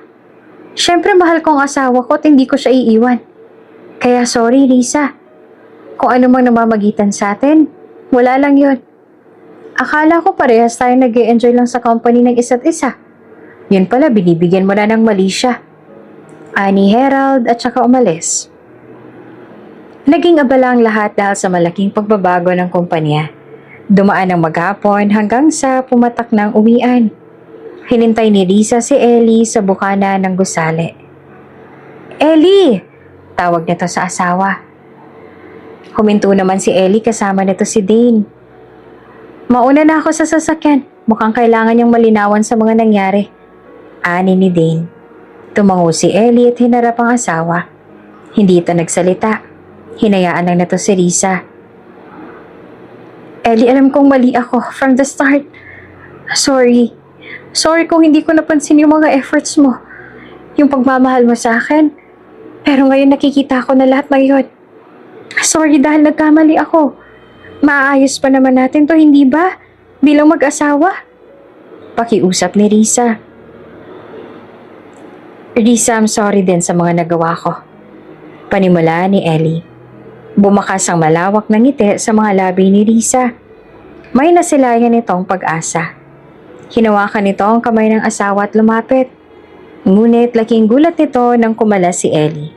Siyempre mahal ko ang asawa ko at hindi ko siya iiwan. Kaya sorry, Risa. Kung ano mang namamagitan sa atin, wala lang yon. Akala ko parehas tayo nag-e-enjoy lang sa company ng isa't isa. Yun pala, binibigyan mo na ng mali siya. Ani Harold at saka umalis. Naging abala ang lahat dahil sa malaking pagbabago ng kumpanya. Dumaan ang maghapon hanggang sa pumatak ng uwian. Hinintay ni Risa si Ellie sa bukana ng gusali. Ellie! Tawag nito sa asawa. Huminto naman si Ellie kasama nito si Dane. Mauna na ako sa sasakyan. Mukhang kailangan niyang malinawan sa mga nangyari. Ani ni Dane. Tumango si Ellie at hinarap ang asawa. Hindi ito nagsalita. Hinayaan lang nito si Risa. Ellie, alam kong mali ako from the start. Sorry. Sorry kung hindi ko napansin yung mga efforts mo. Yung pagmamahal mo sa akin. Pero ngayon nakikita ko na lahat ng yun. Sorry dahil nagkamali ako. Maayos pa naman natin to, hindi ba? Bilang mag-asawa. Pakiusap ni Risa. Risa, I'm sorry din sa mga nagawa ko. Panimula ni Ellie. Bumakas ang malawak na ngiti sa mga labi ni Risa. May nasilayan nitong pag-asa. Hinawakan nito ang kamay ng asawa at lumapit. Ngunit laking gulat nito nang kumala si Ellie.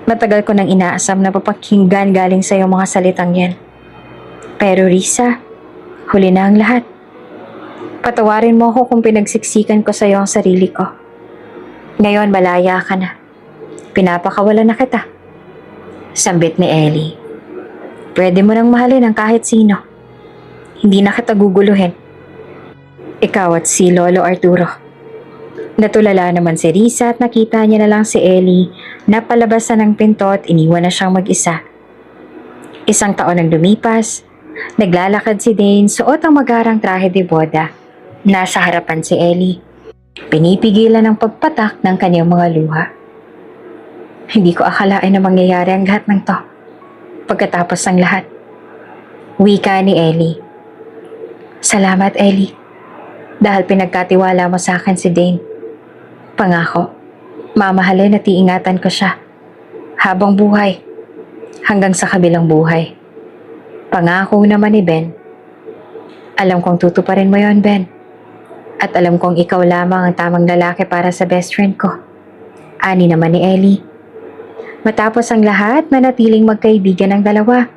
Matagal ko nang inaasam na papakinggan galing sa iyong mga salitang yan. Pero Risa, huli na ang lahat. Patawarin mo ako kung pinagsiksikan ko sa iyo ang sarili ko. Ngayon malaya ka na. Pinapakawala na kita. Sambit ni Ellie. Pwede mo nang mahalin ang kahit sino. Hindi na kita guguluhin. Ikaw at si Lolo Arturo. Natulala naman si Risa at nakita niya na lang si Ellie na palabasan ng pinto at iniwan na siyang mag-isa. Isang taon ang lumipas, naglalakad si Dane suot ang magarang trahe de boda. Nasa harapan si Ellie. Pinipigilan ang pagpatak ng kanyang mga luha. Hindi ko akalain na mangyayari ang lahat ng to. Pagkatapos ng lahat. Wika ni Ellie. Salamat, Ellie. Dahil pinagkatiwala mo sa akin si Dane. Pangako, mamahalin at iingatan ko siya. Habang buhay. Hanggang sa kabilang buhay. Pangako naman ni Ben. Alam kong tutuparin mo yon, Ben. At alam kong ikaw lamang ang tamang lalaki para sa best friend ko. Ani naman ni Ellie. Matapos ang lahat, manatiling magkaibigan ang dalawa.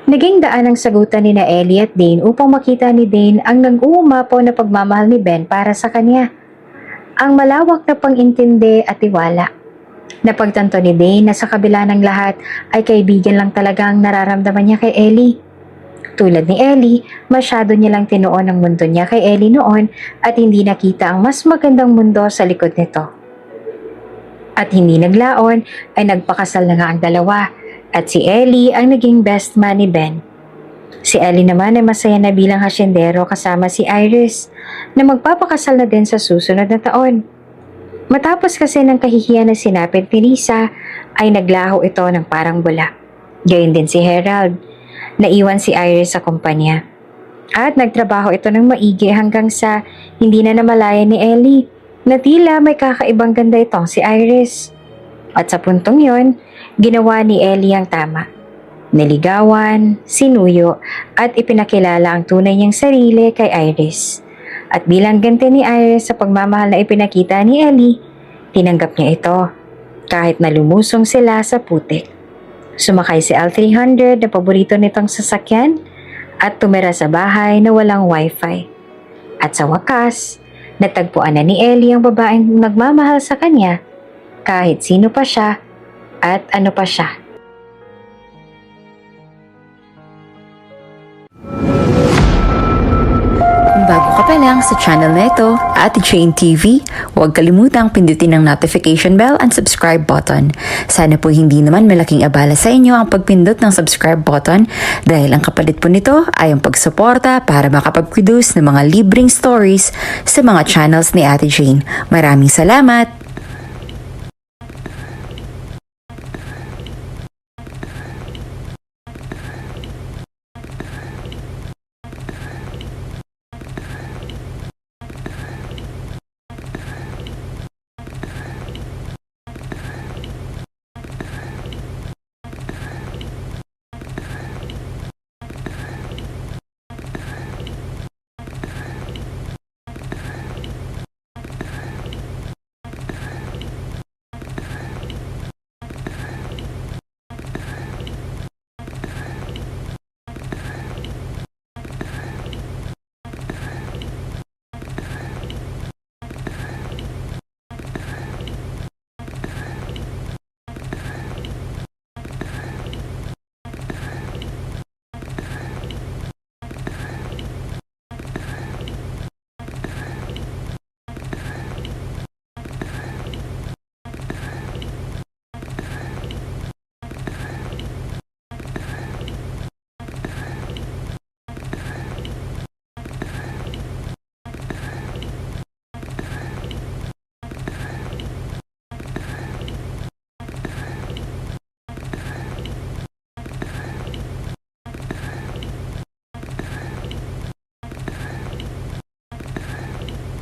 Naging daan ang sagutan ni na Ellie at Dane upang makita ni Dane ang nag-uumapaw na pagmamahal ni Ben para sa kanya. Ang malawak na pang-intindi at tiwala. Napagtanto ni Dane na sa kabila ng lahat ay kaibigan lang talaga ang nararamdaman niya kay Ellie. Tulad ni Ellie, masyado niya lang tinuon ang mundo niya kay Ellie noon at hindi nakita ang mas magandang mundo sa likod nito. At hindi naglaon ay nagpakasal na nga ang dalawa at si Ellie ang naging best man ni Ben. Si Ellie naman ay masaya na bilang hasyendero kasama si Iris na magpapakasal na din sa susunod na taon. Matapos kasi ng kahihiyan na sinapit ni Risa ay naglaho ito ng parang bula. Gayon din si Harold. Naiwan si Iris sa kumpanya. At nagtrabaho ito ng maigi hanggang sa hindi na namalayan ni Ellie na tila may kakaibang ganda itong si Iris. At sa puntong yon, ginawa ni Ellie ang tama. Niligawan, sinuyo, at ipinakilala ang tunay niyang sarili kay Iris. At bilang ganti ni Iris sa pagmamahal na ipinakita ni Ellie, tinanggap niya ito, kahit na lumusong sila sa putik. Sumakay si L300 na paborito nitong sasakyan at tumira sa bahay na walang wifi. At sa wakas, natagpuan na ni Ellie ang babaeng nagmamahal sa kanya kahit sino pa siya at ano pa siya. Bago ka pa lang sa channel na ito, Ate Jane TV, huwag kalimutang pindutin ang notification bell and subscribe button. Sana po hindi naman malaking abala sa inyo ang pagpindot ng subscribe button dahil ang kapalit po nito ay ang pagsuporta para makapag-produce ng mga libreng stories sa mga channels ni Ate Jane. Maraming salamat!